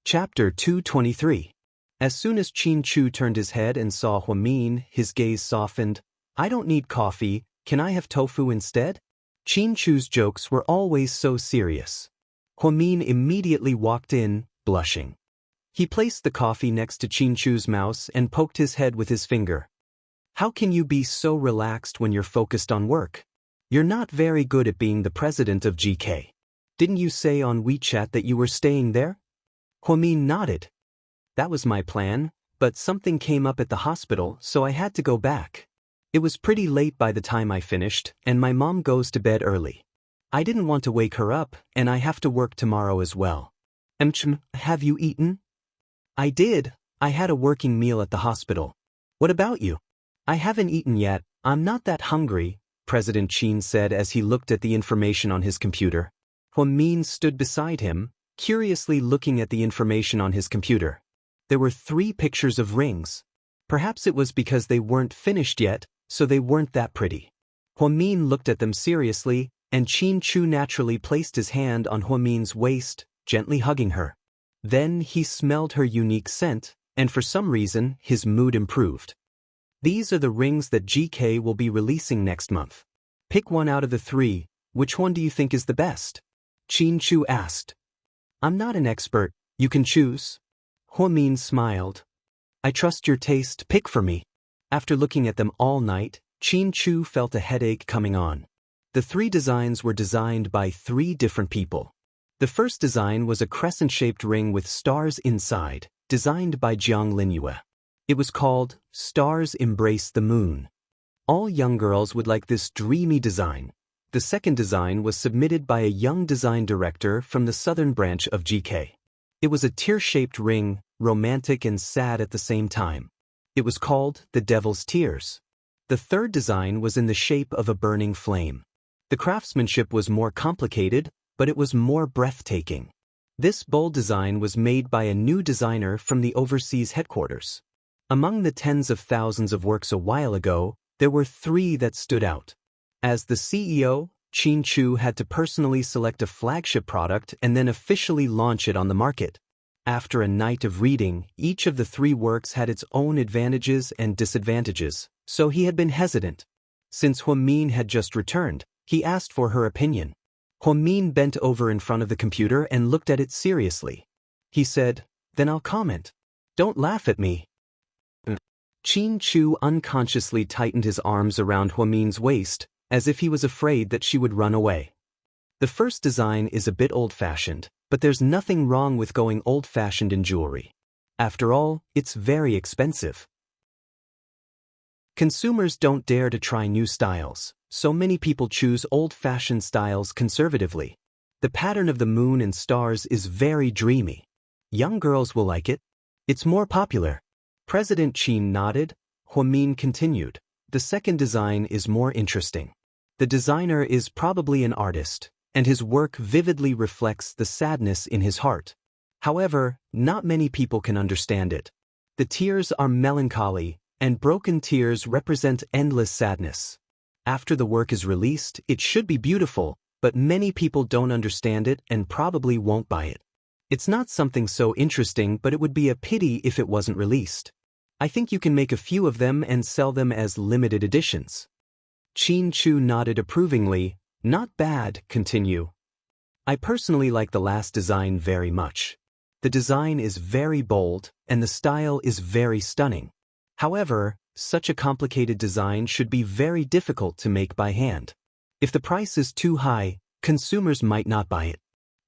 Chapter 223. As soon as Qin Chu turned his head and saw Huamin, his gaze softened. "I don't need coffee, can I have tofu instead?" Qin Chu's jokes were always so serious. Huamin immediately walked in, blushing. He placed the coffee next to Qin Chu's mouse and poked his head with his finger. "How can you be so relaxed when you're focused on work? You're not very good at being the president of GK. Didn't you say on WeChat that you were staying there?" Huamin nodded. "That was my plan, but something came up at the hospital, so I had to go back. It was pretty late by the time I finished, and my mom goes to bed early. I didn't want to wake her up, and I have to work tomorrow as well." Have you eaten?" "I did. I had a working meal at the hospital. What about you?" "I haven't eaten yet, I'm not that hungry," President Qin said as he looked at the information on his computer. Huamin stood beside him, curiously looking at the information on his computer. There were 3 pictures of rings. Perhaps it was because they weren't finished yet, so they weren't that pretty. Huamin looked at them seriously, and Qin Chu naturally placed his hand on Huamin's waist, gently hugging her. Then he smelled her unique scent, and for some reason, his mood improved. "These are the rings that GK will be releasing next month. Pick one out of the 3, which one do you think is the best?" Qin Chu asked. "I'm not an expert, you can choose." Huamin smiled. "I trust your taste, pick for me." After looking at them all night, Qin Chu felt a headache coming on. The 3 designs were designed by 3 different people. The first design was a crescent-shaped ring with stars inside, designed by Wang Lin. It was called Stars Embrace the Moon. All young girls would like this dreamy design. The second design was submitted by a young design director from the southern branch of GK. It was a tear-shaped ring, romantic and sad at the same time. It was called the Devil's Tears. The third design was in the shape of a burning flame. The craftsmanship was more complicated, but it was more breathtaking. This bold design was made by a new designer from the overseas headquarters. Among the tens of thousands of works a while ago, there were 3 that stood out. As the CEO, Qin Chu had to personally select a flagship product and then officially launch it on the market. After a night of reading, each of the 3 works had its own advantages and disadvantages, so he had been hesitant. Since Huamin had just returned, he asked for her opinion. Huamin bent over in front of the computer and looked at it seriously. He said, "Then I'll comment. Don't laugh at me." Qin Chu unconsciously tightened his arms around Huamin's waist, as if he was afraid that she would run away. The first design is a bit old-fashioned, but there's nothing wrong with going old-fashioned in jewelry. After all, it's very expensive. Consumers don't dare to try new styles, so many people choose old-fashioned styles conservatively. The pattern of the moon and stars is very dreamy. Young girls will like it. It's more popular. President Qin nodded. Huamin continued. "The second design is more interesting. The designer is probably an artist, and his work vividly reflects the sadness in his heart. However, not many people can understand it. The tears are melancholy, and broken tears represent endless sadness. After the work is released, it should be beautiful, but many people don't understand it and probably won't buy it. It's not something so interesting, but it would be a pity if it wasn't released. I think you can make a few of them and sell them as limited editions." Qin Chu nodded approvingly. "Not bad, continue." "I personally like the last design very much. The design is very bold, and the style is very stunning. However, such a complicated design should be very difficult to make by hand. If the price is too high, consumers might not buy it.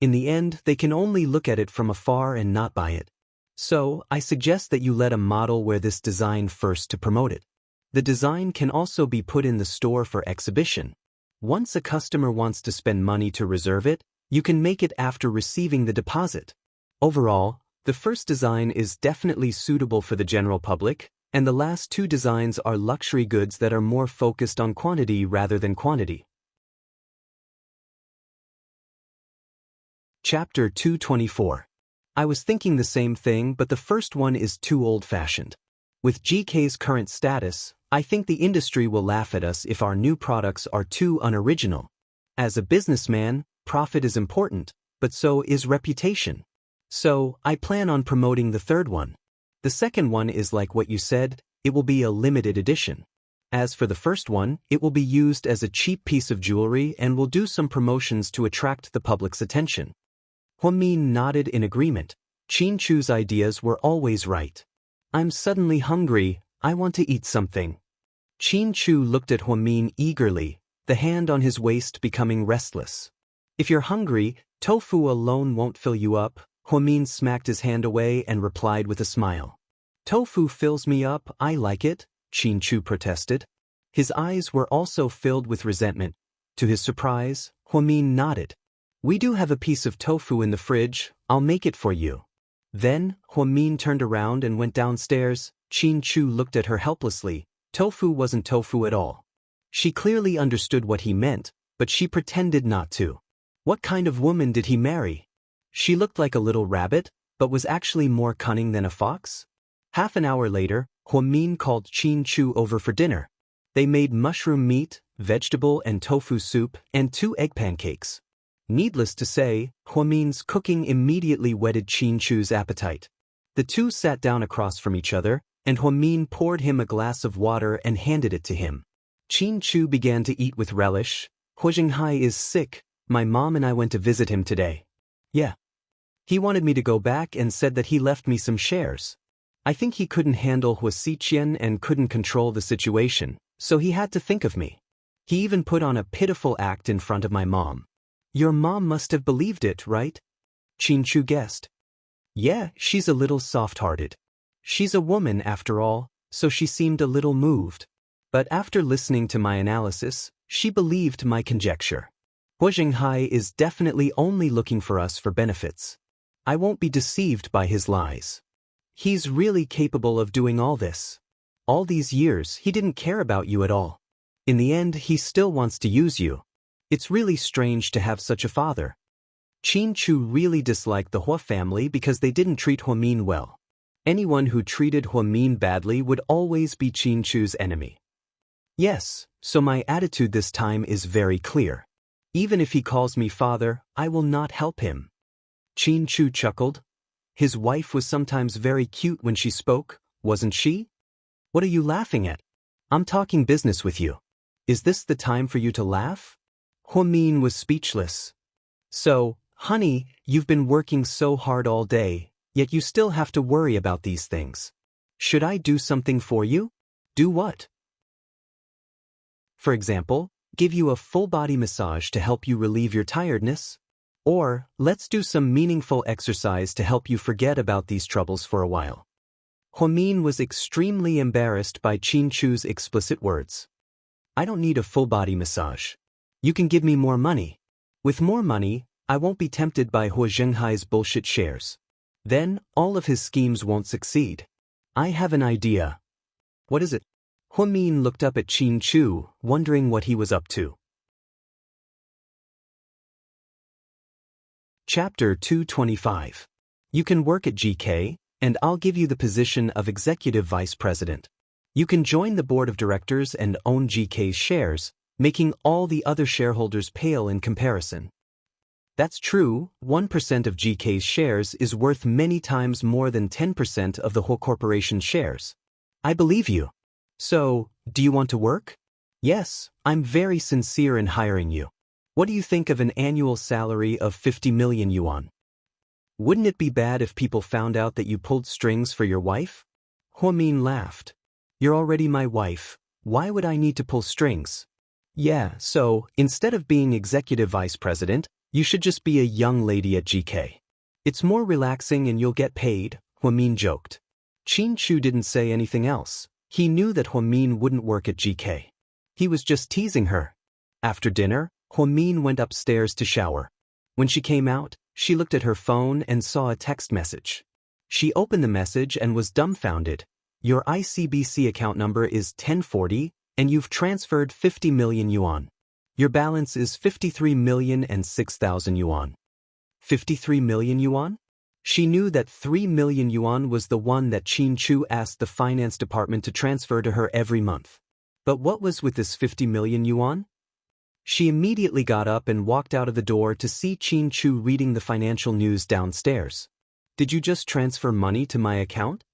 In the end, they can only look at it from afar and not buy it. So, I suggest that you let a model wear this design first to promote it. The design can also be put in the store for exhibition. Once a customer wants to spend money to reserve it, you can make it after receiving the deposit. Overall, the first design is definitely suitable for the general public, and the last 2 designs are luxury goods that are more focused on quantity rather than quantity." Chapter 224. I was thinking the same thing, but the first one is too old-fashioned. With GK's current status, I think the industry will laugh at us if our new products are too unoriginal. As a businessman, profit is important, but so is reputation. So, I plan on promoting the third one. The second one is like what you said, it will be a limited edition. As for the first one, it will be used as a cheap piece of jewelry and will do some promotions to attract the public's attention. Huamin nodded in agreement. Qin Chu's ideas were always right. I'm suddenly hungry, I want to eat something. Qin Chu looked at Huamin eagerly, the hand on his waist becoming restless. If you're hungry, tofu alone won't fill you up. Huamin smacked his hand away and replied with a smile. Tofu fills me up, I like it, Qin Chu protested. His eyes were also filled with resentment. To his surprise, Huamin nodded. We do have a piece of tofu in the fridge, I'll make it for you. Then, Huamin turned around and went downstairs. Qin Chu looked at her helplessly. Tofu wasn't tofu at all. She clearly understood what he meant, but she pretended not to. What kind of woman did he marry? She looked like a little rabbit, but was actually more cunning than a fox? Half an hour later, Huamin called Qin Chu over for dinner. They made mushroom meat, vegetable and tofu soup, and 2 egg pancakes. Needless to say, Huamin's cooking immediately whetted Qin Chu's appetite. The two sat down across from each other, and Huamin poured him a glass of water and handed it to him. Qin Chu began to eat with relish. Xianxia is sick, my mom and I went to visit him today. Yeah. He wanted me to go back and said that he left me some shares. I think he couldn't handle Wuxia and couldn't control the situation, so he had to think of me. He even put on a pitiful act in front of my mom. Your mom must have believed it, right? Qin Chu guessed. Yeah, she's a little soft-hearted. She's a woman after all, so she seemed a little moved. But after listening to my analysis, she believed my conjecture. Xianxia is definitely only looking for us for benefits. I won't be deceived by his lies. He's really capable of doing all this. All these years, he didn't care about you at all. In the end, he still wants to use you. It's really strange to have such a father. Qin Chu really disliked the Hua family because they didn't treat Huamin well. Anyone who treated Huamin badly would always be Qin Chu's enemy. Yes, so my attitude this time is very clear. Even if he calls me father, I will not help him. Qin Chu chuckled. His wife was sometimes very cute when she spoke, wasn't she? What are you laughing at? I'm talking business with you. Is this the time for you to laugh? Huamin was speechless. So, honey, you've been working so hard all day, yet you still have to worry about these things. Should I do something for you? Do what? For example, give you a full-body massage to help you relieve your tiredness? Or, let's do some meaningful exercise to help you forget about these troubles for a while. Huamin was extremely embarrassed by Qin Chu's explicit words. I don't need a full-body massage. You can give me more money. With more money, I won't be tempted by Xianxia's bullshit shares. Then, all of his schemes won't succeed. I have an idea. What is it? Huamin looked up at Qin Chu, wondering what he was up to. Chapter 225. You can work at GK, and I'll give you the position of Executive Vice President. You can join the Board of Directors and own GK's shares, making all the other shareholders pale in comparison. That's true, 1% of GK's shares is worth many times more than 10% of the whole corporation's shares. I believe you. So, do you want to work? Yes, I'm very sincere in hiring you. What do you think of an annual salary of 50 million yuan? Wouldn't it be bad if people found out that you pulled strings for your wife? Huamin laughed. You're already my wife. Why would I need to pull strings? Yeah, so, instead of being executive vice president, you should just be a young lady at GK. It's more relaxing and you'll get paid, Huamin joked. Qin Chu didn't say anything else. He knew that Huamin wouldn't work at GK. He was just teasing her. After dinner, Huamin went upstairs to shower. When she came out, she looked at her phone and saw a text message. She opened the message and was dumbfounded. Your ICBC account number is 1040, and you've transferred 50 million yuan. Your balance is 53,006,000 yuan. 53 million yuan? She knew that 3 million yuan was the one that Qin Chu asked the finance department to transfer to her every month. But what was with this 50 million yuan? She immediately got up and walked out of the door to see Qin Chu reading the financial news downstairs. Did you just transfer money to my account?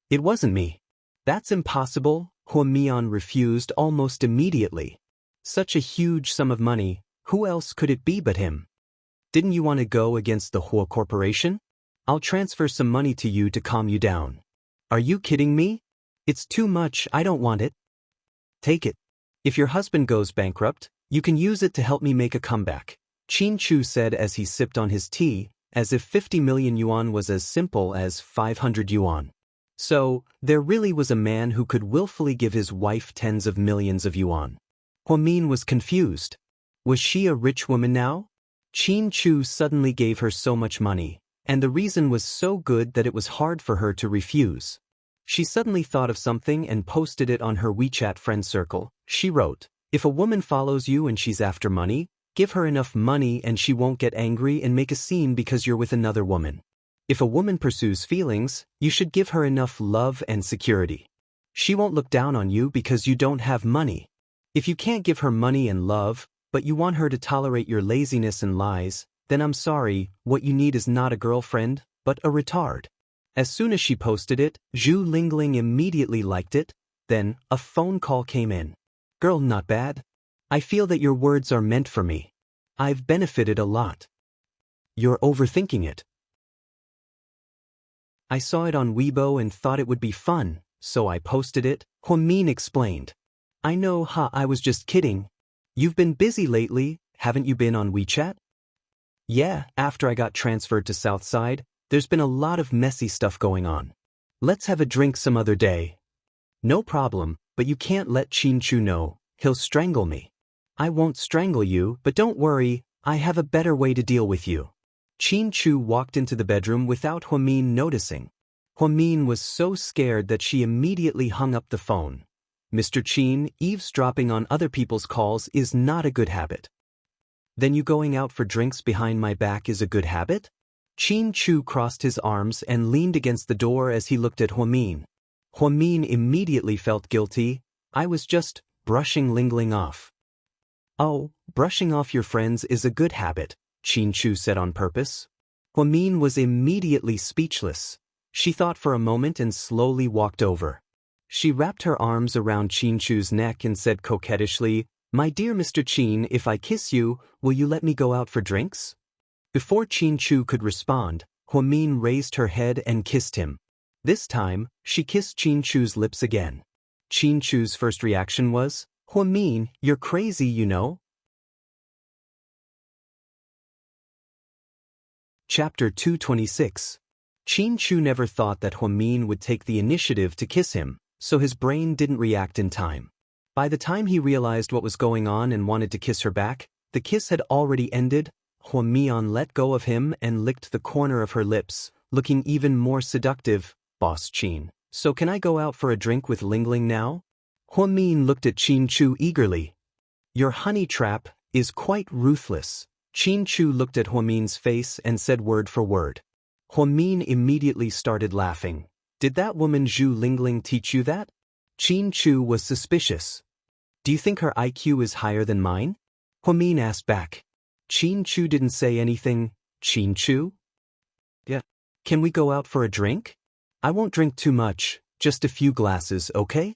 It wasn't me. That's impossible, Huamian refused almost immediately. Such a huge sum of money, who else could it be but him? Didn't you want to go against the Hua Corporation? I'll transfer some money to you to calm you down. Are you kidding me? It's too much, I don't want it. Take it. If your husband goes bankrupt, you can use it to help me make a comeback, Qin Chu said as he sipped on his tea, as if 50 million yuan was as simple as 500 yuan. So, there really was a man who could willfully give his wife tens of millions of yuan. Huamin was confused. Was she a rich woman now? Qin Chu suddenly gave her so much money, and the reason was so good that it was hard for her to refuse. She suddenly thought of something and posted it on her WeChat friend circle. She wrote, "If a woman follows you and she's after money, give her enough money and she won't get angry and make a scene because you're with another woman. If a woman pursues feelings, you should give her enough love and security. She won't look down on you because you don't have money. If you can't give her money and love, but you want her to tolerate your laziness and lies, then I'm sorry, what you need is not a girlfriend, but a retard." As soon as she posted it, Zhu Lingling immediately liked it. Then, a phone call came in. "Girl, not bad. I feel that your words are meant for me. I've benefited a lot." "You're overthinking it." "I saw it on Weibo and thought it would be fun, so I posted it," Huamin explained. "I know, I was just kidding. You've been busy lately, haven't you been on WeChat?" "Yeah, after I got transferred to Southside, there's been a lot of messy stuff going on. Let's have a drink some other day." "No problem, but you can't let Qin Chu know, he'll strangle me." "I won't strangle you, but don't worry, I have a better way to deal with you." Qin Chu walked into the bedroom without Huamin noticing. Huamin was so scared that she immediately hung up the phone. "Mr. Qin, eavesdropping on other people's calls is not a good habit." "Then you going out for drinks behind my back is a good habit?" Qin Chu crossed his arms and leaned against the door as he looked at Huamin. Huamin immediately felt guilty. "I was just brushing Lingling off." "Oh, brushing off your friends is a good habit," Qin Chu said on purpose. Huamin was immediately speechless. She thought for a moment and slowly walked over. She wrapped her arms around Qin Chu's neck and said coquettishly, "My dear Mr. Qin, if I kiss you, will you let me go out for drinks?" Before Qin Chu could respond, Huamin raised her head and kissed him. This time, she kissed Qin Chu's lips again. Qin Chu's first reaction was, "Huamin, you're crazy, you know." Chapter 226. Qin Chu never thought that Huamin would take the initiative to kiss him, so his brain didn't react in time. By the time he realized what was going on and wanted to kiss her back, the kiss had already ended. Huamian let go of him and licked the corner of her lips, looking even more seductive. "Boss Qin, so can I go out for a drink with Lingling now?" Huamin looked at Qin Chu eagerly. "Your honey trap is quite ruthless." Qin Chu looked at Huamin's face and said word for word. Huamin immediately started laughing. "Did that woman Zhu Lingling teach you that?" Qin Chu was suspicious. "Do you think her IQ is higher than mine?" Huamin asked back. Qin Chu didn't say anything. "Qin Chu?" "Yeah. Can we go out for a drink? I won't drink too much, just a few glasses, okay?"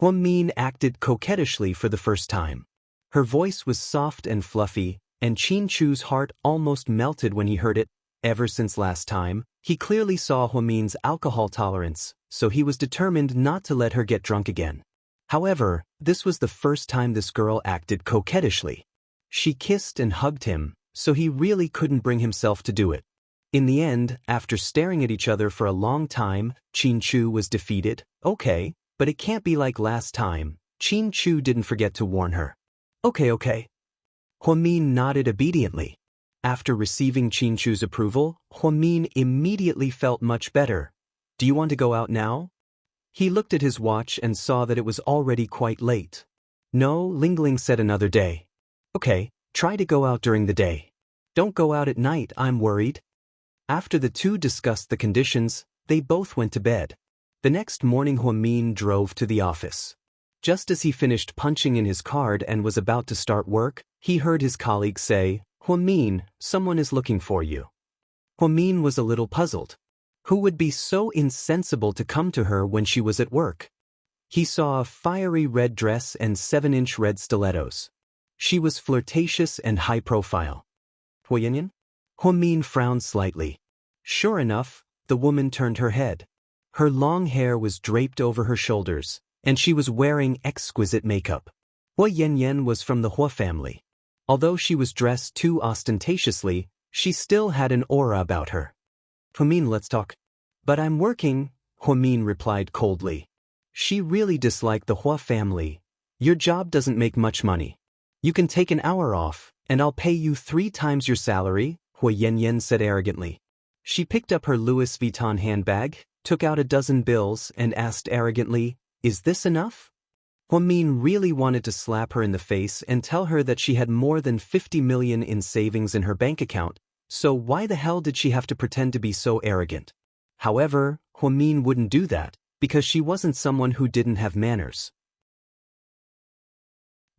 Huamin acted coquettishly for the first time. Her voice was soft and fluffy, and Qin Chu's heart almost melted when he heard it. Ever since last time, he clearly saw Huamin's alcohol tolerance, so he was determined not to let her get drunk again. However, this was the first time this girl acted coquettishly. She kissed and hugged him, so he really couldn't bring himself to do it. In the end, after staring at each other for a long time, Qin Chu was defeated. "Okay, but it can't be like last time." Qin Chu didn't forget to warn her. Okay. Huamin nodded obediently. After receiving Qin Chu's approval, Huamin immediately felt much better. "Do you want to go out now?" He looked at his watch and saw that it was already quite late. "No," Lingling said, "another day." "Okay, try to go out during the day. Don't go out at night, I'm worried." After the two discussed the conditions, they both went to bed. The next morning Huamin drove to the office. Just as he finished punching in his card and was about to start work, he heard his colleague say, "Huamin, someone is looking for you." Min was a little puzzled. Who would be so insensible to come to her when she was at work? He saw a fiery red dress and 7-inch red stilettos. She was flirtatious and high-profile. Huoyanyan? Min frowned slightly. Sure enough, the woman turned her head. Her long hair was draped over her shoulders, and she was wearing exquisite makeup. Huoyanyan was from the Hua family. Although she was dressed too ostentatiously, she still had an aura about her. Min, let's talk. But I'm working, Min replied coldly. She really disliked the Hua family. Your job doesn't make much money. You can take an hour off, and I'll pay you 3 times your salary, Huoyanyan said arrogantly. She picked up her Louis Vuitton handbag, took out a dozen bills, and asked arrogantly, "Is this enough?" Min really wanted to slap her in the face and tell her that she had more than 50 million in savings in her bank account, so why the hell did she have to pretend to be so arrogant? However, Min wouldn't do that, because she wasn't someone who didn't have manners.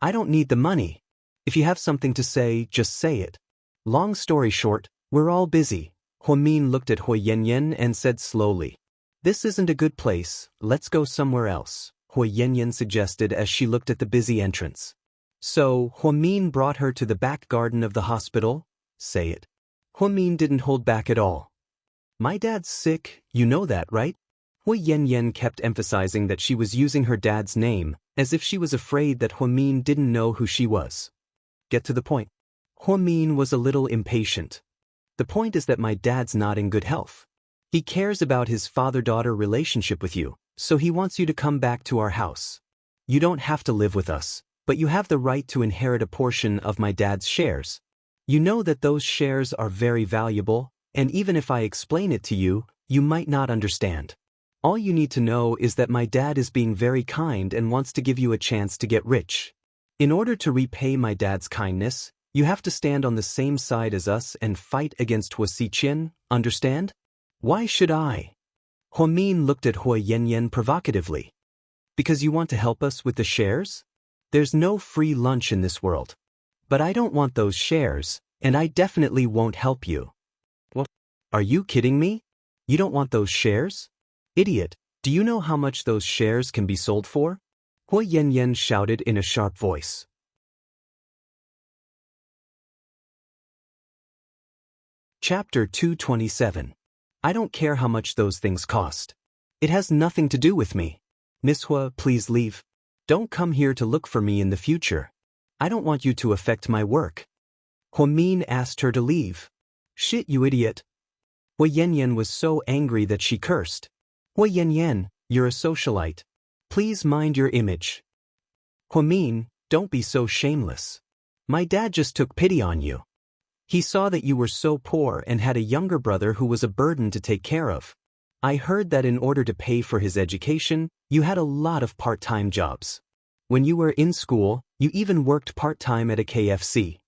I don't need the money. If you have something to say, just say it. Long story short, we're all busy. Min looked at Huoyanyan and said slowly, "This isn't a good place, let's go somewhere else," Huoyanyan suggested as she looked at the busy entrance. So, Min brought her to the back garden of the hospital? Say it. Min didn't hold back at all. My dad's sick, you know that, right? Huoyanyan kept emphasizing that she was using her dad's name, as if she was afraid that Min didn't know who she was. Get to the point. Min was a little impatient. The point is that my dad's not in good health. He cares about his father-daughter relationship with you, so he wants you to come back to our house. You don't have to live with us, but you have the right to inherit a portion of my dad's shares. You know that those shares are very valuable, and even if I explain it to you, you might not understand. All you need to know is that my dad is being very kind and wants to give you a chance to get rich. In order to repay my dad's kindness, you have to stand on the same side as us and fight against Huoxiqian, understand? Why should I? Min looked at Huoyanyan provocatively. Because you want to help us with the shares? There's no free lunch in this world. But I don't want those shares, and I definitely won't help you. What? Are you kidding me? You don't want those shares? Idiot, do you know how much those shares can be sold for? Huoyanyan shouted in a sharp voice. Chapter 227. I don't care how much those things cost. It has nothing to do with me. Miss Hua, please leave. Don't come here to look for me in the future. I don't want you to affect my work. Min asked her to leave. Shit, you idiot. Huoyanyan was so angry that she cursed. Huoyanyan, you're a socialite. Please mind your image. Min, don't be so shameless. My dad just took pity on you. He saw that you were so poor and had a younger brother who was a burden to take care of. I heard that in order to pay for his education, you had a lot of part-time jobs. When you were in school, you even worked part-time at a KFC.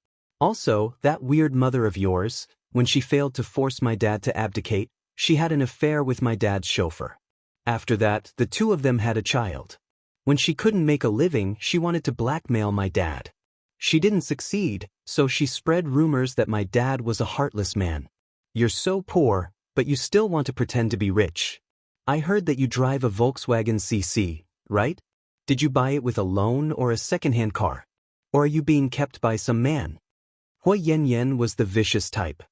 Also, that weird mother of yours, when she failed to force my dad to abdicate, she had an affair with my dad's chauffeur. After that, the two of them had a child. When she couldn't make a living, she wanted to blackmail my dad. She didn't succeed, so she spread rumors that my dad was a heartless man. You're so poor, but you still want to pretend to be rich. I heard that you drive a Volkswagen CC, right? Did you buy it with a loan or a second-hand car? Or are you being kept by some man? Huoyanyan was the vicious type.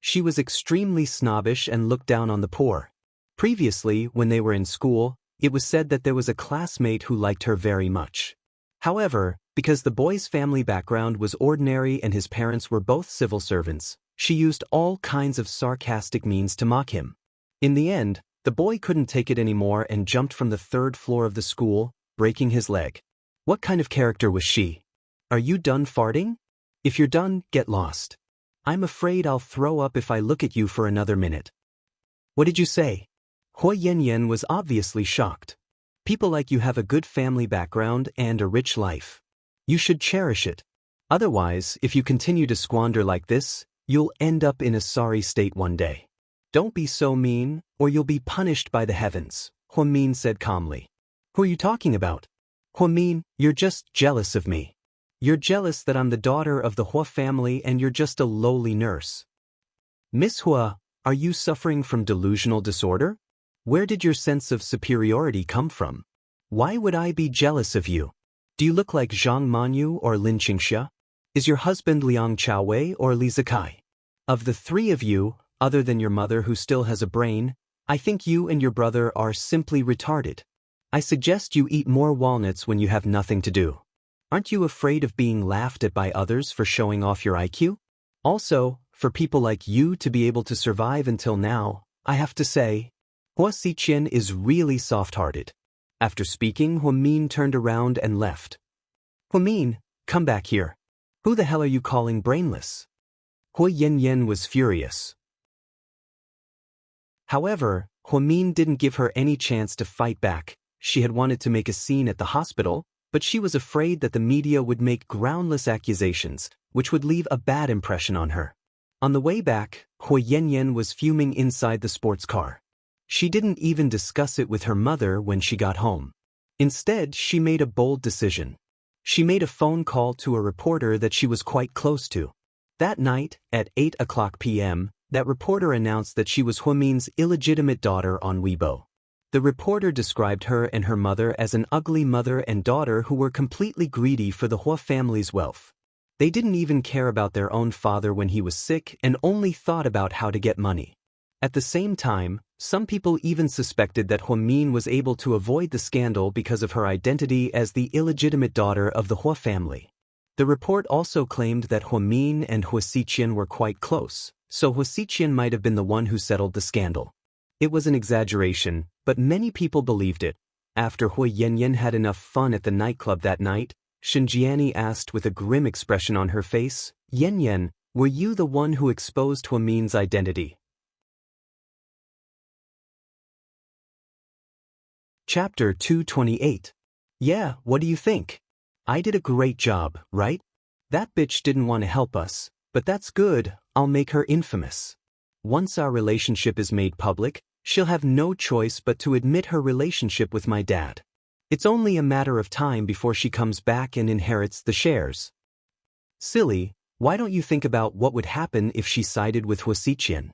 She was extremely snobbish and looked down on the poor. Previously, when they were in school, it was said that there was a classmate who liked her very much. However, because the boy's family background was ordinary and his parents were both civil servants, she used all kinds of sarcastic means to mock him. In the end, the boy couldn't take it anymore and jumped from the 3rd floor of the school, breaking his leg. What kind of character was she? Are you done farting? If you're done, get lost. I'm afraid I'll throw up if I look at you for another minute. What did you say? Huoyanyan was obviously shocked. People like you have a good family background and a rich life. You should cherish it. Otherwise, if you continue to squander like this, you'll end up in a sorry state one day. Don't be so mean, or you'll be punished by the heavens, Min said calmly. Who are you talking about? Min, you're just jealous of me. You're jealous that I'm the daughter of the Hua family and you're just a lowly nurse. Miss Hua, Are you suffering from delusional disorder? Where did your sense of superiority come from? Why would I be jealous of you? Do you look like Zhang Manyu or Lin Qingxia? Is your husband Liang Chaowei or Li Zikai? Of the three of you, other than your mother who still has a brain, I think you and your brother are simply retarded. I suggest you eat more walnuts when you have nothing to do. Aren't you afraid of being laughed at by others for showing off your IQ? Also, for people like you to be able to survive until now, I have to say, Hua Xiqian is really soft-hearted. After speaking, Huamin turned around and left. Huamin, come back here. Who the hell are you calling brainless? Hua Yanyan was furious. However, Huamin didn't give her any chance to fight back. She had wanted to make a scene at the hospital, but she was afraid that the media would make groundless accusations, which would leave a bad impression on her. On the way back, Hua Yanyan was fuming inside the sports car. She didn't even discuss it with her mother when she got home. Instead, she made a bold decision. She made a phone call to a reporter that she was quite close to. That night, at 8:00 p.m., that reporter announced that she was Huamin's illegitimate daughter on Weibo. The reporter described her and her mother as an ugly mother and daughter who were completely greedy for the Hua family's wealth. They didn't even care about their own father when he was sick and only thought about how to get money. At the same time, some people even suspected that Huamin was able to avoid the scandal because of her identity as the illegitimate daughter of the Hua family. The report also claimed that Huamin and Hua Xiqian were quite close, so Hua Xiqian might have been the one who settled the scandal. It was an exaggeration, but many people believed it. After Hua Yanyan had enough fun at the nightclub that night, Shenjiani asked with a grim expression on her face, Yanyan, were you the one who exposed Huamin's identity? Chapter 228. Yeah, what do you think? I did a great job, right? That bitch didn't want to help us, but that's good, I'll make her infamous. Once our relationship is made public, she'll have no choice but to admit her relationship with my dad. It's only a matter of time before she comes back and inherits the shares. Silly, why don't you think about what would happen if she sided with Hua Xiqian?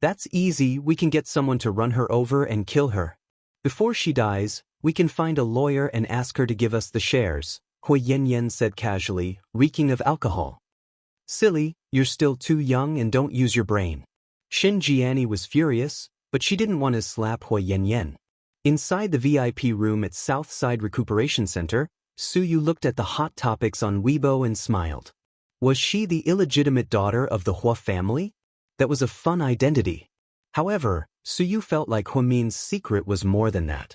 That's easy, we can get someone to run her over and kill her. Before she dies, we can find a lawyer and ask her to give us the shares, Hua Yanyan said casually, reeking of alcohol. Silly, you're still too young and don't use your brain. Shenjiani was furious, but she didn't want to slap Hua Yanyan. Inside the VIP room at Southside Recuperation Center, Suyu looked at the hot topics on Weibo and smiled. Was she the illegitimate daughter of the Hua family? That was a fun identity. However, Suyu felt like Huamin's secret was more than that.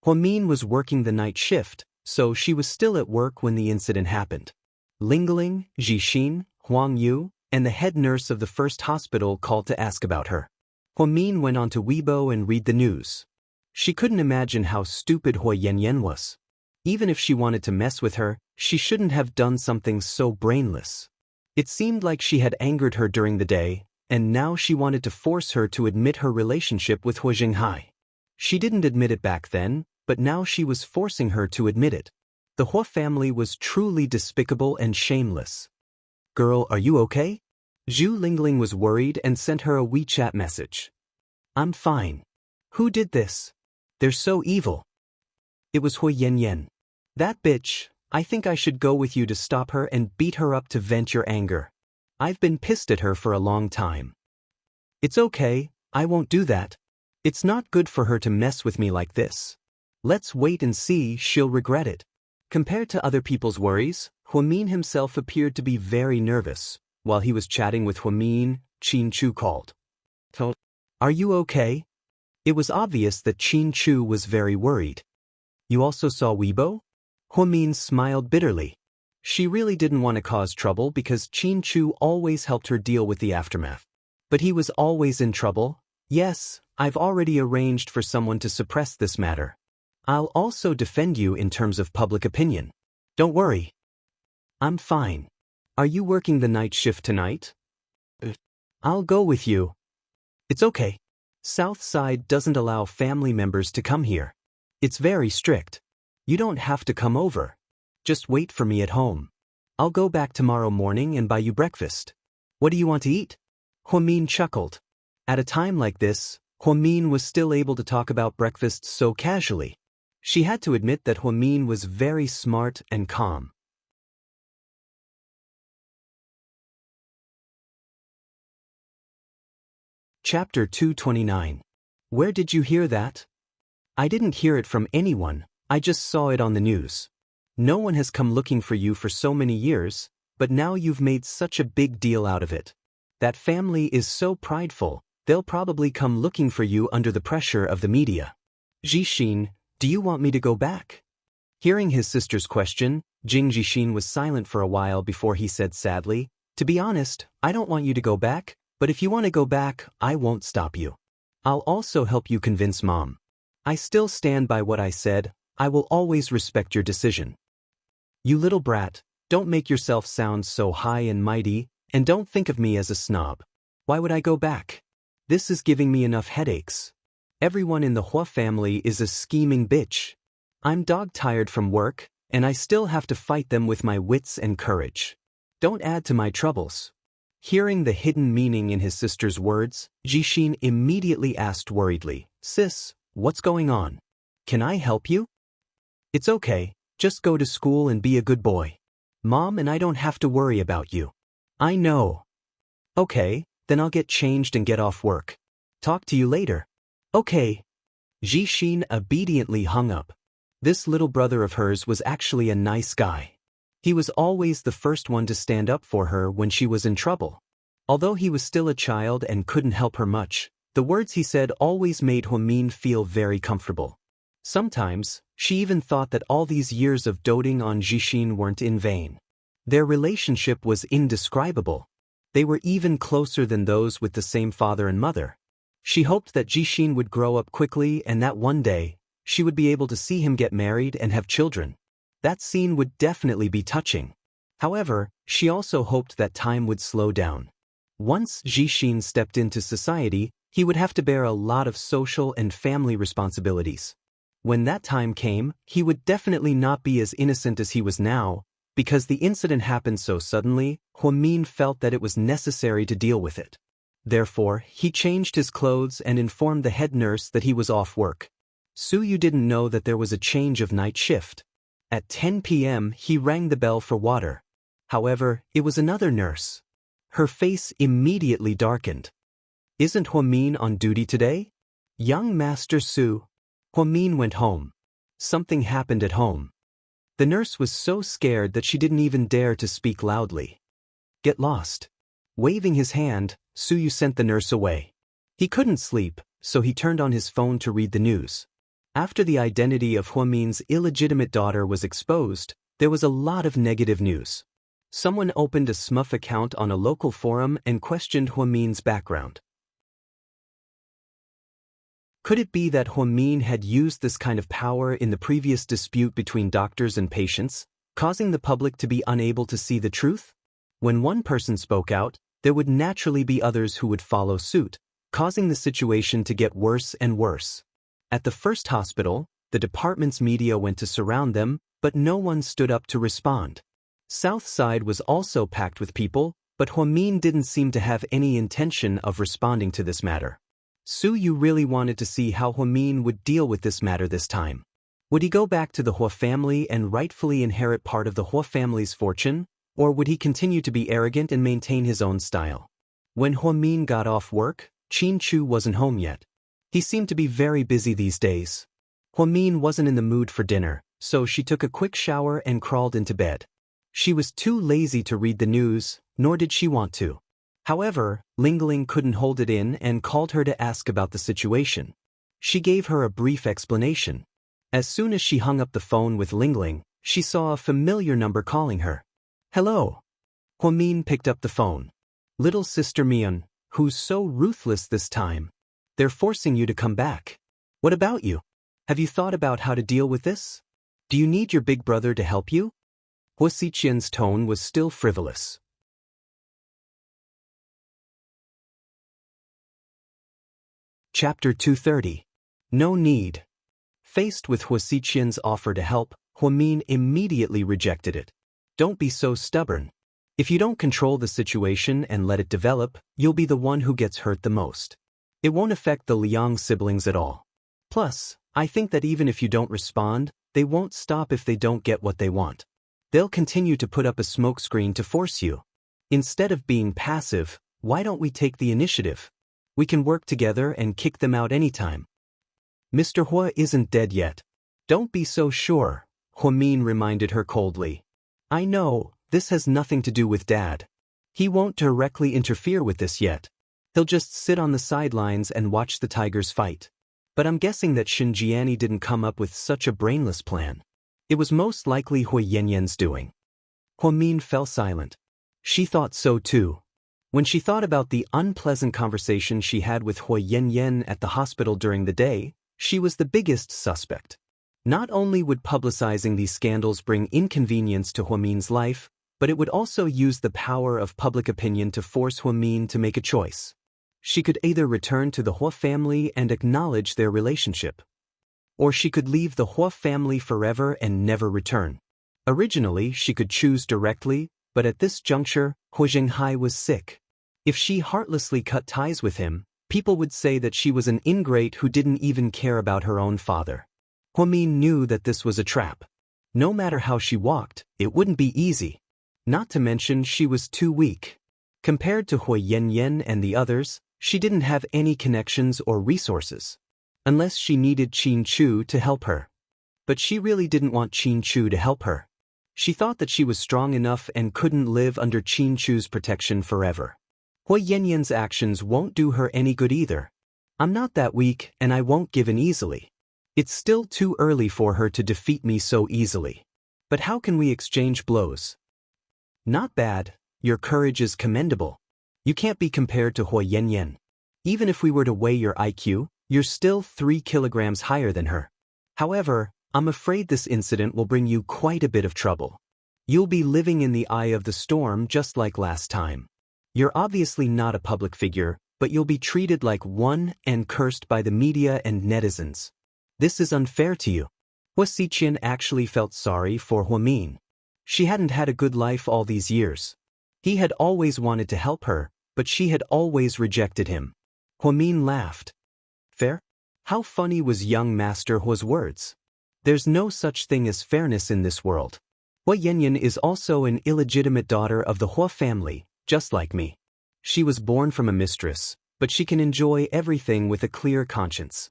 Huamin was working the night shift, so she was still at work when the incident happened. Lingling, Jixin, Huang Yu, and the head nurse of the first hospital called to ask about her. Huamin went on to Weibo and read the news. She couldn't imagine how stupid Hua Yanyan was. Even if she wanted to mess with her, she shouldn't have done something so brainless. It seemed like she had angered her during the day, and now she wanted to force her to admit her relationship with Hua Jinghai. She didn't admit it back then, but now she was forcing her to admit it. The Hua family was truly despicable and shameless. Girl, are you okay? Zhu Lingling was worried and sent her a WeChat message. I'm fine. Who did this? They're so evil. It was Hua Yanyan. That bitch, I think I should go with you to stop her and beat her up to vent your anger. I've been pissed at her for a long time. It's okay, I won't do that. It's not good for her to mess with me like this. Let's wait and see, she'll regret it. Compared to other people's worries, Huamin himself appeared to be very nervous. While he was chatting with Huamin, Qin Chu called. Are you okay? It was obvious that Qin Chu was very worried. You also saw Weibo? Huamin smiled bitterly. She really didn't want to cause trouble because Qin Chu always helped her deal with the aftermath. But he was always in trouble. Yes, I've already arranged for someone to suppress this matter. I'll also defend you in terms of public opinion. Don't worry. I'm fine. Are you working the night shift tonight? I'll go with you. It's okay. Southside doesn't allow family members to come here. It's very strict. You don't have to come over. Just wait for me at home. I'll go back tomorrow morning and buy you breakfast. What do you want to eat? Huamin chuckled. At a time like this, Huamin was still able to talk about breakfast so casually. She had to admit that Huamin was very smart and calm. Chapter 229. Where did you hear that? I didn't hear it from anyone, I just saw it on the news. No one has come looking for you for so many years, but now you've made such a big deal out of it. That family is so prideful, they'll probably come looking for you under the pressure of the media. Jixin, do you want me to go back? Hearing his sister's question, Jing Jixin was silent for a while before he said sadly, to be honest, I don't want you to go back, but if you want to go back, I won't stop you. I'll also help you convince Mom. I still stand by what I said, I will always respect your decision. You little brat, don't make yourself sound so high and mighty, and don't think of me as a snob. Why would I go back? This is giving me enough headaches. Everyone in the Hua family is a scheming bitch. I'm dog-tired from work, and I still have to fight them with my wits and courage. Don't add to my troubles. Hearing the hidden meaning in his sister's words, Jixin immediately asked worriedly, Sis, what's going on? Can I help you? It's okay, just go to school and be a good boy. Mom and I don't have to worry about you. I know. Okay, then I'll get changed and get off work. Talk to you later. Okay. Jixin obediently hung up. This little brother of hers was actually a nice guy. He was always the first one to stand up for her when she was in trouble. Although he was still a child and couldn't help her much, the words he said always made Huamin feel very comfortable. Sometimes, she even thought that all these years of doting on Jixin weren't in vain. Their relationship was indescribable. They were even closer than those with the same father and mother. She hoped that Jixin would grow up quickly and that one day, she would be able to see him get married and have children. That scene would definitely be touching. However, she also hoped that time would slow down. Once Jixin stepped into society, he would have to bear a lot of social and family responsibilities. When that time came, he would definitely not be as innocent as he was now. Because the incident happened so suddenly, Huamin felt that it was necessary to deal with it. Therefore, he changed his clothes and informed the head nurse that he was off work. Suyu didn't know that there was a change of night shift. At 10 p.m., he rang the bell for water. However, it was another nurse. Her face immediately darkened. Isn't Huamin on duty today? Young Master Su. Huamin went home. Something happened at home. The nurse was so scared that she didn't even dare to speak loudly. Get lost. Waving his hand, Suyu sent the nurse away. He couldn't sleep, so he turned on his phone to read the news. After the identity of Huamin's illegitimate daughter was exposed, there was a lot of negative news. Someone opened a smurf account on a local forum and questioned Huamin's background. Could it be that Huamin had used this kind of power in the previous dispute between doctors and patients, causing the public to be unable to see the truth? When one person spoke out, there would naturally be others who would follow suit, causing the situation to get worse and worse. At the first hospital, the department's media went to surround them, but no one stood up to respond. South Side was also packed with people, but Huamin didn't seem to have any intention of responding to this matter. Suyu really wanted to see how Huamin would deal with this matter this time. Would he go back to the Hua family and rightfully inherit part of the Hua family's fortune, or would he continue to be arrogant and maintain his own style? When Huamin got off work, Qin Chu wasn't home yet. He seemed to be very busy these days. Huamin wasn't in the mood for dinner, so she took a quick shower and crawled into bed. She was too lazy to read the news, nor did she want to. However, Lingling couldn't hold it in and called her to ask about the situation. She gave her a brief explanation. As soon as she hung up the phone with Lingling, she saw a familiar number calling her. Hello. Huamin picked up the phone. Little sister Mian, who's so ruthless this time. They're forcing you to come back. What about you? Have you thought about how to deal with this? Do you need your big brother to help you? Hua Xiqian's tone was still frivolous. Chapter 230. No need. Faced with Hua Xiqian's offer to help, Huamin immediately rejected it. Don't be so stubborn. If you don't control the situation and let it develop, you'll be the one who gets hurt the most. It won't affect the Liang siblings at all. Plus, I think that even if you don't respond, they won't stop if they don't get what they want. They'll continue to put up a smokescreen to force you. Instead of being passive, why don't we take the initiative? We can work together and kick them out anytime. Mr. Hua isn't dead yet. Don't be so sure, Huamin reminded her coldly. I know, this has nothing to do with Dad. He won't directly interfere with this yet. He'll just sit on the sidelines and watch the tigers fight. But I'm guessing that Xinjiani didn't come up with such a brainless plan. It was most likely Hui Yanyan's doing. Huamin fell silent. She thought so too. When she thought about the unpleasant conversation she had with Hui Yanyan at the hospital during the day, she was the biggest suspect. Not only would publicizing these scandals bring inconvenience to Huamin's life, but it would also use the power of public opinion to force Huamin to make a choice. She could either return to the Hua family and acknowledge their relationship, or she could leave the Hua family forever and never return. Originally, she could choose directly, but at this juncture, Hu Zhenghai was sick. If she heartlessly cut ties with him, people would say that she was an ingrate who didn't even care about her own father. Huamin knew that this was a trap. No matter how she walked, it wouldn't be easy. Not to mention she was too weak. Compared to Hui Yanyan and the others, she didn't have any connections or resources. Unless she needed Qin Chu to help her. But she really didn't want Qin Chu to help her. She thought that she was strong enough and couldn't live under Qin Chu's protection forever. Hui Yanyan's actions won't do her any good either. I'm not that weak and I won't give in easily. It's still too early for her to defeat me so easily. But how can we exchange blows? Not bad, your courage is commendable. You can't be compared to Hui Yanyan. Even if we were to weigh your IQ, you're still 3 kilograms higher than her. However, I'm afraid this incident will bring you quite a bit of trouble. You'll be living in the eye of the storm just like last time. You're obviously not a public figure, but you'll be treated like one and cursed by the media and netizens. This is unfair to you. Hua Xiqian actually felt sorry for Huamin. She hadn't had a good life all these years. He had always wanted to help her, but she had always rejected him. Huamin laughed. Fair? How funny was young Master Hua's words. There's no such thing as fairness in this world. Hua Yanyan is also an illegitimate daughter of the Hua family, just like me. She was born from a mistress, but she can enjoy everything with a clear conscience.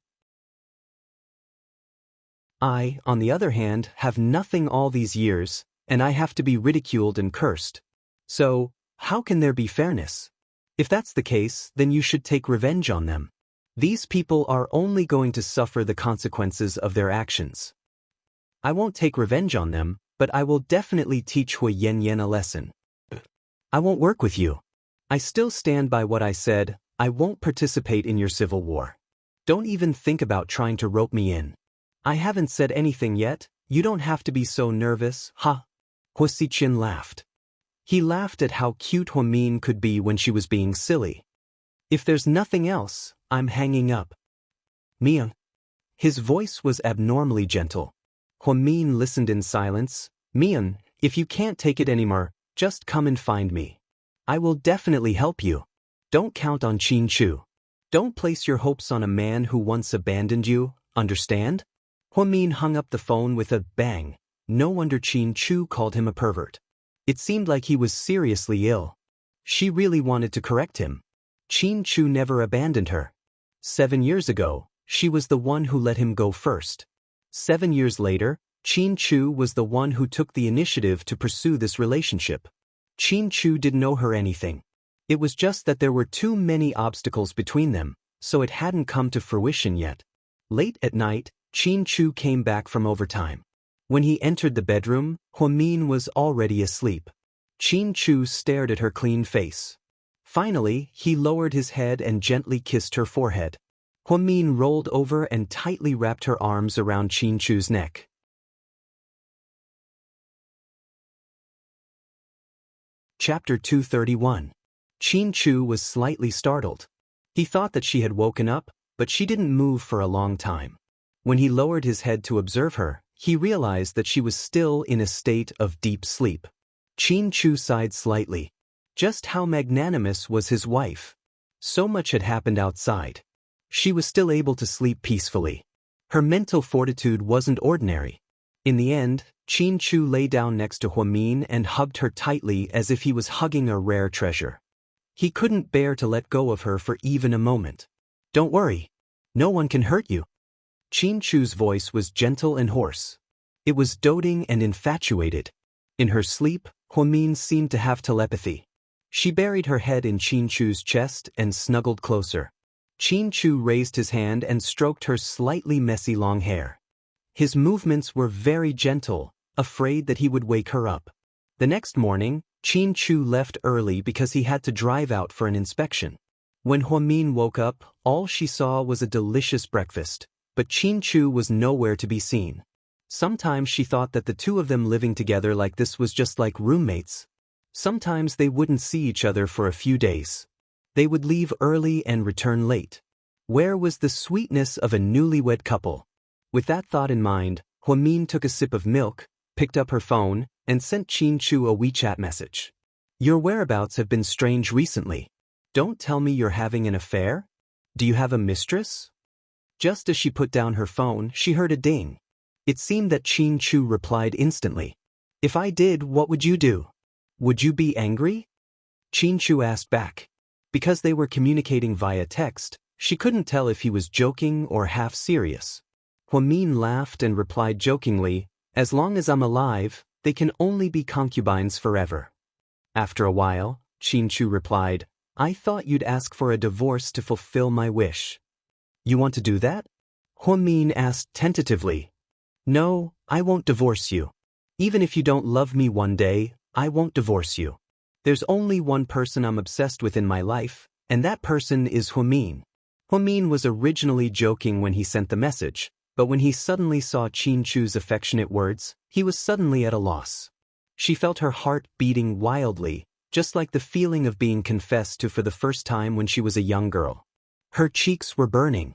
I, on the other hand, have nothing all these years, and I have to be ridiculed and cursed. So, how can there be fairness? If that's the case, then you should take revenge on them. These people are only going to suffer the consequences of their actions. I won't take revenge on them, but I will definitely teach Hui Yanyan a lesson. I won't work with you. I still stand by what I said. I won't participate in your civil war. Don't even think about trying to rope me in. I haven't said anything yet. You don't have to be so nervous, ha. Hua Xiqian laughed. He laughed at how cute Huamin could be when she was being silly. If there's nothing else, I'm hanging up. Mian. His voice was abnormally gentle. Huamin listened in silence. Mian, if you can't take it anymore, just come and find me. I will definitely help you. Don't count on Qin Chu. Don't place your hopes on a man who once abandoned you, understand? Huamin hung up the phone with a bang. No wonder Qin Chu called him a pervert. It seemed like he was seriously ill. She really wanted to correct him. Qin Chu never abandoned her. 7 years ago, she was the one who let him go first. 7 years later, Qin Chu was the one who took the initiative to pursue this relationship. Qin Chu didn't owe her anything. It was just that there were too many obstacles between them, so it hadn't come to fruition yet. Late at night, Qin Chu came back from overtime. When he entered the bedroom, Huamin was already asleep. Qin Chu stared at her clean face. Finally, he lowered his head and gently kissed her forehead. Huamin rolled over and tightly wrapped her arms around Qin Chu's neck. Chapter 231. Qin Chu was slightly startled. He thought that she had woken up, but she didn't move for a long time. When he lowered his head to observe her, he realized that she was still in a state of deep sleep. Qin Chu sighed slightly. Just how magnanimous was his wife? So much had happened outside. she was still able to sleep peacefully. Her mental fortitude wasn't ordinary. In the end, Qin Chu lay down next to Huamin and hugged her tightly as if he was hugging a rare treasure. He couldn't bear to let go of her for even a moment. "Don't worry. No one can hurt you." Qin Chu's voice was gentle and hoarse. It was doting and infatuated. In her sleep, Huamin seemed to have telepathy. She buried her head in Qin Chu's chest and snuggled closer. Qin Chu raised his hand and stroked her slightly messy long hair. His movements were very gentle, afraid that he would wake her up. The next morning, Qin Chu left early because he had to drive out for an inspection. When Huamin woke up, all she saw was a delicious breakfast, but Qin Chu was nowhere to be seen. Sometimes she thought that the two of them living together like this was just like roommates. Sometimes they wouldn't see each other for a few days. They would leave early and return late. Where was the sweetness of a newlywed couple? With that thought in mind, Huamin took a sip of milk, picked up her phone, and sent Qin Chu a WeChat message. "Your whereabouts have been strange recently. Don't tell me you're having an affair? Do you have a mistress?" Just as she put down her phone, she heard a ding. It seemed that Qin Chu replied instantly. "If I did, what would you do? Would you be angry?" Qin Chu asked back. Because they were communicating via text, she couldn't tell if he was joking or half serious. Huamin laughed and replied jokingly, "As long as I'm alive, they can only be concubines forever." After a while, Qin Chu replied, "I thought you'd ask for a divorce to fulfill my wish." "You want to do that?" Huamin asked tentatively. "No, I won't divorce you. Even if you don't love me one day, I won't divorce you. There's only one person I'm obsessed with in my life, and that person is Huamin." Huamin was originally joking when he sent the message, but when he suddenly saw Qin Chu's affectionate words, he was suddenly at a loss. She felt her heart beating wildly, just like the feeling of being confessed to for the first time when she was a young girl. Her cheeks were burning.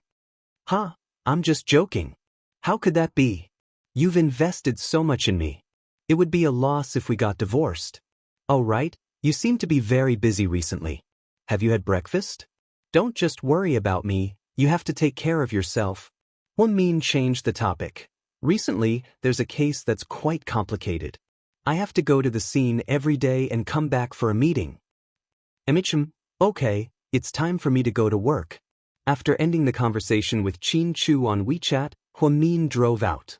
"Huh, I'm just joking. How could that be? You've invested so much in me. It would be a loss if we got divorced. Oh right, you seem to be very busy recently. Have you had breakfast? Don't just worry about me, you have to take care of yourself." Huamin changed the topic. "Recently, there's a case that's quite complicated. I have to go to the scene every day and come back for a meeting." Okay, it's time for me to go to work." After ending the conversation with Qin Chu on WeChat, Huamin drove out.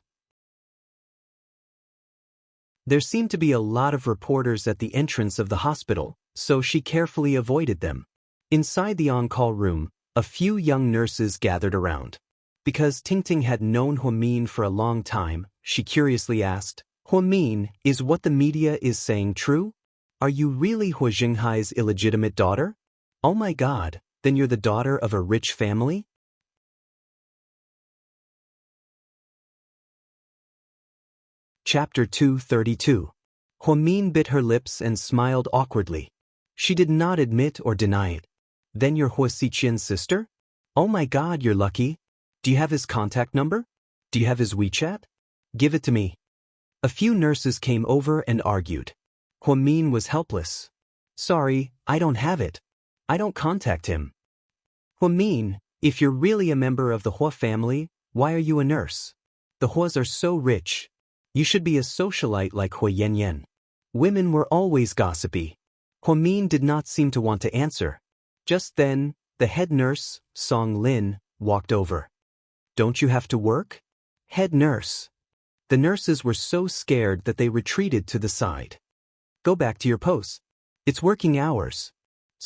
There seemed to be a lot of reporters at the entrance of the hospital, so she carefully avoided them. Inside the on-call room, a few young nurses gathered around. Because Tingting had known Huamin for a long time, she curiously asked, "Huamin, is what the media is saying true? Are you really Hua Xinghai's illegitimate daughter? Oh my god, then you're the daughter of a rich family?" Chapter 232. Huamin bit her lips and smiled awkwardly. She did not admit or deny it. "Then you're Hua Xiqian's sister? Oh my god, you're lucky. Do you have his contact number? Do you have his WeChat? Give it to me." A few nurses came over and argued. Huamin was helpless. "Sorry, I don't have it. I don't contact him." "Huamin, if you're really a member of the Hua family, why are you a nurse? The Huas are so rich. You should be a socialite like Hua Yanyan." Women were always gossipy. Huamin did not seem to want to answer. Just then, the head nurse, Wang Lin, walked over. "Don't you have to work?" "Head nurse." The nurses were so scared that they retreated to the side. "Go back to your posts. It's working hours."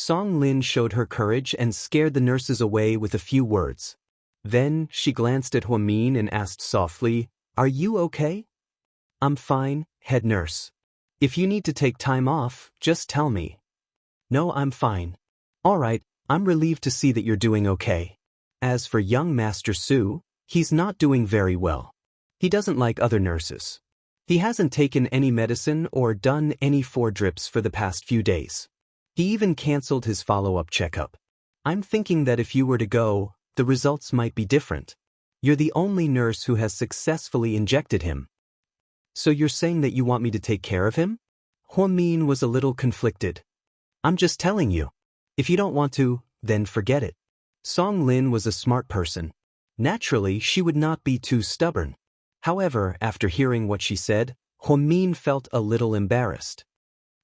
Wang Lin showed her courage and scared the nurses away with a few words. Then she glanced at Huamin and asked softly, "Are you okay?" "I'm fine, head nurse. If you need to take time off, just tell me." "No, I'm fine." "All right, I'm relieved to see that you're doing okay." As for young Master Su, he's not doing very well. He doesn't like other nurses. He hasn't taken any medicine or done any 4 drips for the past few days. He even canceled his follow-up checkup. I'm thinking that if you were to go, the results might be different. You're the only nurse who has successfully injected him. "So you're saying that you want me to take care of him?" Huamin was a little conflicted. "I'm just telling you. If you don't want to, then forget it." Song Lin was a smart person. Naturally, she would not be too stubborn. However, after hearing what she said, Huamin felt a little embarrassed.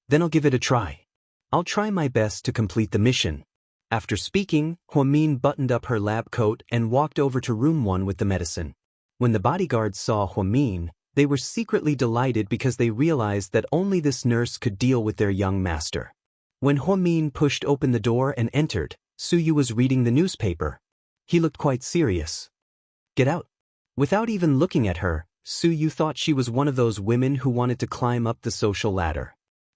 Then I'll give it a try. I'll try my best to complete the mission. After speaking, Huamin buttoned up her lab coat and walked over to room 1 with the medicine. When the bodyguards saw Huamin, they were secretly delighted because they realized that only this nurse could deal with their young master. When Huamin pushed open the door and entered, Suyu was reading the newspaper. He looked quite serious. Get out. Without even looking at her, Suyu thought she was one of those women who wanted to climb up the social ladder.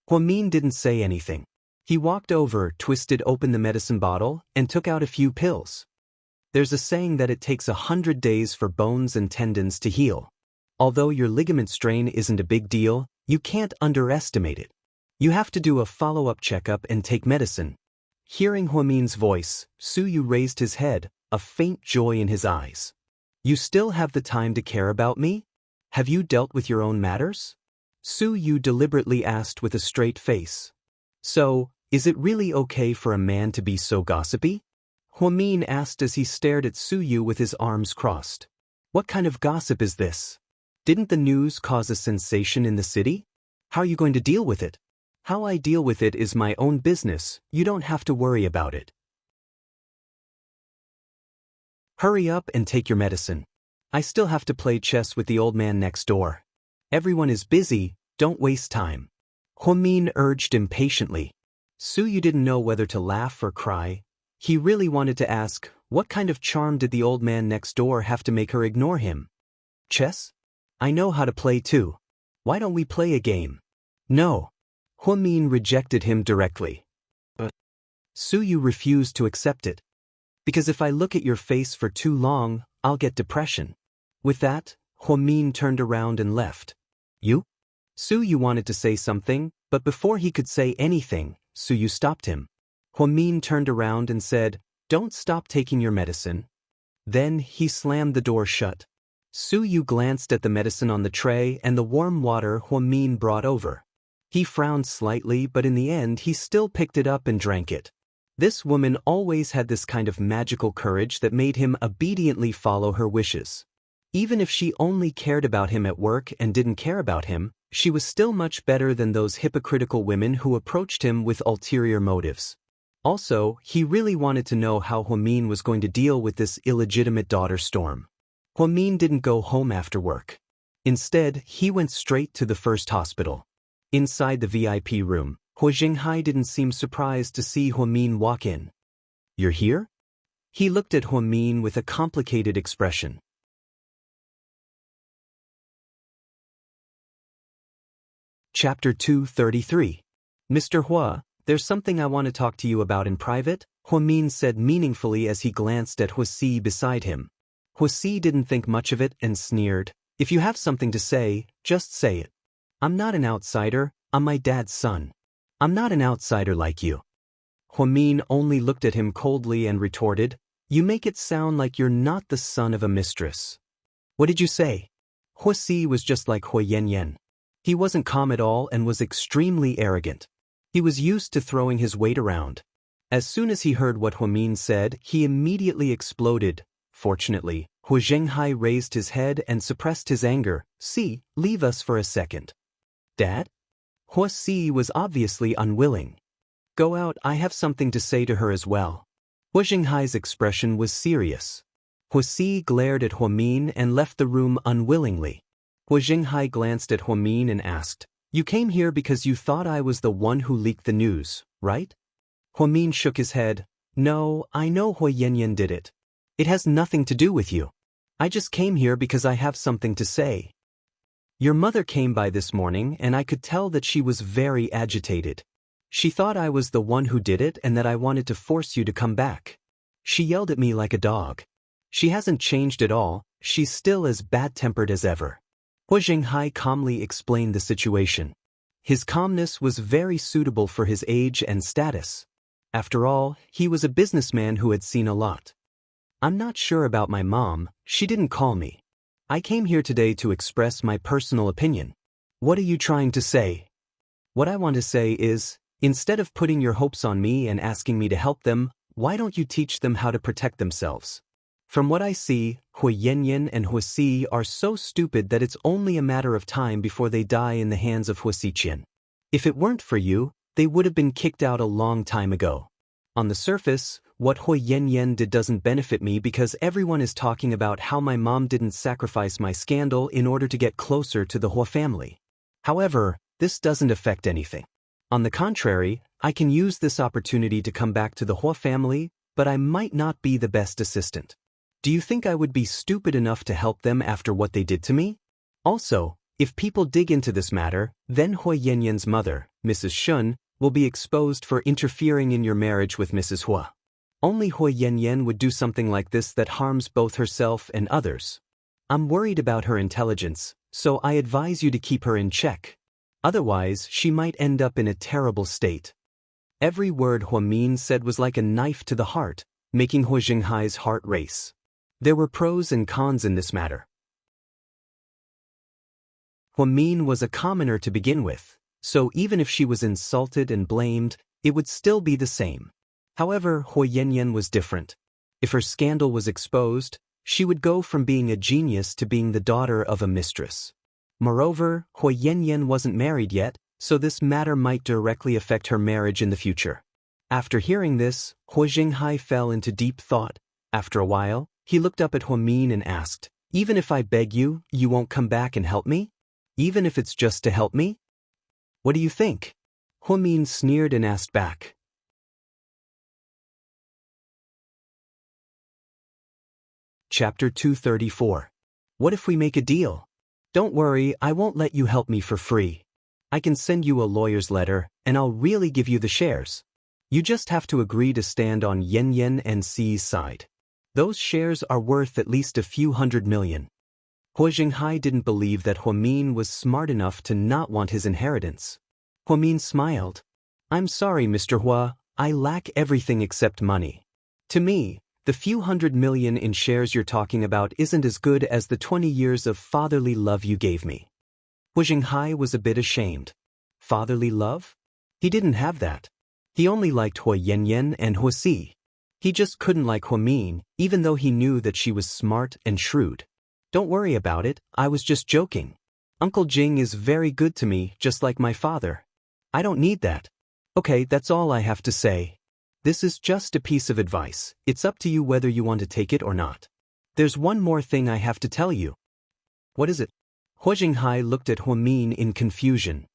Huamin didn't say anything. He walked over, twisted open the medicine bottle, and took out a few pills. There's a saying that it takes 100 days for bones and tendons to heal. Although your ligament strain isn't a big deal, you can't underestimate it. You have to do a follow-up checkup and take medicine. Hearing Huamin's voice, Suyu raised his head, a faint joy in his eyes. You still have the time to care about me? Have you dealt with your own matters? Suyu deliberately asked with a straight face. So, is it really okay for a man to be so gossipy? Huamin asked as he stared at Suyu with his arms crossed. What kind of gossip is this? Didn't the news cause a sensation in the city? How are you going to deal with it? How I deal with it is my own business, you don't have to worry about it. Hurry up and take your medicine. I still have to play chess with the old man next door. Everyone is busy, don't waste time. Huamin urged impatiently. Suyu didn't know whether to laugh or cry. He really wanted to ask, what kind of charm did the old man next door have to make her ignore him? Chess? I know how to play too. Why don't we play a game? No. Huamin rejected him directly. But Suyu refused to accept it. Because if I look at your face for too long, I'll get depression. With that, Huamin turned around and left. You? Suyu wanted to say something, but before he could say anything, Suyu stopped him. Huamin turned around and said, Don't stop taking your medicine. Then he slammed the door shut. Suyu glanced at the medicine on the tray and the warm water Huamin brought over. He frowned slightly, but in the end he still picked it up and drank it. This woman always had this kind of magical courage that made him obediently follow her wishes. Even if she only cared about him at work and didn't care about him, she was still much better than those hypocritical women who approached him with ulterior motives. Also, he really wanted to know how Huamin was going to deal with this illegitimate daughter storm. Huamin didn't go home after work. Instead, he went straight to the first hospital. Inside the VIP room, Hu Jinghai didn't seem surprised to see Huamin walk in. You're here? He looked at Huamin with a complicated expression. Chapter 233. Mr. Hua, there's something I want to talk to you about in private, Huamin said meaningfully as he glanced at Huasi beside him. Huasi didn't think much of it and sneered. If you have something to say, just say it. I'm not an outsider, I'm my dad's son. I'm not an outsider like you. Huamin only looked at him coldly and retorted, You make it sound like you're not the son of a mistress. What did you say? Huasi was just like Hu Yanyan. He wasn't calm at all and was extremely arrogant. He was used to throwing his weight around. As soon as he heard what Huamin said, he immediately exploded. Fortunately, Hu Zhenghai raised his head and suppressed his anger. See, leave us for a second. Dad? Huasi was obviously unwilling. Go out, I have something to say to her as well. Hu Zhenghai's expression was serious. Huasi glared at Huamin and left the room unwillingly. Hu Zhenghai glanced at Huamin and asked, You came here because you thought I was the one who leaked the news, right? Huamin shook his head. No, I know Hu Yanyan did it. It has nothing to do with you. I just came here because I have something to say. Your mother came by this morning and I could tell that she was very agitated. She thought I was the one who did it and that I wanted to force you to come back. She yelled at me like a dog. She hasn't changed at all, she's still as bad-tempered as ever. Hu Zhenghai calmly explained the situation. His calmness was very suitable for his age and status. After all, he was a businessman who had seen a lot. I'm not sure about my mom, she didn't call me. I came here today to express my personal opinion. What are you trying to say? What I want to say is, instead of putting your hopes on me and asking me to help them, Why don't you teach them how to protect themselves? From what I see, Hui Yanyan and Hui Si are so stupid that it's only a matter of time before they die in the hands of Hui Siqian. If it weren't for you, they would have been kicked out a long time ago. On the surface, what Hui Yanyan did doesn't benefit me because everyone is talking about how my mom didn't sacrifice my scandal in order to get closer to the Hui family. However, this doesn't affect anything. On the contrary, I can use this opportunity to come back to the Hui family, but I might not be the best assistant. Do you think I would be stupid enough to help them after what they did to me? Also, if people dig into this matter, then Hui Yanyan's mother, Mrs. Shun, will be exposed for interfering in your marriage with Mrs. Hua. Only Hui Yanyan would do something like this that harms both herself and others. I'm worried about her intelligence, so I advise you to keep her in check. Otherwise, she might end up in a terrible state. Every word Hua Min said was like a knife to the heart, making Hui Jinghai's heart race. There were pros and cons in this matter. Hua Min was a commoner to begin with, so even if she was insulted and blamed, it would still be the same. However, Hui Yanyan was different. If her scandal was exposed, she would go from being a genius to being the daughter of a mistress. Moreover, Hui Yanyan wasn't married yet, so this matter might directly affect her marriage in the future. After hearing this, Hui Jinghai fell into deep thought. After a while, he looked up at Hua Min and asked, "Even if I beg you, you won't come back and help me? Even if it's just to help me? What do you think?" Hua Min sneered and asked back. Chapter 234. What if we make a deal? Don't worry, I won't let you help me for free. I can send you a lawyer's letter, and I'll really give you the shares. You just have to agree to stand on Yanyan and Xi's side. Those shares are worth at least a few $100 million. Hui Jinghai didn't believe that Hua Min was smart enough to not want his inheritance. Hua Min smiled. "I'm sorry, Mr. Hua, I lack everything except money. To me, the few $100 million in shares you're talking about isn't as good as the 20 years of fatherly love you gave me." Hui Jinghai was a bit ashamed. Fatherly love? He didn't have that. He only liked Hui Yanyan and Hui Si. He just couldn't like Hua Min, even though he knew that she was smart and shrewd. "Don't worry about it, I was just joking. Uncle Jing is very good to me, just like my father. I don't need that. Okay, that's all I have to say. This is just a piece of advice. It's up to you whether you want to take it or not. There's one more thing I have to tell you." "What is it?" Hui Jinghai looked at Hua Min in confusion.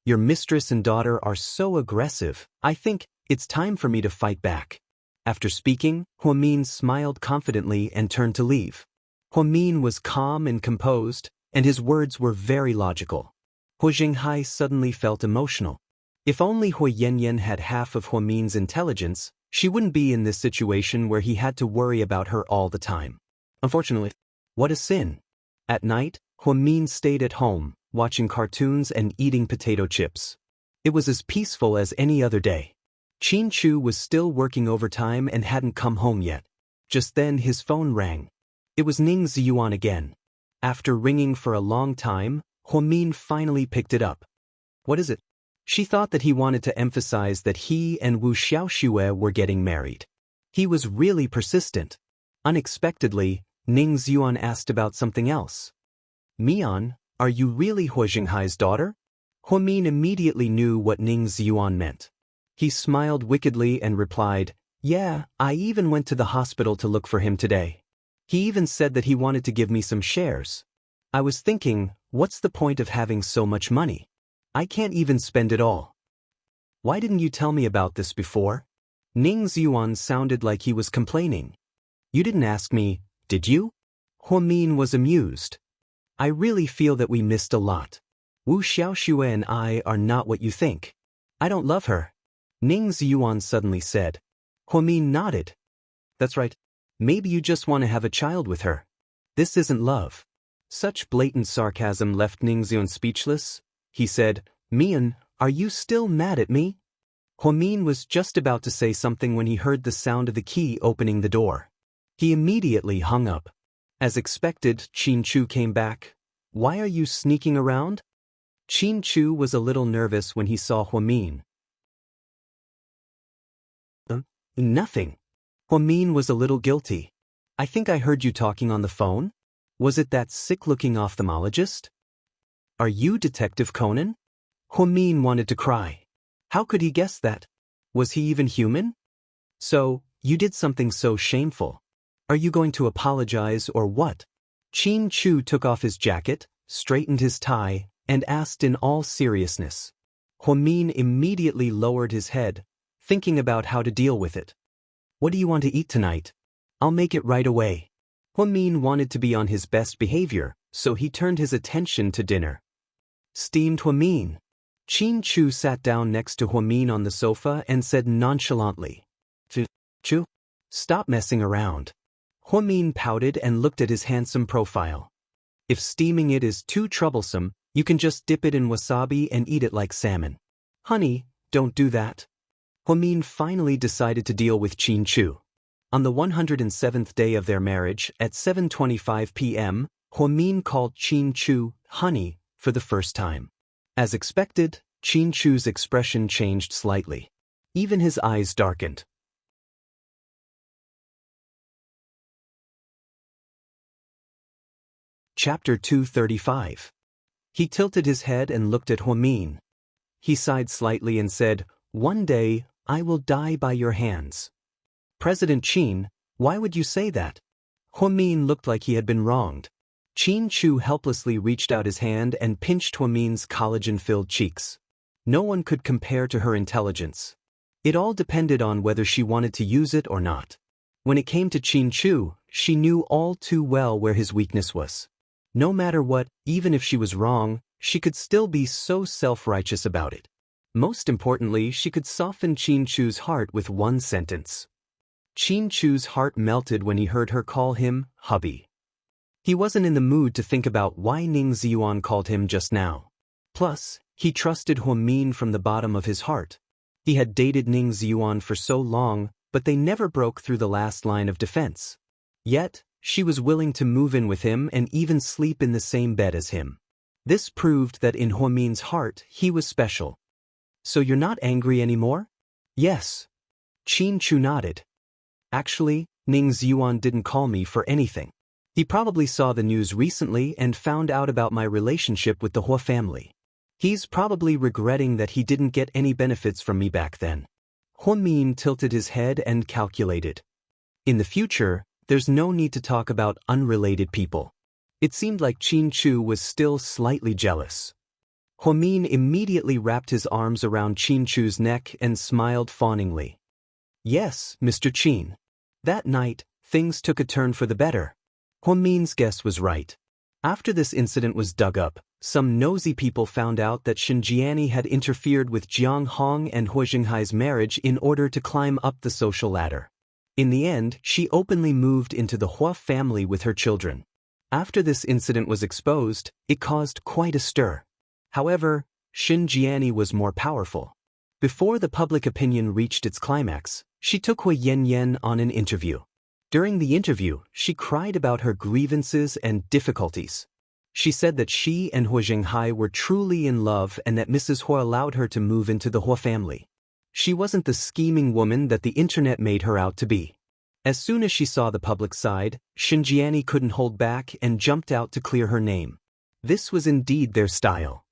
"Your mistress and daughter are so aggressive, I think it's time for me to fight back." After speaking, Hua Min smiled confidently and turned to leave. Hua Min was calm and composed, and his words were very logical. Hui Jinghai suddenly felt emotional. If only Hui Yanyan had half of Hua Min's intelligence, she wouldn't be in this situation where he had to worry about her all the time. Unfortunately, what a sin. At night, Hua Min stayed at home, watching cartoons and eating potato chips. It was as peaceful as any other day. Qin Chu was still working overtime and hadn't come home yet. Just then his phone rang. It was Ning Ziyuan again. After ringing for a long time, Hua Min finally picked it up. "What is it?" She thought that he wanted to emphasize that he and Wu Xiaoxue were getting married. He was really persistent. Unexpectedly, Ning Ziyuan asked about something else. "Mian, are you really Hui Jinghai's daughter?" Hua Min immediately knew what Ning Ziyuan meant. He smiled wickedly and replied, "Yeah, I even went to the hospital to look for him today. He even said that he wanted to give me some shares. I was thinking, what's the point of having so much money? I can't even spend it all. Why didn't you tell me about this before?" Ning Ziyuan sounded like he was complaining. "You didn't ask me, did you?" Hua Min was amused. "I really feel that we missed a lot. Wu Xiaoxue and I are not what you think. I don't love her." Ning Ziyuan suddenly said. Hua Min nodded. "That's right. Maybe you just want to have a child with her. This isn't love." Such blatant sarcasm left Ning Ziyuan speechless. He said, "Mian, are you still mad at me?" Hua Min was just about to say something when he heard the sound of the key opening the door. He immediately hung up. As expected, Qin Chu came back. "Why are you sneaking around?" Qin Chu was a little nervous when he saw Hua Min. Nothing. Huamin was a little guilty. I think I heard you talking on the phone? Was it that sick-looking ophthalmologist? Are you Detective Conan? Huamin wanted to cry. How could he guess that? Was he even human? So, you did something so shameful. Are you going to apologize or what? Qin Chu took off his jacket, straightened his tie, and asked in all seriousness. Huamin immediately lowered his head, thinking about how to deal with it. What do you want to eat tonight? I'll make it right away. Huamin wanted to be on his best behavior, so he turned his attention to dinner. Steamed Huamin. Qin Chu sat down next to Huamin on the sofa and said nonchalantly, Chu, stop messing around. Huamin pouted and looked at his handsome profile. If steaming it is too troublesome, you can just dip it in wasabi and eat it like salmon. Honey, don't do that. Huamin finally decided to deal with Qin Chu. On the 107th day of their marriage, at 7:25 p.m., Huamin called Qin Chu honey for the first time. As expected, Qin Chu's expression changed slightly. Even his eyes darkened. Chapter 235. He tilted his head and looked at Huamin. He sighed slightly and said, "One day, I will die by your hands." President Qin, why would you say that? Huamin looked like he had been wronged. Qin Chu helplessly reached out his hand and pinched Huamin's collagen-filled cheeks. No one could compare to her intelligence. It all depended on whether she wanted to use it or not. When it came to Qin Chu, she knew all too well where his weakness was. No matter what, even if she was wrong, she could still be so self-righteous about it. Most importantly, she could soften Qin Chu's heart with one sentence. Qin Chu's heart melted when he heard her call him hubby. He wasn't in the mood to think about why Ning Ziyuan called him just now. Plus, he trusted Huamin from the bottom of his heart. He had dated Ning Ziyuan for so long, but they never broke through the last line of defense. Yet, she was willing to move in with him and even sleep in the same bed as him. This proved that in Huamin's heart, he was special. So you're not angry anymore? Yes. Qin Chu nodded. Actually, Ning Ziyuan didn't call me for anything. He probably saw the news recently and found out about my relationship with the Hua family. He's probably regretting that he didn't get any benefits from me back then. Huamin tilted his head and calculated. In the future, there's no need to talk about unrelated people. It seemed like Qin Chu was still slightly jealous. Huamin immediately wrapped his arms around Qin Chu's neck and smiled fawningly. Yes, Mr. Qin. That night, things took a turn for the better. Huamin's guess was right. After this incident was dug up, some nosy people found out that Xinjiani had interfered with Jiang Hong and Hua Xinghai's marriage in order to climb up the social ladder. In the end, she openly moved into the Hua family with her children. After this incident was exposed, it caused quite a stir. However, Xinjiani was more powerful. Before the public opinion reached its climax, she took Hua Yanyan on an interview. During the interview, she cried about her grievances and difficulties. She said that she and Hua Xinghai were truly in love and that Mrs. Hua allowed her to move into the Hua family. She wasn't the scheming woman that the internet made her out to be. As soon as she saw the public side, Xinjiani couldn't hold back and jumped out to clear her name. This was indeed their style.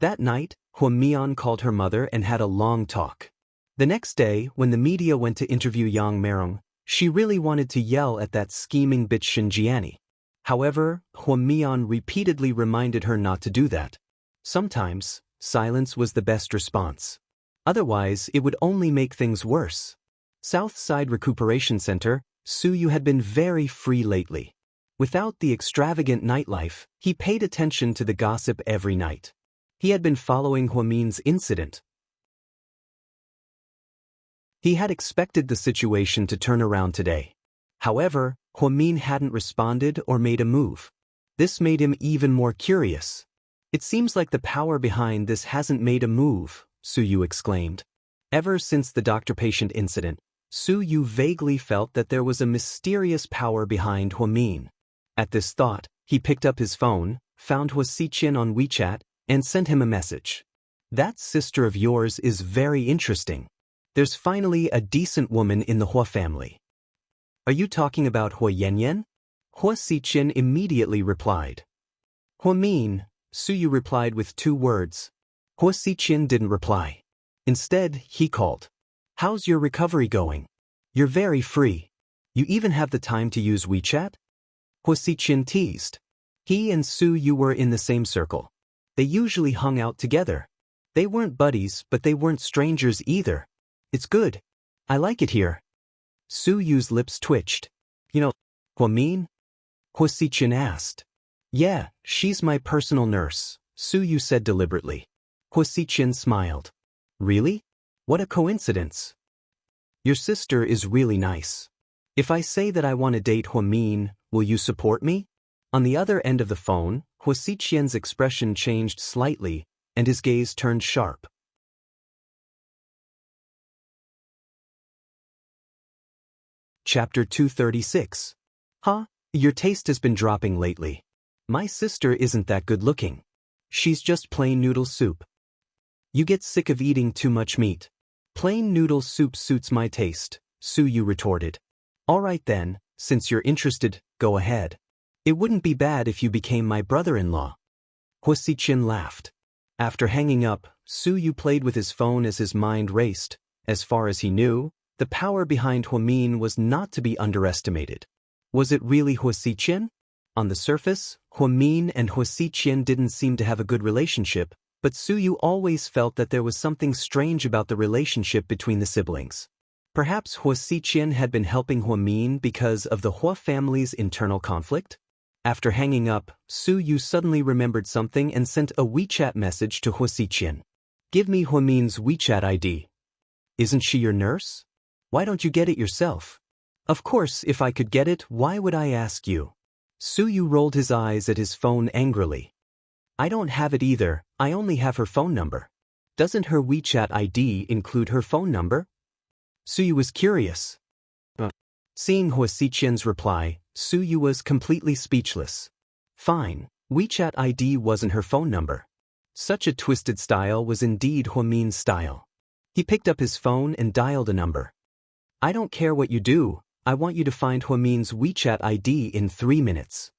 That night, Hua Mian called her mother and had a long talk. The next day, when the media went to interview Yang Merong, she really wanted to yell at that scheming bitch Xinjiani. However, Hua Mian repeatedly reminded her not to do that. Sometimes, silence was the best response. Otherwise, it would only make things worse. Southside Recuperation Center, Su Yu had been very free lately. Without the extravagant nightlife, he paid attention to the gossip every night. He had been following Huamin's incident. He had expected the situation to turn around today. However, Huamin hadn't responded or made a move. This made him even more curious. It seems like the power behind this hasn't made a move, Su Yu exclaimed. Ever since the doctor-patient incident, Su Yu vaguely felt that there was a mysterious power behind Huamin. At this thought, he picked up his phone, found Hua Xiqian on WeChat, and sent him a message. That sister of yours is very interesting. There's finally a decent woman in the Hua family. Are you talking about Hua Yanyan? Hua Xichen immediately replied. Hua Min, Suyu replied with 2 words. Hua Xichen didn't reply. Instead, he called. How's your recovery going? You're very free. You even have the time to use WeChat? Hua Xichen teased. He and Suyu were in the same circle. They usually hung out together. They weren't buddies, but they weren't strangers either. It's good. I like it here. Suyu's lips twitched. You know, Hua Min? Hua Xichen asked. Yeah, she's my personal nurse, Suyu said deliberately. Hua Xichen smiled. Really? What a coincidence. Your sister is really nice. If I say that I want to date Hua Min, will you support me? On the other end of the phone, Hua Xichen's expression changed slightly, and his gaze turned sharp. Chapter 236. Huh? Your taste has been dropping lately. My sister isn't that good looking. She's just plain noodle soup. You get sick of eating too much meat. Plain noodle soup suits my taste, Suyu retorted. All right then, since you're interested, go ahead. It wouldn't be bad if you became my brother-in-law. Hua Xichen laughed. After hanging up, Suyu played with his phone as his mind raced. As far as he knew, the power behind Hua Min was not to be underestimated. Was it really Hua Xichen? On the surface, Hua Min and Hua Xichen didn't seem to have a good relationship, but Suyu always felt that there was something strange about the relationship between the siblings. Perhaps Hua Xichen had been helping Hua Min because of the Hua family's internal conflict? After hanging up, Suyu suddenly remembered something and sent a WeChat message to Hua Xichen. Give me Hua Min's WeChat ID. Isn't she your nurse? Why don't you get it yourself? Of course, if I could get it, why would I ask you? Suyu rolled his eyes at his phone angrily. I don't have it either, I only have her phone number. Doesn't her WeChat ID include her phone number? Suyu was curious. Seeing Hua Xichen's reply, Suyu was completely speechless. Fine, WeChat ID wasn't her phone number. Such a twisted style was indeed Hua Min's style. He picked up his phone and dialed a number. I don't care what you do, I want you to find Hua Min's WeChat ID in 3 minutes.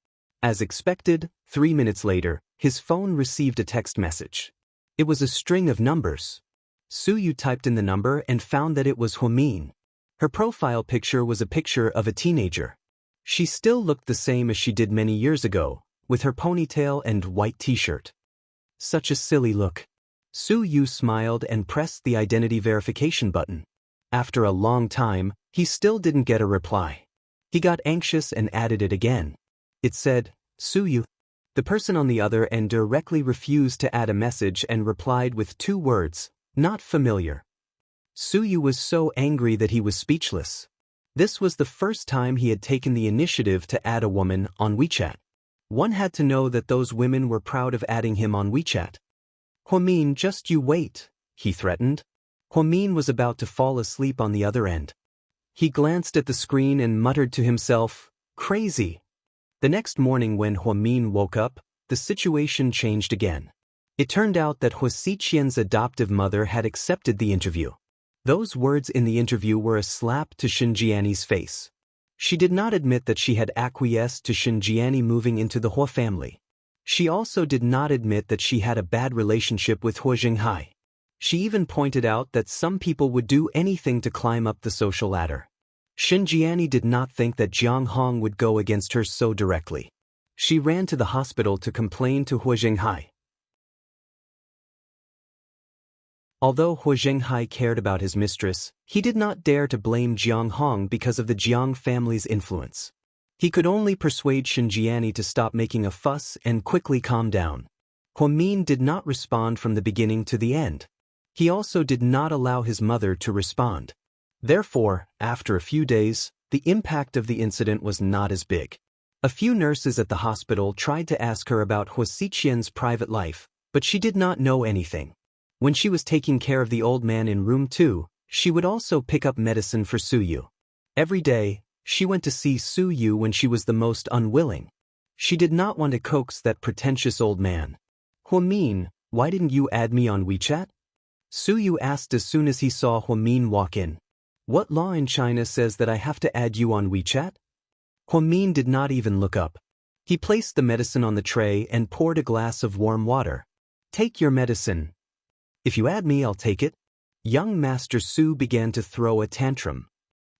As expected, 3 minutes later, his phone received a text message. It was a string of numbers. Suyu typed in the number and found that it was Hua Min. Her profile picture was a picture of a teenager. She still looked the same as she did many years ago, with her ponytail and white t-shirt. Such a silly look. Suyu smiled and pressed the identity verification button. After a long time, he still didn't get a reply. He got anxious and added it again. It said, Suyu. The person on the other end directly refused to add a message and replied with 2 words, not familiar. Suyu was so angry that he was speechless. This was the first time he had taken the initiative to add a woman on WeChat. One had to know that those women were proud of adding him on WeChat. Hua Min, just you wait, he threatened. Hua Min was about to fall asleep on the other end. He glanced at the screen and muttered to himself, crazy. The next morning when Hua Min woke up, the situation changed again. It turned out that Hua Xichen's adoptive mother had accepted the interview. Those words in the interview were a slap to Xianxia's face. She did not admit that she had acquiesced to Xianxia moving into the Hua family. She also did not admit that she had a bad relationship with Hua Zhenghai. She even pointed out that some people would do anything to climb up the social ladder. Xianxia did not think that Jiang Hong would go against her so directly. She ran to the hospital to complain to Hua Zhenghai. Although Hua Zhenghai cared about his mistress, he did not dare to blame Jiang Hong because of the Jiang family's influence. He could only persuade Xianxia to stop making a fuss and quickly calm down. Hua Min did not respond from the beginning to the end. He also did not allow his mother to respond. Therefore, after a few days, the impact of the incident was not as big. A few nurses at the hospital tried to ask her about Hua Xichen's private life, but she did not know anything. When she was taking care of the old man in room 2, she would also pick up medicine for Suyu. Every day, she went to see Suyu when she was the most unwilling. She did not want to coax that pretentious old man. Hua Min, why didn't you add me on WeChat? Suyu asked as soon as he saw Hua Min walk in. What law in China says that I have to add you on WeChat? Huamin did not even look up. He placed the medicine on the tray and poured a glass of warm water. Take your medicine. If you add me, I'll take it. Young Master Su began to throw a tantrum.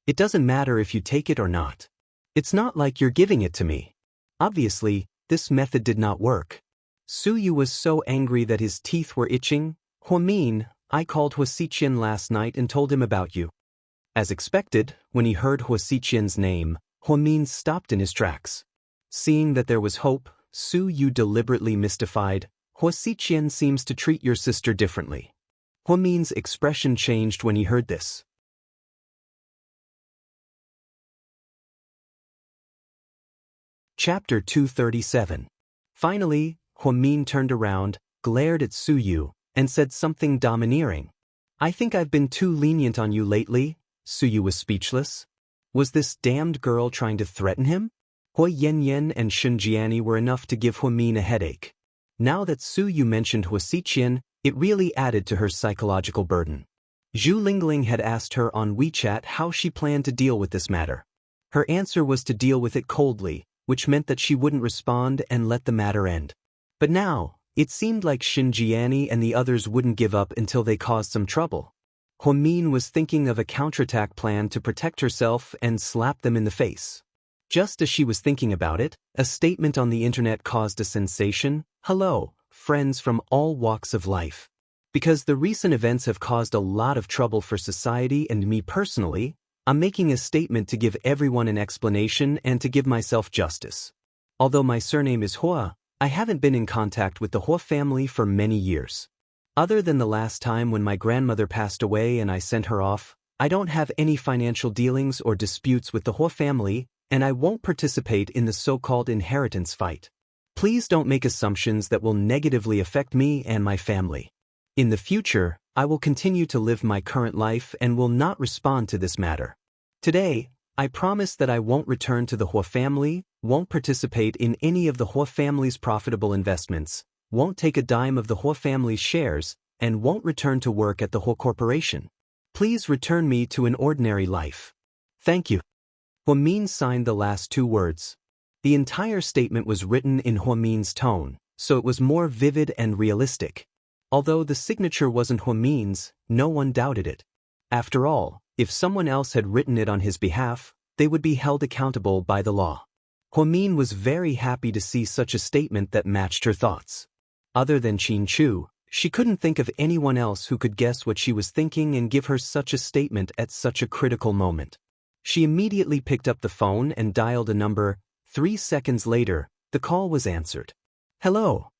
It doesn't matter if you take it or not. It's not like you're giving it to me. Obviously, this method did not work. Su Yu was so angry that his teeth were itching. Huamin, I called Huasiqian last night and told him about you. As expected, when he heard Huasiqian's name, Huamin stopped in his tracks. Seeing that there was hope, Su Yu deliberately mystified. Huasiqian seems to treat your sister differently. Huamin's expression changed when he heard this. Chapter 237. Finally, Huamin turned around, glared at Su Yu, and said something domineering. I think I've been too lenient on you lately. Su Yu was speechless. Was this damned girl trying to threaten him? Hui Yanyan and Xinjiani were enough to give Huamin a headache. Now that Su Yu mentioned Huasiqian, it really added to her psychological burden. Zhu Lingling had asked her on WeChat how she planned to deal with this matter. Her answer was to deal with it coldly, which meant that she wouldn't respond and let the matter end. But now, it seemed like Xinjiani and the others wouldn't give up until they caused some trouble. Huamin was thinking of a counterattack plan to protect herself and slap them in the face. Just as she was thinking about it, a statement on the internet caused a sensation. Hello, friends from all walks of life. Because the recent events have caused a lot of trouble for society and me personally, I'm making a statement to give everyone an explanation and to give myself justice. Although my surname is Hua, I haven't been in contact with the Hua family for many years. Other than the last time when my grandmother passed away and I sent her off, I don't have any financial dealings or disputes with the Hua family, and I won't participate in the so-called inheritance fight. Please don't make assumptions that will negatively affect me and my family. In the future, I will continue to live my current life and will not respond to this matter. Today, I promise that I won't return to the Hua family, won't participate in any of the Hua family's profitable investments, won't take a dime of the Hua family's shares, and won't return to work at the Hua Corporation. Please return me to an ordinary life. Thank you. Huamin signed the last two words. The entire statement was written in Huamin's tone, so it was more vivid and realistic. Although the signature wasn't Huamin's, no one doubted it. After all, if someone else had written it on his behalf, they would be held accountable by the law. Huamin was very happy to see such a statement that matched her thoughts. Other than Qin Chu, she couldn't think of anyone else who could guess what she was thinking and give her such a statement at such a critical moment. She immediately picked up the phone and dialed a number. 3 seconds later, the call was answered. Hello.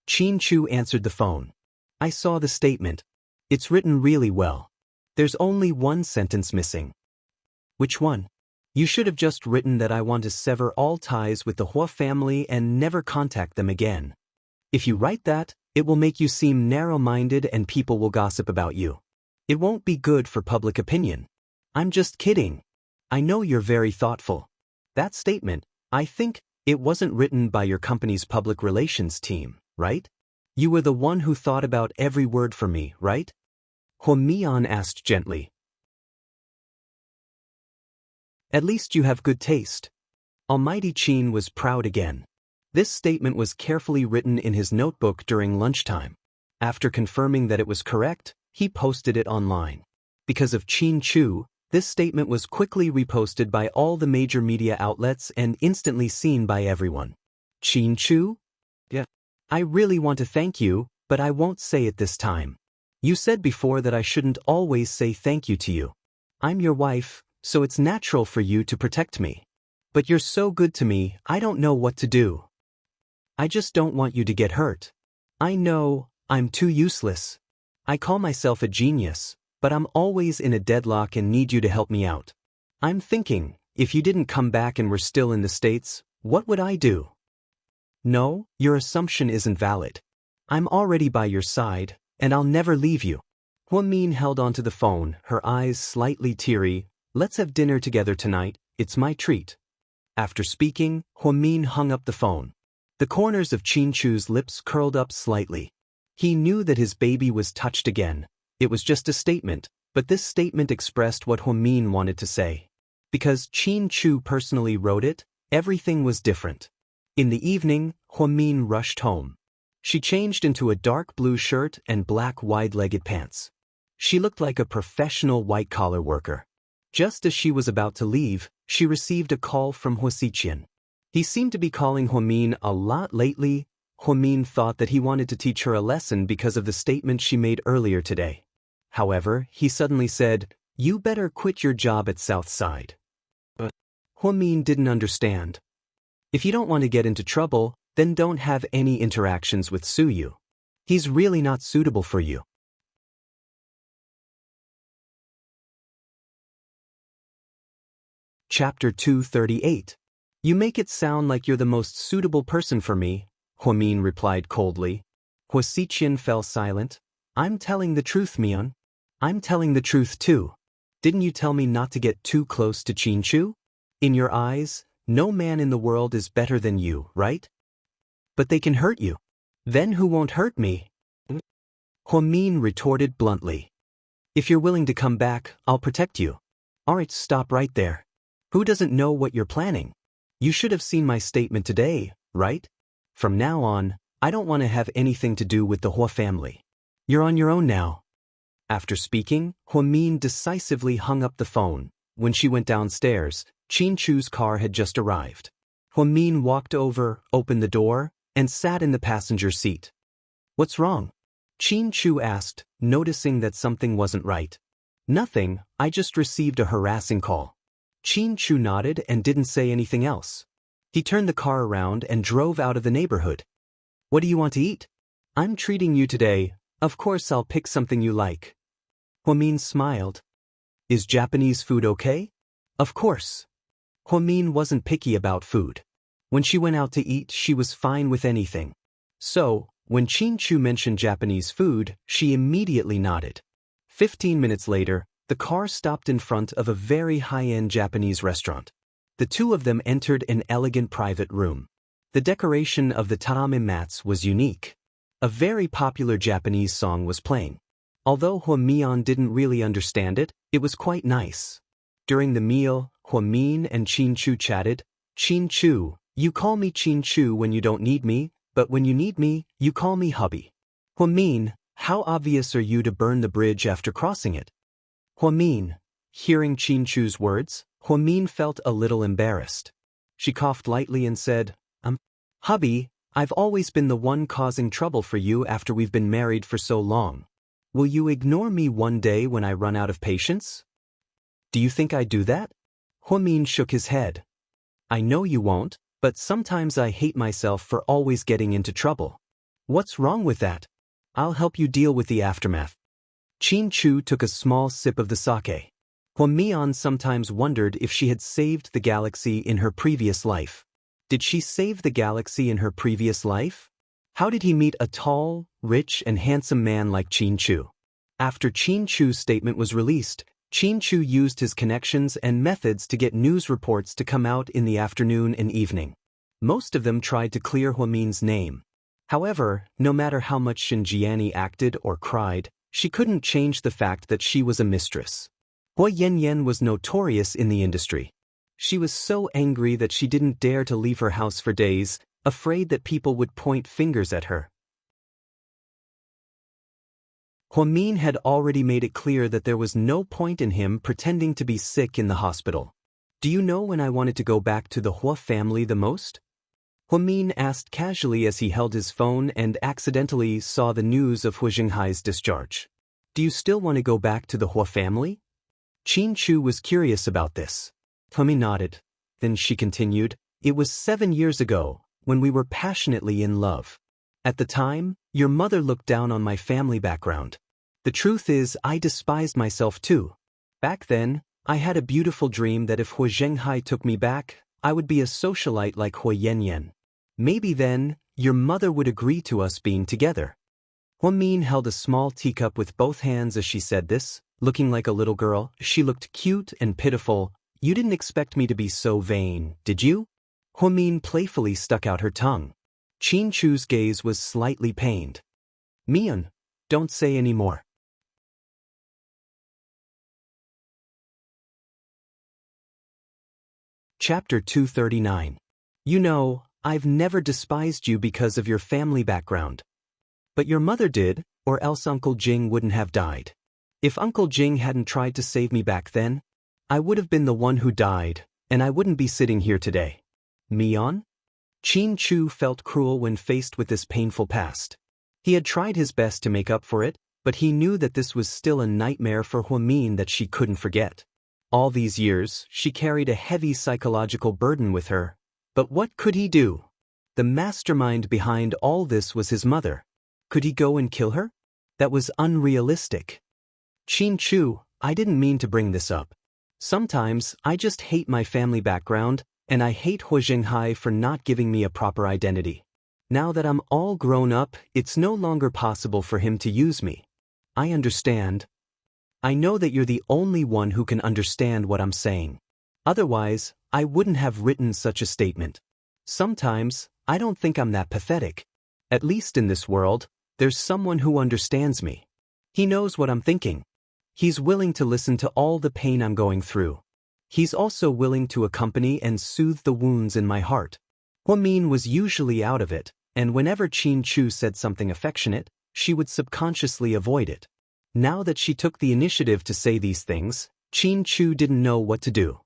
Qin Chu answered the phone. I saw the statement. It's written really well. There's only one sentence missing. Which one? You should have just written that I want to sever all ties with the Hua family and never contact them again. If you write that, it will make you seem narrow-minded and people will gossip about you. It won't be good for public opinion. I'm just kidding. I know you're very thoughtful. That statement, I think, it wasn't written by your company's public relations team, right? You were the one who thought about every word for me, right? Huamian asked gently. At least you have good taste. Almighty Qin was proud again. This statement was carefully written in his notebook during lunchtime. After confirming that it was correct, he posted it online. Because of Qin Chu, this statement was quickly reposted by all the major media outlets and instantly seen by everyone. Qin Chu? Yeah. I really want to thank you, but I won't say it this time. You said before that I shouldn't always say thank you to you. I'm your wife, so it's natural for you to protect me. But you're so good to me, I don't know what to do. I just don't want you to get hurt. I know, I'm too useless. I call myself a genius, but I'm always in a deadlock and need you to help me out. I'm thinking, if you didn't come back and were still in the States, what would I do? No, your assumption isn't valid. I'm already by your side, and I'll never leave you. Huamin held onto the phone, her eyes slightly teary. Let's have dinner together tonight, it's my treat. After speaking, Huamin hung up the phone. The corners of Qin Chu's lips curled up slightly. He knew that his baby was touched again. It was just a statement, But this statement expressed what Huamin wanted to say. Because Qin Chu personally wrote it, everything was different. In the evening, Huamin rushed home. She changed into a dark blue shirt and black wide-legged pants. She looked like a professional white-collar worker. Just as she was about to leave, she received a call from Huxiqian. He seemed to be calling Huamin a lot lately. Huamin thought that he wanted to teach her a lesson because of the statement she made earlier today. However, he suddenly said, "You better quit your job at Southside." But Huamin didn't understand. If you don't want to get into trouble, then don't have any interactions with Suyu. He's really not suitable for you. Chapter 238. You make it sound like you're the most suitable person for me, Huamin replied coldly. Huasiqian fell silent. I'm telling the truth, Mian. I'm telling the truth too. Didn't you tell me not to get too close to Qinchu? In your eyes, no man in the world is better than you, right? But they can hurt you. Then who won't hurt me? Huamin retorted bluntly. If you're willing to come back, I'll protect you. Alright, stop right there. Who doesn't know what you're planning? You should have seen my statement today, right? From now on, I don't want to have anything to do with the Hua family. You're on your own now. After speaking, Huamin decisively hung up the phone. When she went downstairs, Qin Chu's car had just arrived. Huamin walked over, opened the door, and sat in the passenger seat. What's wrong? Qin Chu asked, noticing that something wasn't right. Nothing, I just received a harassing call. Qin Chu nodded and didn't say anything else. He turned the car around and drove out of the neighborhood. What do you want to eat? I'm treating you today. Of course I'll pick something you like. Huamin smiled. Is Japanese food okay? Of course. Huamin wasn't picky about food. When she went out to eat, she was fine with anything. So, when Qin Chu mentioned Japanese food, she immediately nodded. 15 minutes later, the car stopped in front of a very high-end Japanese restaurant. The two of them entered an elegant private room. The decoration of the tatami mats was unique. A very popular Japanese song was playing. Although Huamian didn't really understand it, it was quite nice. During the meal, Huamin and Qin Chu chatted. Qin Chu, you call me Qin Chu when you don't need me, but when you need me, you call me hubby. Huamin, how obvious are you to burn the bridge after crossing it? Huamin. Hearing Qin Chu's words, Huamin felt a little embarrassed. She coughed lightly and said, Hubby, I've always been the one causing trouble for you after we've been married for so long. Will you ignore me one day when I run out of patience? Do you think I'd do that? Huamin shook his head. I know you won't, but sometimes I hate myself for always getting into trouble. What's wrong with that? I'll help you deal with the aftermath. Qin Chu took a small sip of the sake. Huamian sometimes wondered if she had saved the galaxy in her previous life. Did she save the galaxy in her previous life? How did he meet a tall, rich, and handsome man like Qin Chu? After Qin Chu's statement was released, Qin Chu used his connections and methods to get news reports to come out in the afternoon and evening. Most of them tried to clear Huamin's name. However, no matter how much Xinjiani acted or cried, she couldn't change the fact that she was a mistress. Hua Yanyan was notorious in the industry. She was so angry that she didn't dare to leave her house for days, afraid that people would point fingers at her. Huamin had already made it clear that there was no point in him pretending to be sick in the hospital. Do you know when I wanted to go back to the Hua family the most? Huamin asked casually as he held his phone and accidentally saw the news of Hu Jinghai's discharge. Do you still want to go back to the Hua family? Qin Chu was curious about this. Huamin nodded. Then she continued, It was 7 years ago, when we were passionately in love. At the time, your mother looked down on my family background. The truth is, I despised myself too. Back then, I had a beautiful dream that if Hu Zhenghai took me back, I would be a socialite like Hua Yanyan. Maybe then, your mother would agree to us being together. Huamin held a small teacup with both hands as she said this, looking like a little girl. She looked cute and pitiful. You didn't expect me to be so vain, did you? Huamin playfully stuck out her tongue. Qin Chu's gaze was slightly pained. Mian, don't say any more. Chapter 239. You know, I've never despised you because of your family background. But your mother did, or else Uncle Jing wouldn't have died. If Uncle Jing hadn't tried to save me back then, I would have been the one who died, and I wouldn't be sitting here today. Mian? Qin Chu felt cruel when faced with this painful past. He had tried his best to make up for it, but he knew that this was still a nightmare for Huamin that she couldn't forget. All these years, she carried a heavy psychological burden with her. But what could he do? The mastermind behind all this was his mother. Could he go and kill her? That was unrealistic. Qin Chu, I didn't mean to bring this up. Sometimes, I just hate my family background, and I hate Hu Jinghai for not giving me a proper identity. Now that I'm all grown up, it's no longer possible for him to use me. I understand. I know that you're the only one who can understand what I'm saying. Otherwise, I wouldn't have written such a statement. Sometimes, I don't think I'm that pathetic. At least in this world, there's someone who understands me. He knows what I'm thinking. He's willing to listen to all the pain I'm going through. He's also willing to accompany and soothe the wounds in my heart. Huamin was usually out of it, and whenever Qin Chu said something affectionate, she would subconsciously avoid it. Now that she took the initiative to say these things, Qin Chu didn't know what to do.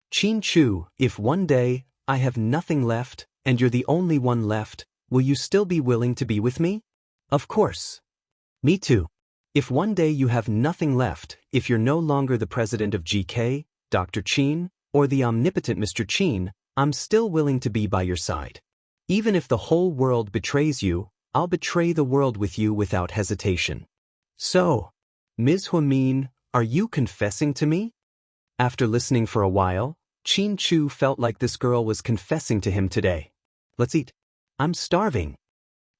Qin Chu, if one day, I have nothing left, and you're the only one left, will you still be willing to be with me? Of course. Me too. If one day you have nothing left, if you're no longer the president of GK, Dr. Qin, or the omnipotent Mr. Qin, I'm still willing to be by your side. Even if the whole world betrays you, I'll betray the world with you without hesitation. So, Ms. Huamin, are you confessing to me? After listening for a while, Qin Chu felt like this girl was confessing to him today. Let's eat. I'm starving.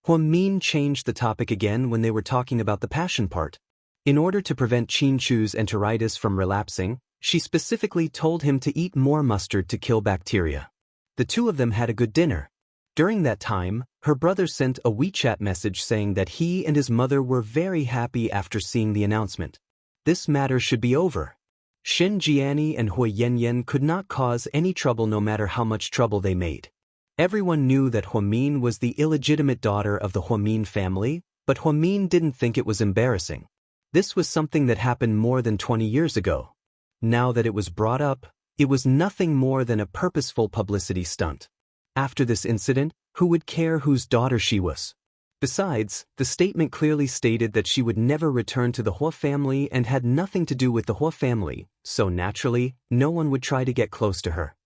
Huamin changed the topic again when they were talking about the passion part. In order to prevent Qin Chu's enteritis from relapsing, she specifically told him to eat more mustard to kill bacteria. The two of them had a good dinner. During that time, her brother sent a WeChat message saying that he and his mother were very happy after seeing the announcement. This matter should be over. Shen Jiani and Hui Yanyan could not cause any trouble no matter how much trouble they made. Everyone knew that Huamin was the illegitimate daughter of the Huamin family, but Huamin didn't think it was embarrassing. This was something that happened more than 20 years ago. Now that it was brought up, it was nothing more than a purposeful publicity stunt. After this incident, who would care whose daughter she was? Besides, the statement clearly stated that she would never return to the Hua family and had nothing to do with the Hua family, so naturally, no one would try to get close to her.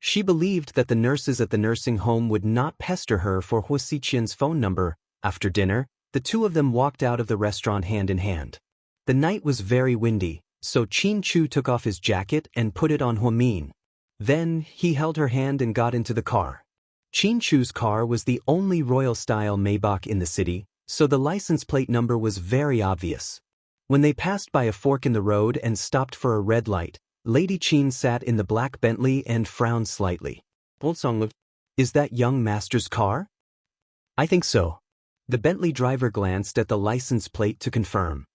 She believed that the nurses at the nursing home would not pester her for Hua Xiqian's phone number. After dinner, the two of them walked out of the restaurant hand in hand. The night was very windy, so Qin Chu took off his jacket and put it on Huamin. Then, he held her hand and got into the car. Qin Chu's car was the only royal-style Maybach in the city, so the license plate number was very obvious. When they passed by a fork in the road and stopped for a red light, Lady Qin sat in the black Bentley and frowned slightly. Is that young master's car? I think so. The Bentley driver glanced at the license plate to confirm.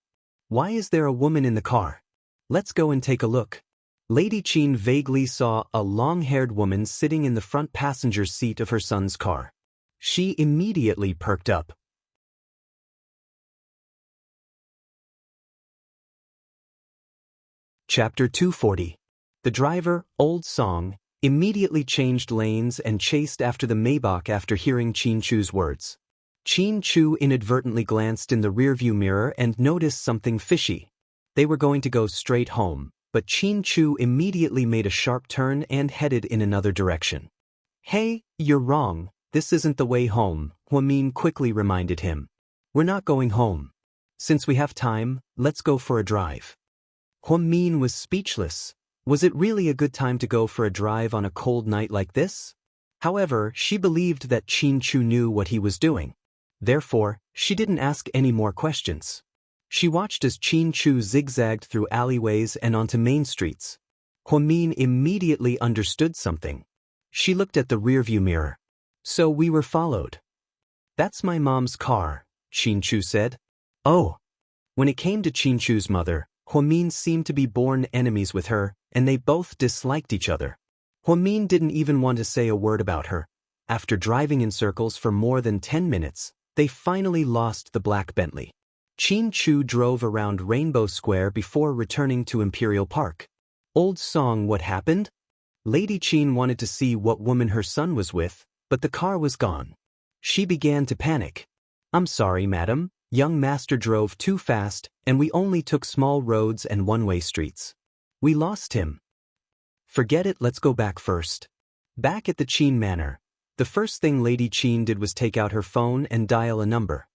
Why is there a woman in the car? Let's go and take a look. Lady Qin vaguely saw a long-haired woman sitting in the front passenger seat of her son's car. She immediately perked up. Chapter 240. The driver, Old Song, immediately changed lanes and chased after the Maybach after hearing Qin Chu's words. Qin Chu inadvertently glanced in the rearview mirror and noticed something fishy. They were going to go straight home, but Qin Chu immediately made a sharp turn and headed in another direction. Hey, you're wrong, this isn't the way home, Huamin quickly reminded him. We're not going home. Since we have time, let's go for a drive. Huamin was speechless. Was it really a good time to go for a drive on a cold night like this? However, she believed that Qin Chu knew what he was doing. Therefore, she didn't ask any more questions. She watched as Qin Chu zigzagged through alleyways and onto main streets. Huamin immediately understood something. She looked at the rearview mirror. So we were followed. That's my mom's car, Qin Chu said. Oh. When it came to Qin Chu's mother, Huamin seemed to be born enemies with her, and they both disliked each other. Huamin didn't even want to say a word about her. After driving in circles for more than 10 minutes, they finally lost the black Bentley. Qin Chu drove around Rainbow Square before returning to Imperial Park. Old song What Happened? Lady Qin wanted to see what woman her son was with, but the car was gone. She began to panic. I'm sorry, madam, young master drove too fast, and we only took small roads and one-way streets. We lost him. Forget it, let's go back first. Back at the Qin Manor, the first thing Lady Qin did was take out her phone and dial a number.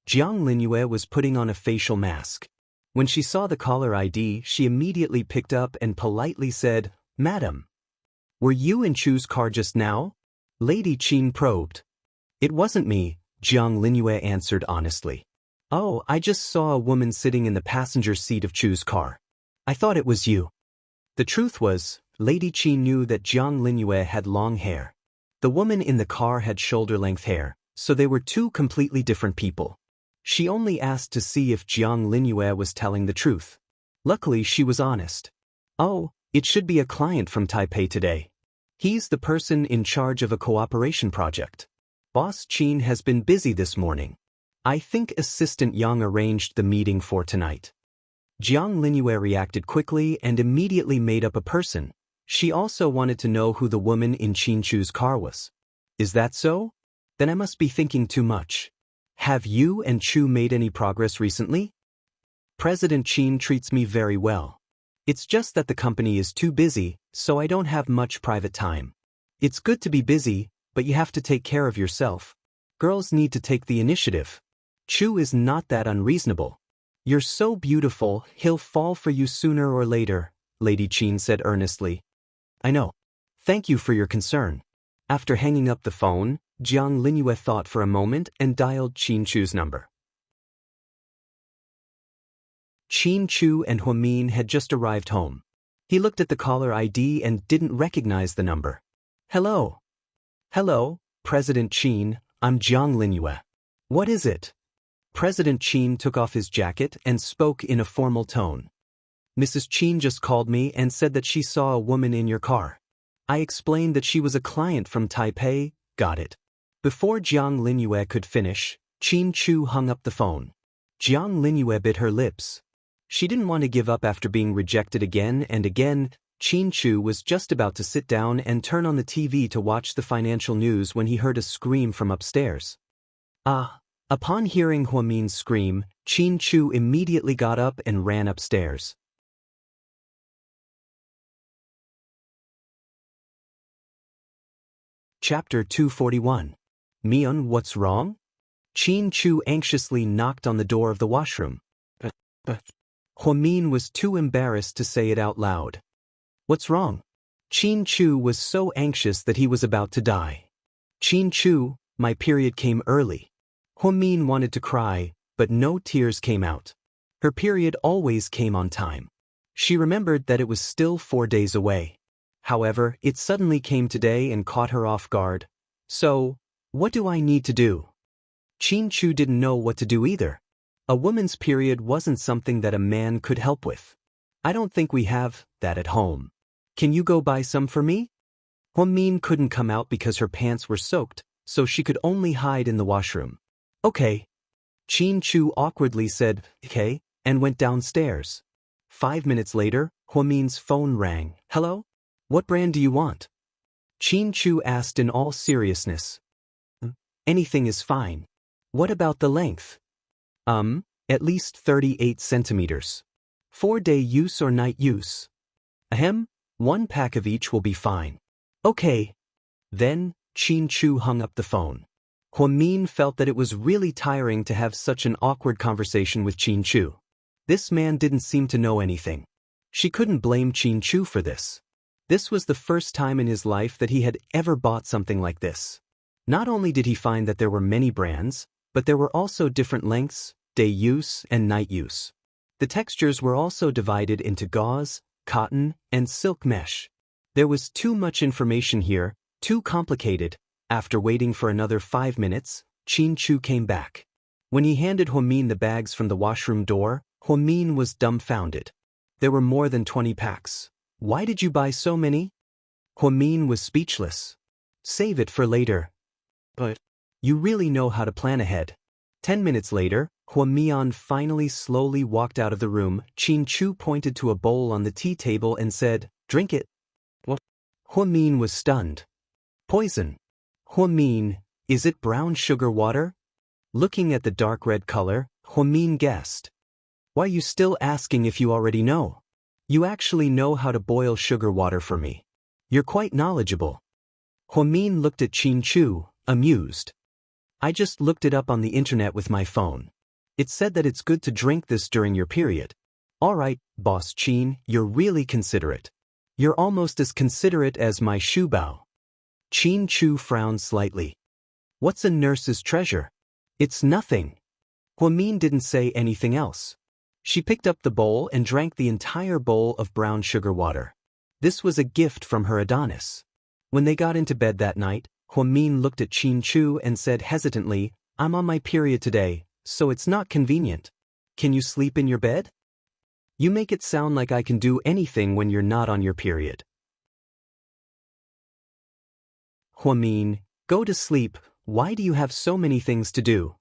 Jiang Linyue was putting on a facial mask. When she saw the caller ID, she immediately picked up and politely said, Madam, were you in Chu's car just now? Lady Qin probed. It wasn't me, Jiang Linyue answered honestly. Oh, I just saw a woman sitting in the passenger seat of Chu's car. I thought it was you. The truth was, Lady Qin knew that Jiang Linyue had long hair. The woman in the car had shoulder-length hair, so they were two completely different people. She only asked to see if Jiang Linyue was telling the truth. Luckily, she was honest. Oh, it should be a client from Taipei today. He's the person in charge of a cooperation project. Boss Qin has been busy this morning. I think Assistant Yang arranged the meeting for tonight. Jiang Linyue reacted quickly and immediately made up a person. She also wanted to know who the woman in Qin Chu's car was. Is that so? Then I must be thinking too much. Have you and Chu made any progress recently? President Qin treats me very well. It's just that the company is too busy, so I don't have much private time. It's good to be busy, but you have to take care of yourself. Girls need to take the initiative. Chu is not that unreasonable. You're so beautiful, he'll fall for you sooner or later, Lady Qin said earnestly. I know. Thank you for your concern. After hanging up the phone, Jiang Linyue thought for a moment and dialed Qin Chu's number. Qin Chu and Huamin had just arrived home. He looked at the caller ID and didn't recognize the number. Hello. Hello, President Qin, I'm Jiang Linyue. What is it? President Qin took off his jacket and spoke in a formal tone. Mrs. Qin just called me and said that she saw a woman in your car. I explained that she was a client from Taipei. Got it. Before Jiang Linyue could finish, Qin Chu hung up the phone. Jiang Linyue bit her lips. She didn't want to give up after being rejected again and again. Qin Chu was just about to sit down and turn on the TV to watch the financial news when he heard a scream from upstairs. Upon hearing Huamin's scream, Qin Chu immediately got up and ran upstairs. Chapter 241. Mian, what's wrong? Qin Chu anxiously knocked on the door of the washroom. But Huamin was too embarrassed to say it out loud. What's wrong? Qin Chu was so anxious that he was about to die. Qin Chu, my period came early. Huamin wanted to cry, but no tears came out. Her period always came on time. She remembered that it was still 4 days away. However, it suddenly came today and caught her off guard. So, what do I need to do? Qin Chu didn't know what to do either. A woman's period wasn't something that a man could help with. I don't think we have that at home. Can you go buy some for me? Huamin couldn't come out because her pants were soaked, so she could only hide in the washroom. Okay. Qin Chu awkwardly said, okay, and went downstairs. 5 minutes later, Huamin's phone rang. Hello? What brand do you want? Qin Chu asked in all seriousness. Anything is fine. What about the length? At least 38 centimeters. 4-day use or night use? Ahem, 1 pack of each will be fine. Okay. Then, Qin Chu hung up the phone. Huamin felt that it was really tiring to have such an awkward conversation with Qin Chu. This man didn't seem to know anything. She couldn't blame Qin Chu for this. This was the first time in his life that he had ever bought something like this. Not only did he find that there were many brands, but there were also different lengths, day use and night use. The textures were also divided into gauze, cotton, and silk mesh. There was too much information here, too complicated. After waiting for another 5 minutes, Qin Chu came back. When he handed Huamin the bags from the washroom door, Huamin was dumbfounded. There were more than 20 packs. Why did you buy so many? Huamin was speechless. Save it for later. But you really know how to plan ahead. 10 minutes later, Huamian finally slowly walked out of the room. Qin Chu pointed to a bowl on the tea table and said, "Drink it." What? Huamin was stunned. Poison. Huamin, is it brown sugar water? Looking at the dark red color, Huamin guessed. Why are you still asking if you already know? You actually know how to boil sugar water for me. You're quite knowledgeable. Huamin looked at Qin Chu, amused. I just looked it up on the internet with my phone. It said that it's good to drink this during your period. All right, Boss Qin, you're really considerate. You're almost as considerate as my Shubao. Qin Chu frowned slightly. What's a nurse's treasure? It's nothing. Huamin didn't say anything else. She picked up the bowl and drank the entire bowl of brown sugar water. This was a gift from her Adonis. When they got into bed that night, Huamin looked at Qin Chu and said hesitantly, I'm on my period today, so it's not convenient. Can you sleep in your bed? You make it sound like I can do anything when you're not on your period. Huamin, go to sleep. Why do you have so many things to do?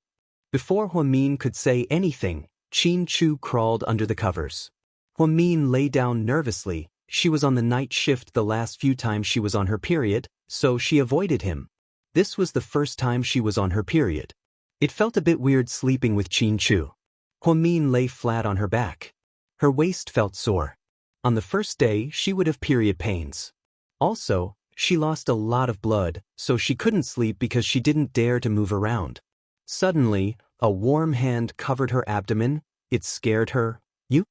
Before Huamin could say anything, Qin Chu crawled under the covers. Huamin lay down nervously. She was on the night shift the last few times she was on her period, so she avoided him. This was the first time she was on her period. It felt a bit weird sleeping with Qin Chu. Huamin lay flat on her back. Her waist felt sore. On the first day, she would have period pains. Also, she lost a lot of blood, so she couldn't sleep because she didn't dare to move around. Suddenly, a warm hand covered her abdomen. It scared her. You?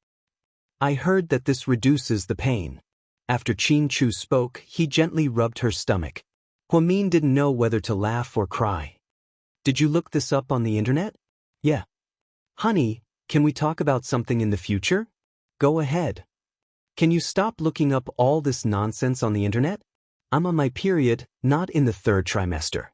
I heard that this reduces the pain. After Qin Chu spoke, he gently rubbed her stomach. Huamin didn't know whether to laugh or cry. Did you look this up on the internet? Yeah. Honey, can we talk about something in the future? Go ahead. Can you stop looking up all this nonsense on the internet? I'm on my period, not in the 3rd trimester.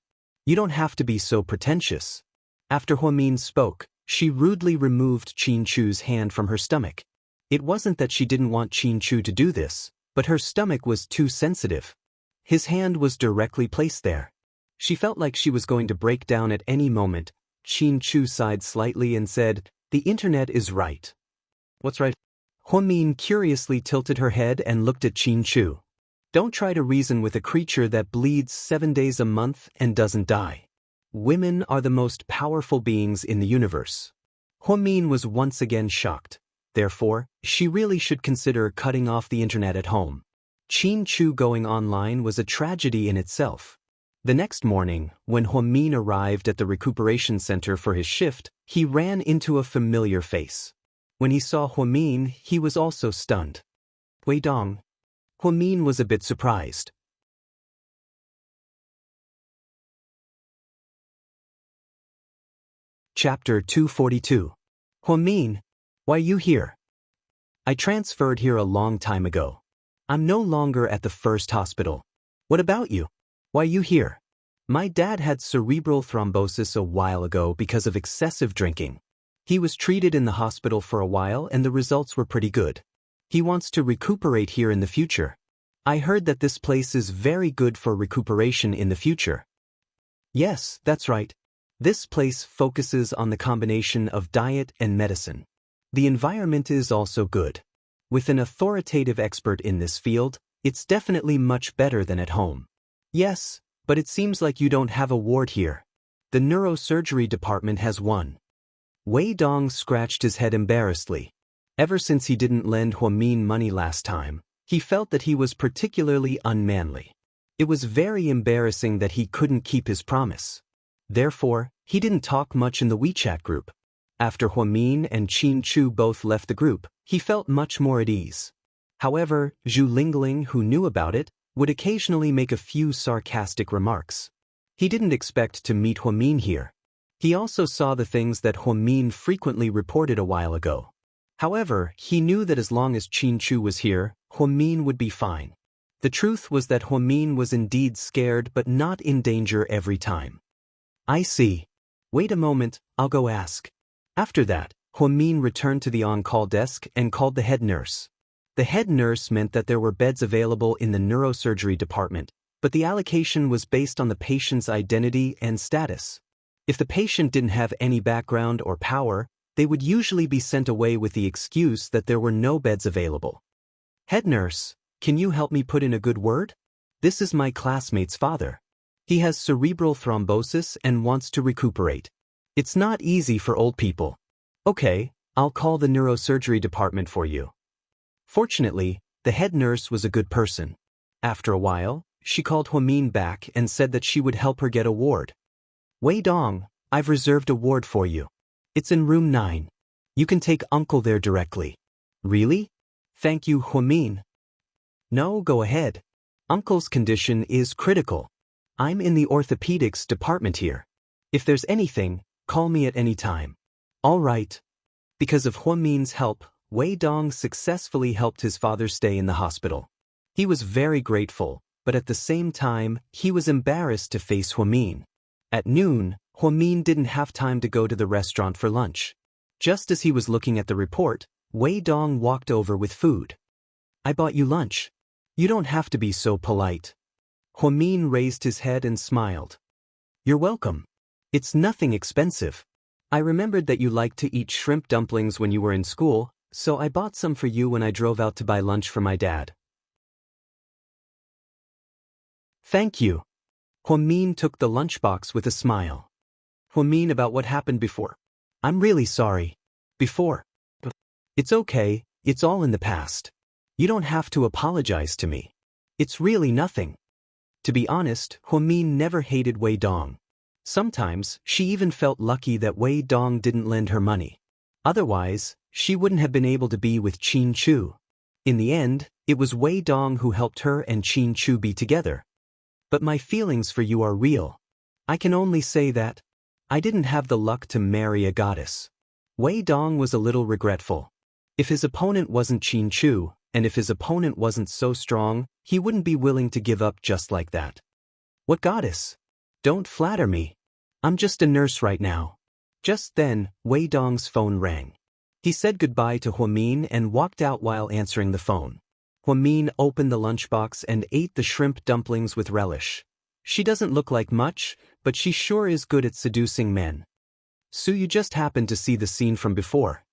You don't have to be so pretentious. After Huamin spoke, she rudely removed Qin Chu's hand from her stomach. It wasn't that she didn't want Qin Chu to do this, but her stomach was too sensitive. His hand was directly placed there. She felt like she was going to break down at any moment. Qin Chu sighed slightly and said, The internet is right. What's right? Huamin curiously tilted her head and looked at Qin Chu. Don't try to reason with a creature that bleeds 7 days a month and doesn't die. Women are the most powerful beings in the universe. Huamin was once again shocked. Therefore, she really should consider cutting off the internet at home. Qin Chu going online was a tragedy in itself. The next morning, when Huamin arrived at the recuperation center for his shift, he ran into a familiar face. When he saw Huamin, he was also stunned. Wei Dong. Huamin was a bit surprised. Chapter 242. Huamin, why are you here? I transferred here a long time ago. I'm no longer at the first hospital. What about you? Why are you here? My dad had cerebral thrombosis a while ago because of excessive drinking. He was treated in the hospital for a while and the results were pretty good. He wants to recuperate here in the future. I heard that this place is very good for recuperation in the future. Yes, that's right. This place focuses on the combination of diet and medicine. The environment is also good. With an authoritative expert in this field, it's definitely much better than at home. Yes, but it seems like you don't have a ward here. The neurosurgery department has one. Wei Dong scratched his head embarrassedly. Ever since he didn't lend Huamin money last time, he felt that he was particularly unmanly. It was very embarrassing that he couldn't keep his promise. Therefore, he didn't talk much in the WeChat group. After Huamin and Qin Chu both left the group, he felt much more at ease. However, Zhu Lingling, who knew about it, would occasionally make a few sarcastic remarks. He didn't expect to meet Huamin here. He also saw the things that Huamin frequently reported a while ago. However, he knew that as long as Qin Chu was here, Huamin would be fine. The truth was that Huamin was indeed scared but not in danger every time. I see. Wait a moment, I'll go ask. After that, Huamin returned to the on-call desk and called the head nurse. The head nurse meant that there were beds available in the neurosurgery department, but the allocation was based on the patient's identity and status. If the patient didn't have any background or power, they would usually be sent away with the excuse that there were no beds available. Head nurse, can you help me put in a good word? This is my classmate's father. He has cerebral thrombosis and wants to recuperate. It's not easy for old people. Okay, I'll call the neurosurgery department for you. Fortunately, the head nurse was a good person. After a while, she called Huamin back and said that she would help her get a ward. Wei Dong, I've reserved a ward for you. It's in room 9. You can take uncle there directly. Really? Thank you, Huamin. No, go ahead. Uncle's condition is critical. I'm in the orthopedics department here. If there's anything, call me at any time. All right. Because of Huamin's help, Wei Dong successfully helped his father stay in the hospital. He was very grateful, but at the same time, he was embarrassed to face Huamin. At noon, Huamin didn't have time to go to the restaurant for lunch. Just as he was looking at the report, Wei Dong walked over with food. I bought you lunch. You don't have to be so polite. Huamin raised his head and smiled. You're welcome. It's nothing expensive. I remembered that you liked to eat shrimp dumplings when you were in school, so I bought some for you when I drove out to buy lunch for my dad. Thank you. Huamin took the lunchbox with a smile. Huamin, about what happened before. I'm really sorry. Before. It's okay, it's all in the past. You don't have to apologize to me. It's really nothing. To be honest, Huamin never hated Wei Dong. Sometimes, she even felt lucky that Wei Dong didn't lend her money. Otherwise, she wouldn't have been able to be with Qin Chu. In the end, it was Wei Dong who helped her and Qin Chu be together. But my feelings for you are real. I can only say that I didn't have the luck to marry a goddess. Wei Dong was a little regretful. If his opponent wasn't Qin Chu, and if his opponent wasn't so strong, he wouldn't be willing to give up just like that. What goddess? Don't flatter me. I'm just a nurse right now. Just then, Wei Dong's phone rang. He said goodbye to Huamin and walked out while answering the phone. Huamin opened the lunchbox and ate the shrimp dumplings with relish. She doesn't look like much, but she sure is good at seducing men. Su just happened to see the scene from before.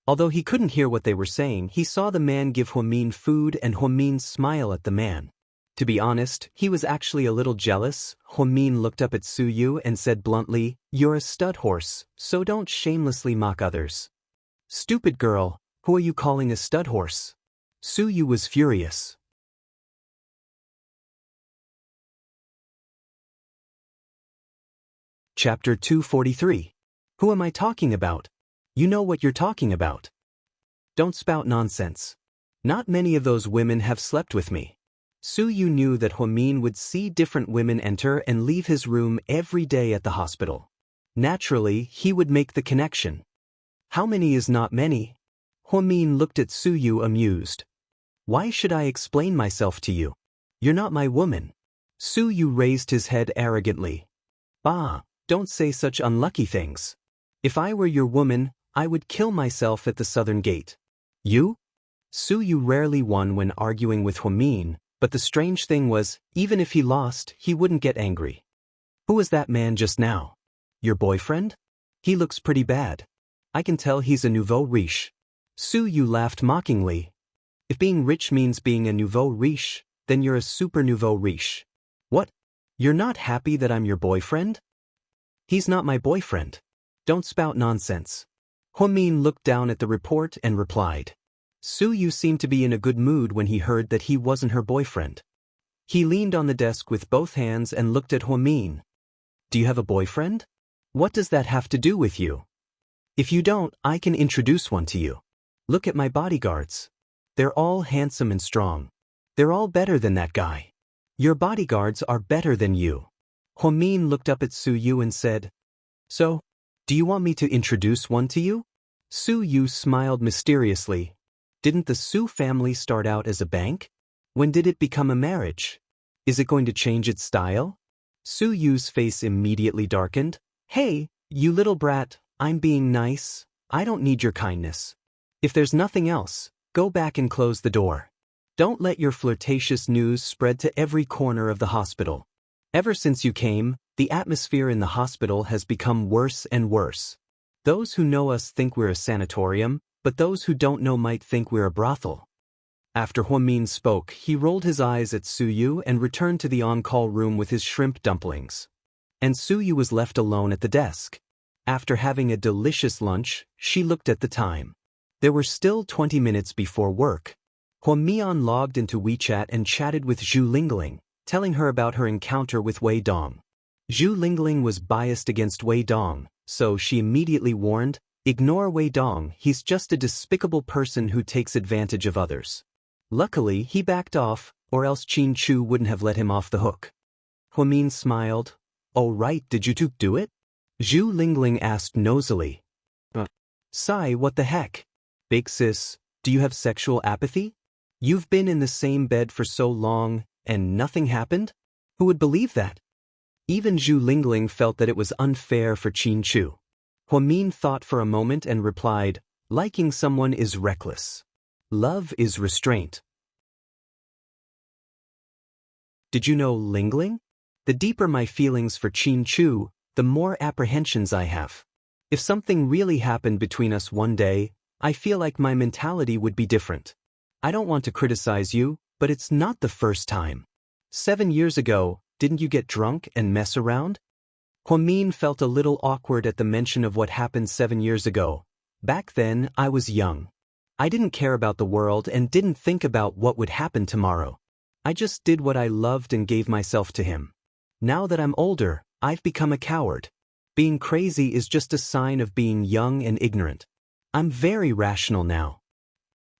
Although he couldn't hear what they were saying, he saw the man give Huamin food and Huamin smile at the man. To be honest, he was actually a little jealous. Huamin looked up at Su and said bluntly, "You're a stud horse, so don't shamelessly mock others." Stupid girl, who are you calling a stud horse? Su was furious. Chapter 243. Who am I talking about? You know what you're talking about. Don't spout nonsense. Not many of those women have slept with me. Su knew that Huamin would see different women enter and leave his room every day at the hospital. Naturally, he would make the connection. How many is not many? Huamin looked at Su amused. Why should I explain myself to you? You're not my woman. Su raised his head arrogantly. Bah, don't say such unlucky things. If I were your woman, I would kill myself at the southern gate. You? Su rarely won when arguing with Huamin, but the strange thing was, even if he lost, he wouldn't get angry. Who was that man just now? Your boyfriend? He looks pretty bad. I can tell he's a nouveau riche. Su laughed mockingly. If being rich means being a nouveau riche, then you're a super nouveau riche. What? You're not happy that I'm your boyfriend? He's not my boyfriend. Don't spout nonsense. Huamin looked down at the report and replied. Su seemed to be in a good mood when he heard that he wasn't her boyfriend. He leaned on the desk with both hands and looked at Huamin. Do you have a boyfriend? What does that have to do with you? If you don't, I can introduce one to you. Look at my bodyguards. They're all handsome and strong. They're all better than that guy. Your bodyguards are better than you. Huamin looked up at Su and said, So, do you want me to introduce one to you? Su smiled mysteriously. Didn't the Su family start out as a bank? When did it become a marriage? Is it going to change its style? Su's face immediately darkened. Hey, you little brat, I'm being nice. I don't need your kindness. If there's nothing else, Go back and close the door. Don't let your flirtatious news spread to every corner of the hospital. Ever since you came, the atmosphere in the hospital has become worse and worse. Those who know us think we're a sanatorium, but those who don't know might think we're a brothel. After Huamin spoke, he rolled his eyes at Suyu and returned to the on-call room with his shrimp dumplings. And Suyu was left alone at the desk. After having a delicious lunch, she looked at the time. There were still 20 minutes before work. Huamian logged into WeChat and chatted with Zhu Lingling, telling her about her encounter with Wei Dong. Zhu Lingling was biased against Wei Dong, so she immediately warned, "Ignore Wei Dong, he's just a despicable person who takes advantage of others." Luckily, he backed off, or else Qin Chu wouldn't have let him off the hook. Huamin smiled. "Oh right, did you two do it?" Zhu Lingling asked nosily. Sai, what the heck? Big sis, do you have sexual apathy? You've been in the same bed for so long, and nothing happened? Who would believe that? Even Zhu Lingling felt that it was unfair for Qin Chu. Huamin thought for a moment and replied, "Liking someone is reckless. Love is restraint." Did you know Lingling? The deeper my feelings for Qin Chu, the more apprehensions I have. If something really happened between us one day, I feel like my mentality would be different. I don't want to criticize you, but it's not the first time. 7 years ago, didn't you get drunk and mess around? Huamin felt a little awkward at the mention of what happened 7 years ago. Back then, I was young. I didn't care about the world and didn't think about what would happen tomorrow. I just did what I loved and gave myself to him. Now that I'm older, I've become a coward. Being crazy is just a sign of being young and ignorant. I'm very rational now.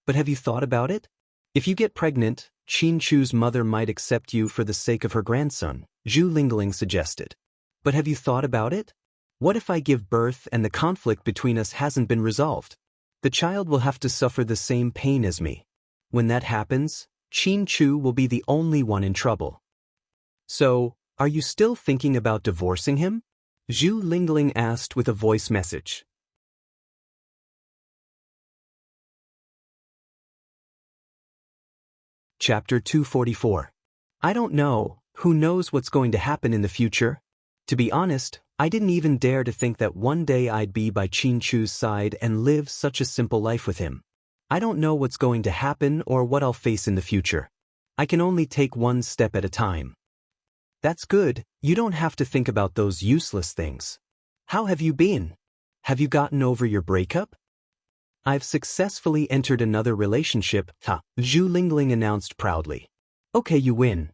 But have you thought about it? If you get pregnant, Qin Chu's mother might accept you for the sake of her grandson, Zhu Lingling suggested. But have you thought about it? What if I give birth and the conflict between us hasn't been resolved? The child will have to suffer the same pain as me. When that happens, Qin Chu will be the only one in trouble. So, are you still thinking about divorcing him? Zhu Lingling asked with a voice message. Chapter 244. I don't know, who knows what's going to happen in the future? To be honest, I didn't even dare to think that one day I'd be by Qin Chu's side and live such a simple life with him. I don't know what's going to happen or what I'll face in the future. I can only take one step at a time. That's good, you don't have to think about those useless things. How have you been? Have you gotten over your breakup? I've successfully entered another relationship, Zhu Lingling announced proudly. Okay, you win.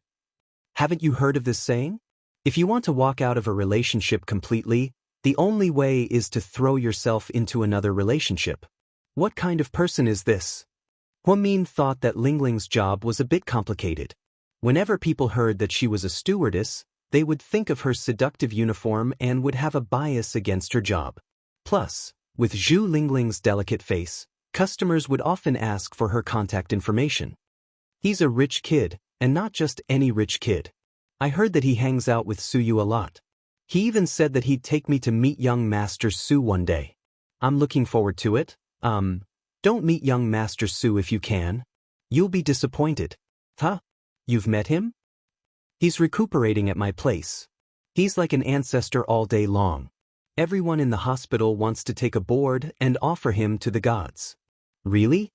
Haven't you heard of this saying? If you want to walk out of a relationship completely, the only way is to throw yourself into another relationship. What kind of person is this? Huamin thought that Lingling's job was a bit complicated. Whenever people heard that she was a stewardess, they would think of her seductive uniform and would have a bias against her job. Plus, with Zhu Lingling's delicate face, customers would often ask for her contact information. He's a rich kid, and not just any rich kid. I heard that he hangs out with Suyu a lot. He even said that he'd take me to meet young Master Su one day. I'm looking forward to it. Don't meet young Master Su if you can. You'll be disappointed. You've met him? He's recuperating at my place. He's like an ancestor all day long. Everyone in the hospital wants to take a board and offer him to the gods. Really?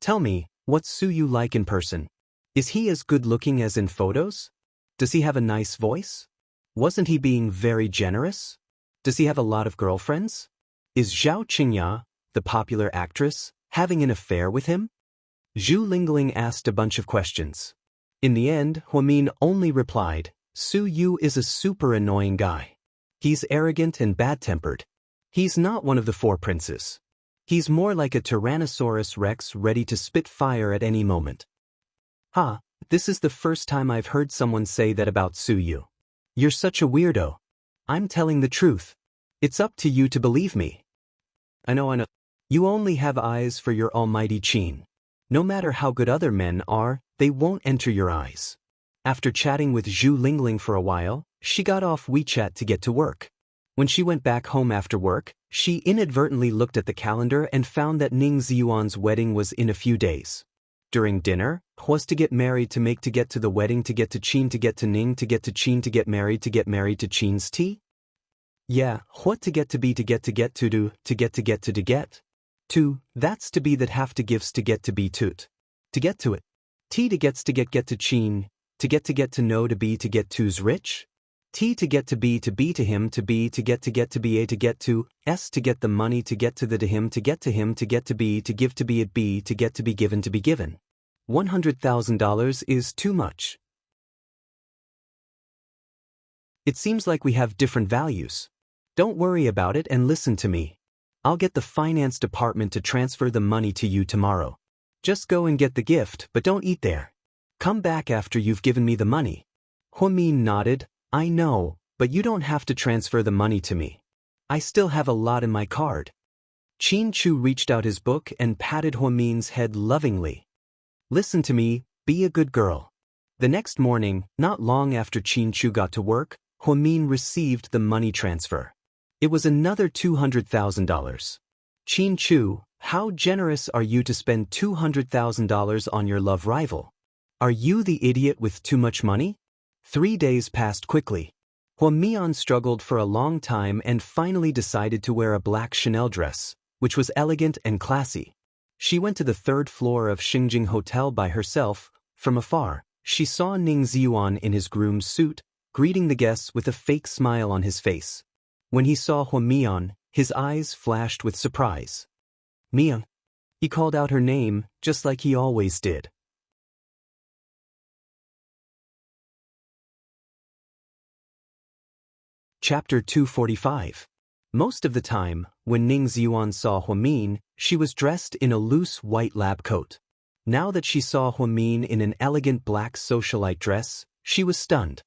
Tell me, what's Suyu like in person? Is he as good looking as in photos? Does he have a nice voice? Wasn't he being very generous? Does he have a lot of girlfriends? Is Zhao Qingya, the popular actress, having an affair with him? Zhu Lingling asked a bunch of questions. In the end, Huamin only replied, Suyu is a super annoying guy. He's arrogant and bad-tempered. He's not one of the four princes. He's more like a Tyrannosaurus Rex ready to spit fire at any moment. This is the first time I've heard someone say that about Suyu. You're such a weirdo. I'm telling the truth. It's up to you to believe me. I know. You only have eyes for your almighty Qin. No matter how good other men are, they won't enter your eyes. After chatting with Zhu Lingling for a while, she got off WeChat to get to work. When she went back home after work, she inadvertently looked at the calendar and found that Ning Ziyuan's wedding was in a few days. During dinner, was to get married to make to get to the wedding to get to Qin to get to Ning to get to Qin to get married to Qin's tea? Yeah, what to get to be to get to get to do to get to get to get to, that's to be that have to gifts to get to be toot. To get to it. T to gets to get to Qin, to get to know to be to get to's rich? T to get to be to him to be to get to be a to get to, S to get the money to get to the to him to get to be to give to be it be to get to be given to be given. $100,000 is too much. It seems like we have different values. Don't worry about it and listen to me. I'll get the finance department to transfer the money to you tomorrow. Just go and get the gift, but don't eat there. Come back after you've given me the money. Huamin nodded. I know, but you don't have to transfer the money to me. I still have a lot in my card. Qin Chu reached out his book and patted Huamin's head lovingly. Listen to me, be a good girl. The next morning, not long after Qin Chu got to work, Huamin received the money transfer. It was another $200,000. Qin Chu, how generous are you to spend $200,000 on your love rival? Are you the idiot with too much money? 3 days passed quickly. Huamian struggled for a long time and finally decided to wear a black Chanel dress, which was elegant and classy. She went to the 3rd floor of Xingjing Hotel by herself. From afar, she saw Ning Ziyuan in his groom's suit, greeting the guests with a fake smile on his face. When he saw Huamian, his eyes flashed with surprise. Mian. He called out her name, just like he always did. Chapter 245. Most of the time, when Ning Ziyuan saw Huamin, she was dressed in a loose white lab coat. Now that she saw Huamin in an elegant black socialite dress, she was stunned.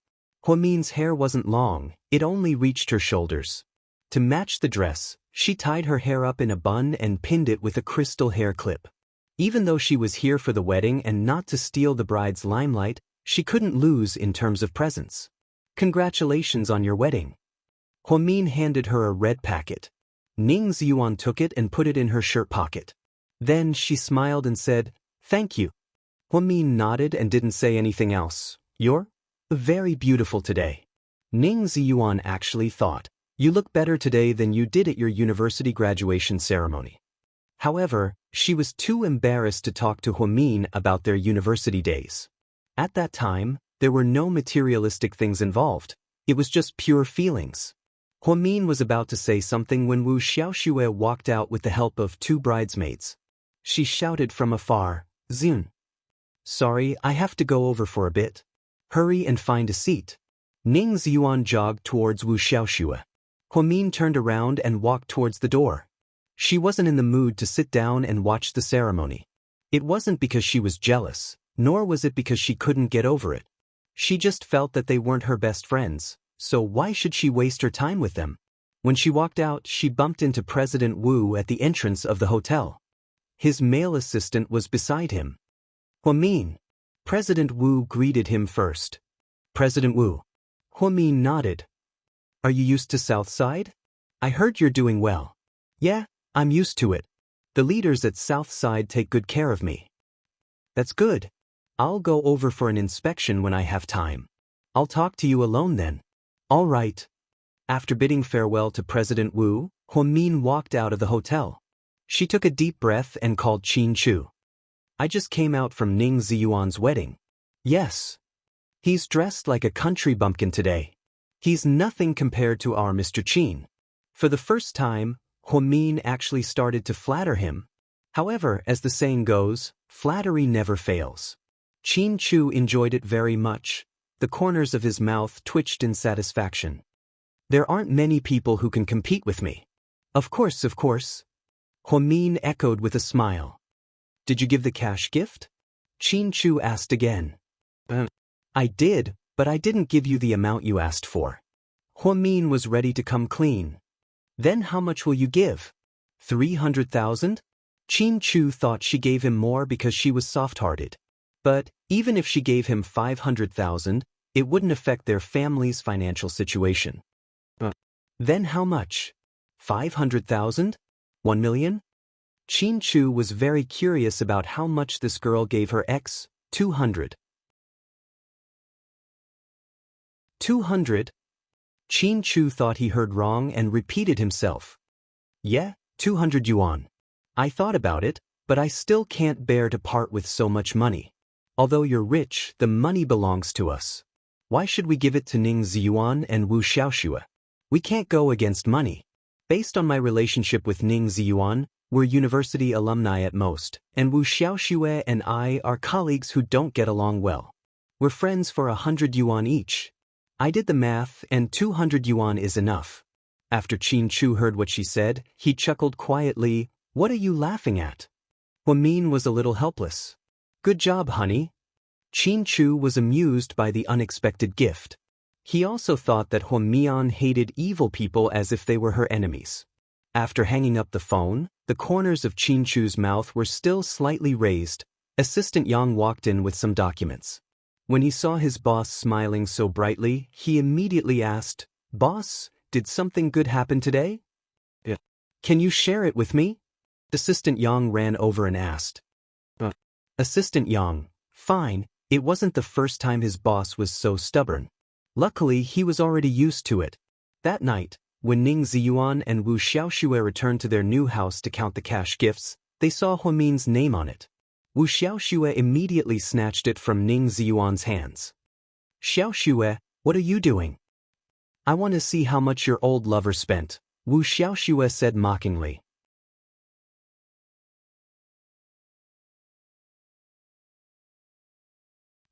Huamin's hair wasn't long, it only reached her shoulders. To match the dress, she tied her hair up in a bun and pinned it with a crystal hair clip. Even though she was here for the wedding and not to steal the bride's limelight, she couldn't lose in terms of presents. Congratulations on your wedding. Huamin handed her a red packet. Ning Ziyuan took it and put it in her shirt pocket. Then she smiled and said, "Thank you." Huamin nodded and didn't say anything else. "You're very beautiful today." Ning Ziyuan actually thought, "You look better today than you did at your university graduation ceremony." However, she was too embarrassed to talk to Huamin about their university days. At that time, there were no materialistic things involved. It was just pure feelings. Huamin was about to say something when Wu Xiaoxue walked out with the help of 2 bridesmaids. She shouted from afar, "Zun. Sorry, I have to go over for a bit. Hurry and find a seat." Ning Ziyuan jogged towards Wu Xiaoxue. Huamin turned around and walked towards the door. She wasn't in the mood to sit down and watch the ceremony. It wasn't because she was jealous, nor was it because she couldn't get over it. She just felt that they weren't her best friends, so why should she waste her time with them? When she walked out, she bumped into President Wu at the entrance of the hotel. His male assistant was beside him. Huamin. President Wu greeted him first. President Wu. Huamin nodded. Are you used to Southside? I heard you're doing well. Yeah, I'm used to it. The leaders at Southside take good care of me. That's good. I'll go over for an inspection when I have time. I'll talk to you alone then. All right. After bidding farewell to President Wu, Huamin walked out of the hotel. She took a deep breath and called Qin Chu. I just came out from Ning Ziyuan's wedding. Yes. He's dressed like a country bumpkin today. He's nothing compared to our Mr. Qin. For the first time, Huamin actually started to flatter him. However, as the saying goes, flattery never fails. Qin Chu enjoyed it very much. The corners of his mouth twitched in satisfaction. There aren't many people who can compete with me. Of course, of course. Huamin echoed with a smile. Did you give the cash gift? Qin Chu asked again. I did, but I didn't give you the amount you asked for. Huamin was ready to come clean. Then how much will you give? 300,000? Qin Chu thought she gave him more because she was soft-hearted. But even if she gave him 500,000, it wouldn't affect their family's financial situation. Then how much? 500,000? 1 million? Qin Chu was very curious about how much this girl gave her ex. 200. 200? Qin Chu thought he heard wrong and repeated himself. Yeah, 200 yuan. I thought about it, but I still can't bear to part with so much money. Although you're rich, the money belongs to us. Why should we give it to Ning Ziyuan and Wu Xiaoxue? We can't go against money. Based on my relationship with Ning Ziyuan, we're university alumni at most, and Wu Xiaoxue and I are colleagues who don't get along well. We're friends for 100 yuan each. I did the math, and 200 yuan is enough. After Qin Chu heard what she said, he chuckled quietly. What are you laughing at? Huamin was a little helpless. Good job, honey. Qin Chu was amused by the unexpected gift. He also thought that Huamian hated evil people as if they were her enemies. After hanging up the phone, the corners of Qin Chu's mouth were still slightly raised. Assistant Yang walked in with some documents. When he saw his boss smiling so brightly, he immediately asked, Boss, did something good happen today? Yeah. Can you share it with me? Assistant Yang ran over and asked. Assistant Yang, fine, it wasn't the first time his boss was so stubborn. Luckily, he was already used to it. That night, when Ning Ziyuan and Wu Xiaoxue returned to their new house to count the cash gifts, they saw Huamin's name on it. Wu Xiaoxue immediately snatched it from Ning Ziyuan's hands. Xiaoxue, what are you doing? I want to see how much your old lover spent, Wu Xiaoxue said mockingly.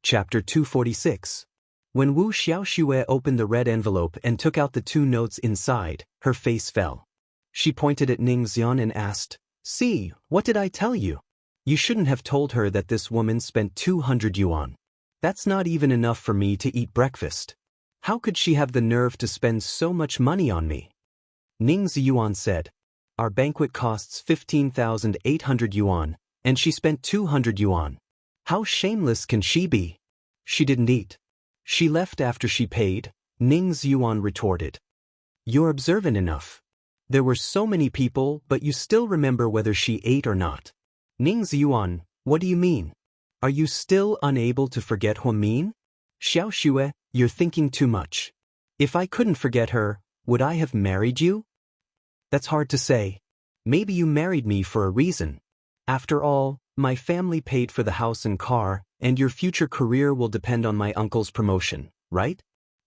Chapter 246. When Wu Xiaoxue opened the red envelope and took out the 2 notes inside, her face fell. She pointed at Ning Xian and asked, See, what did I tell you? You shouldn't have told her that this woman spent 200 yuan. That's not even enough for me to eat breakfast. How could she have the nerve to spend so much money on me? Ning Ziyuan said, Our banquet costs 15,800 yuan, and she spent 200 yuan. How shameless can she be? She didn't eat. She left after she paid, Ning Ziyuan retorted. You're observant enough. There were so many people, but you still remember whether she ate or not. Ning Ziyuan, what do you mean? Are you still unable to forget Huamin? Xiaoxue, you're thinking too much. If I couldn't forget her, would I have married you? That's hard to say. Maybe you married me for a reason. After all, my family paid for the house and car, and your future career will depend on my uncle's promotion, right?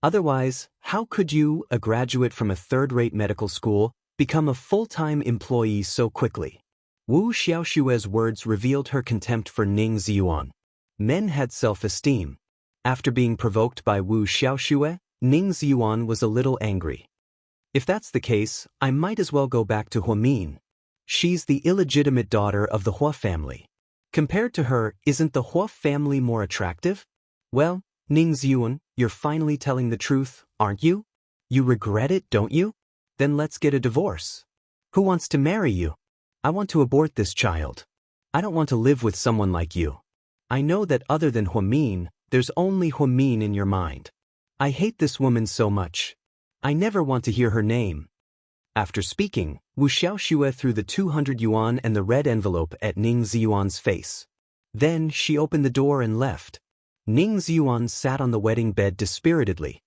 Otherwise, how could you, a graduate from a third-rate medical school, become a full-time employee so quickly? Wu Xiaoxue's words revealed her contempt for Ning Ziyuan. Men had self-esteem. After being provoked by Wu Xiaoxue, Ning Ziyuan was a little angry. If that's the case, I might as well go back to Huamin. She's the illegitimate daughter of the Hua family. Compared to her, isn't the Hua family more attractive? Well, Ning Ziyuan, you're finally telling the truth, aren't you? You regret it, don't you? Then let's get a divorce. Who wants to marry you? I want to abort this child. I don't want to live with someone like you. I know that other than Huamin, there's only Huamin in your mind. I hate this woman so much. I never want to hear her name. After speaking, Wu Xiaoxue threw the 200 yuan and the red envelope at Ning Ziyuan's face. Then she opened the door and left. Ning Ziyuan sat on the wedding bed dispiritedly.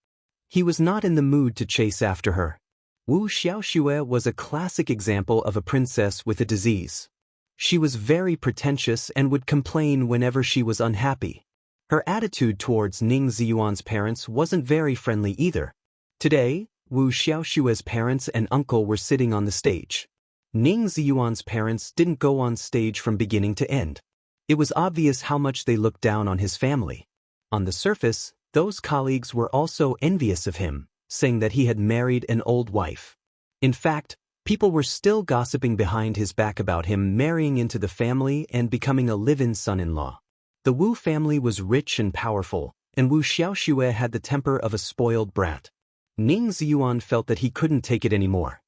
He was not in the mood to chase after her. Wu Xiaoxue was a classic example of a princess with a disease. She was very pretentious and would complain whenever she was unhappy. Her attitude towards Ning Ziyuan's parents wasn't very friendly either. Today, Wu Xiaoxue's parents and uncle were sitting on the stage. Ning Ziyuan's parents didn't go on stage from beginning to end. It was obvious how much they looked down on his family. On the surface, those colleagues were also envious of him, saying that he had married an old wife. In fact, people were still gossiping behind his back about him marrying into the family and becoming a live-in son-in-law. The Wu family was rich and powerful, and Wu Xiaoxue had the temper of a spoiled brat. Ning Ziyuan felt that he couldn't take it anymore.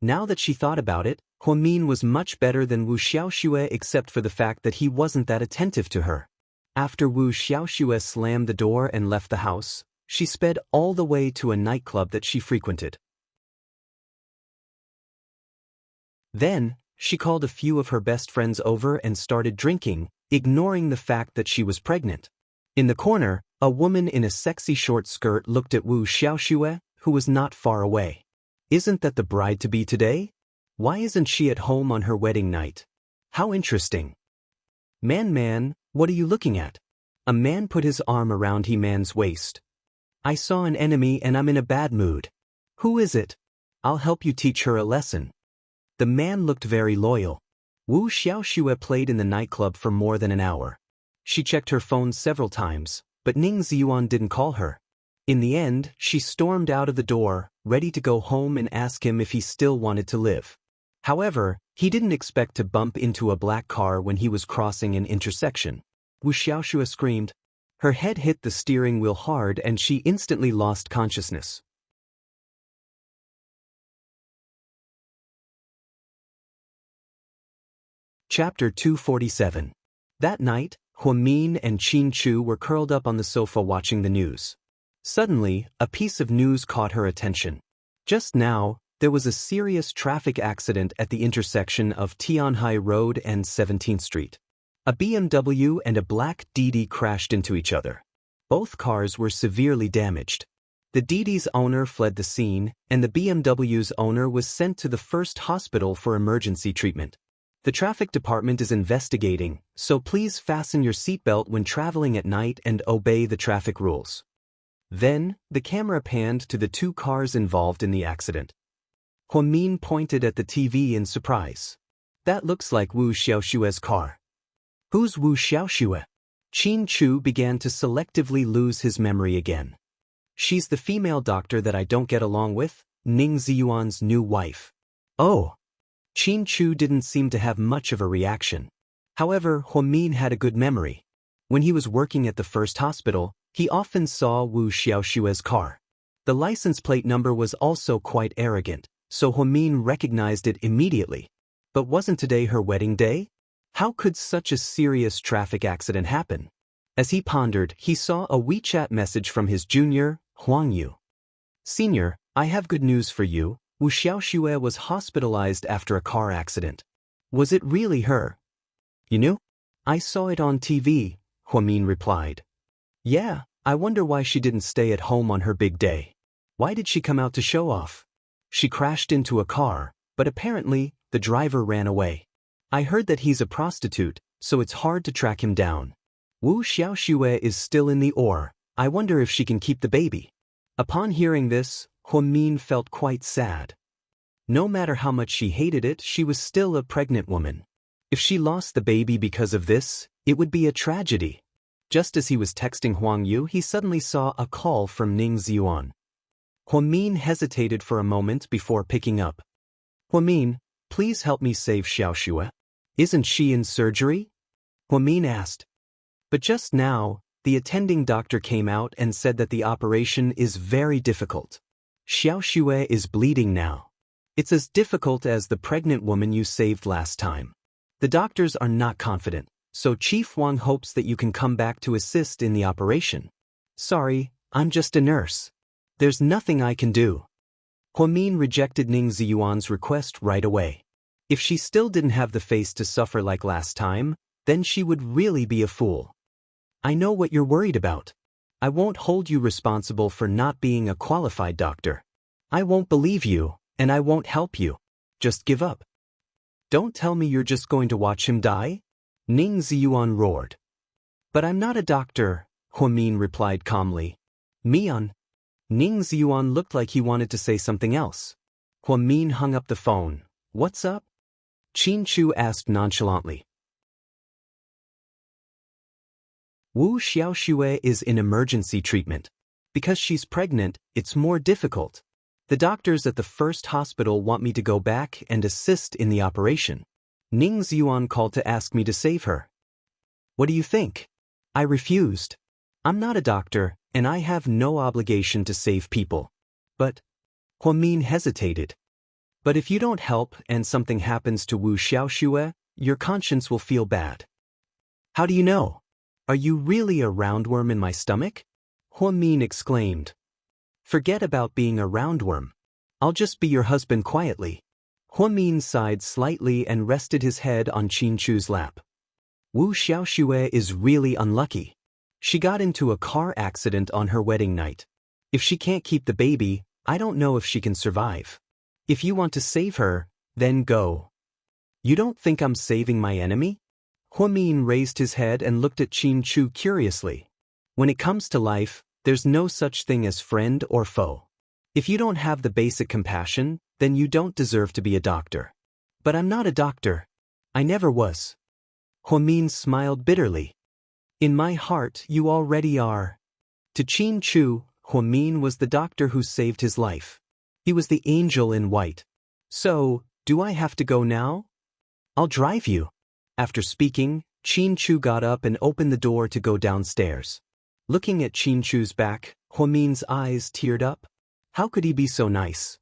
Now that she thought about it, Huamin was much better than Wu Xiaoxue except for the fact that he wasn't that attentive to her. After Wu Xiaoxue slammed the door and left the house, she sped all the way to a nightclub that she frequented. Then, she called a few of her best friends over and started drinking, ignoring the fact that she was pregnant. In the corner, a woman in a sexy short skirt looked at Wu Xiaoxue, who was not far away. Isn't that the bride-to-be today? Why isn't she at home on her wedding night? How interesting. Man, what are you looking at? A man put his arm around he man's waist. I saw an enemy and I'm in a bad mood. Who is it? I'll help you teach her a lesson. The man looked very loyal. Wu Xiaoxue played in the nightclub for more than an hour. She checked her phone several times, but Ning Ziyuan didn't call her. In the end, she stormed out of the door, ready to go home and ask him if he still wanted to live. However, he didn't expect to bump into a black car when he was crossing an intersection. Wu Xiaoxue screamed. Her head hit the steering wheel hard and she instantly lost consciousness. Chapter 247. That night, Huamin and Qin Chu were curled up on the sofa watching the news. Suddenly, a piece of news caught her attention. Just now, there was a serious traffic accident at the intersection of Tianhai Road and 17th Street. A BMW and a black Didi crashed into each other. Both cars were severely damaged. The Didi's owner fled the scene, and the BMW's owner was sent to the first hospital for emergency treatment. The traffic department is investigating, so please fasten your seatbelt when traveling at night and obey the traffic rules. Then, the camera panned to the two cars involved in the accident. Huamin pointed at the TV in surprise. That looks like Wu Xiaoxue's car. Who's Wu Xiaoxue? Qin Chu began to selectively lose his memory again. She's the female doctor that I don't get along with, Ning Ziyuan's new wife. Oh. Qin Chu didn't seem to have much of a reaction. However, Huamin had a good memory. When he was working at the first hospital, he often saw Wu Xiaoxue's car. The license plate number was also quite arrogant, so Huamin recognized it immediately. But wasn't today her wedding day? How could such a serious traffic accident happen? As he pondered, he saw a WeChat message from his junior, Huang Yu. Senior, I have good news for you. Wu Xiaoxue was hospitalized after a car accident. Was it really her? You knew? I saw it on TV, Huamin replied. Yeah, I wonder why she didn't stay at home on her big day. Why did she come out to show off? She crashed into a car, but apparently, the driver ran away. I heard that he's a prostitute, so it's hard to track him down. Wu Xiaoxue is still in the OR. I wonder if she can keep the baby. Upon hearing this, Huamin felt quite sad. No matter how much she hated it, she was still a pregnant woman. If she lost the baby because of this, it would be a tragedy. Just as he was texting Huang Yu, he suddenly saw a call from Ning Ziyuan. Huamin hesitated for a moment before picking up. Huamin, please help me save Xiaoxue. Isn't she in surgery? Huamin asked. But just now, the attending doctor came out and said that the operation is very difficult. Xiaoxue is bleeding now. It's as difficult as the pregnant woman you saved last time. The doctors are not confident, so Chief Wang hopes that you can come back to assist in the operation. Sorry, I'm just a nurse. There's nothing I can do. Huamin rejected Ning Ziyuan's request right away. If she still didn't have the face to suffer like last time, then she would really be a fool. I know what you're worried about. I won't hold you responsible for not being a qualified doctor. I won't believe you, and I won't help you. Just give up. Don't tell me you're just going to watch him die? Ning Ziyuan roared. But I'm not a doctor, Huamin replied calmly. Mian. Ning Ziyuan looked like he wanted to say something else. Huamin hung up the phone. What's up? Qin Chu asked nonchalantly. Wu Xiaoxue is in emergency treatment. Because she's pregnant, it's more difficult. The doctors at the first hospital want me to go back and assist in the operation. Ning Ziyuan called to ask me to save her. What do you think? I refused. I'm not a doctor, and I have no obligation to save people. But, Huamin hesitated. But if you don't help and something happens to Wu Xiaoxue, your conscience will feel bad. How do you know? Are you really a roundworm in my stomach? Huamin exclaimed. Forget about being a roundworm. I'll just be your husband quietly. Huamin sighed slightly and rested his head on Qin Chu's lap. Wu Xiaoxue is really unlucky. She got into a car accident on her wedding night. If she can't keep the baby, I don't know if she can survive. If you want to save her, then go. You don't think I'm saving my enemy? Huamin raised his head and looked at Qin Chu curiously. When it comes to life, there's no such thing as friend or foe. If you don't have the basic compassion, then you don't deserve to be a doctor. But I'm not a doctor. I never was. Huamin smiled bitterly. In my heart, you already are. To Qin Chu, Huamin was the doctor who saved his life. He was the angel in white. So, do I have to go now? I'll drive you. After speaking, Qin Chu got up and opened the door to go downstairs. Looking at Qin Chu's back, Huamin's eyes teared up. How could he be so nice?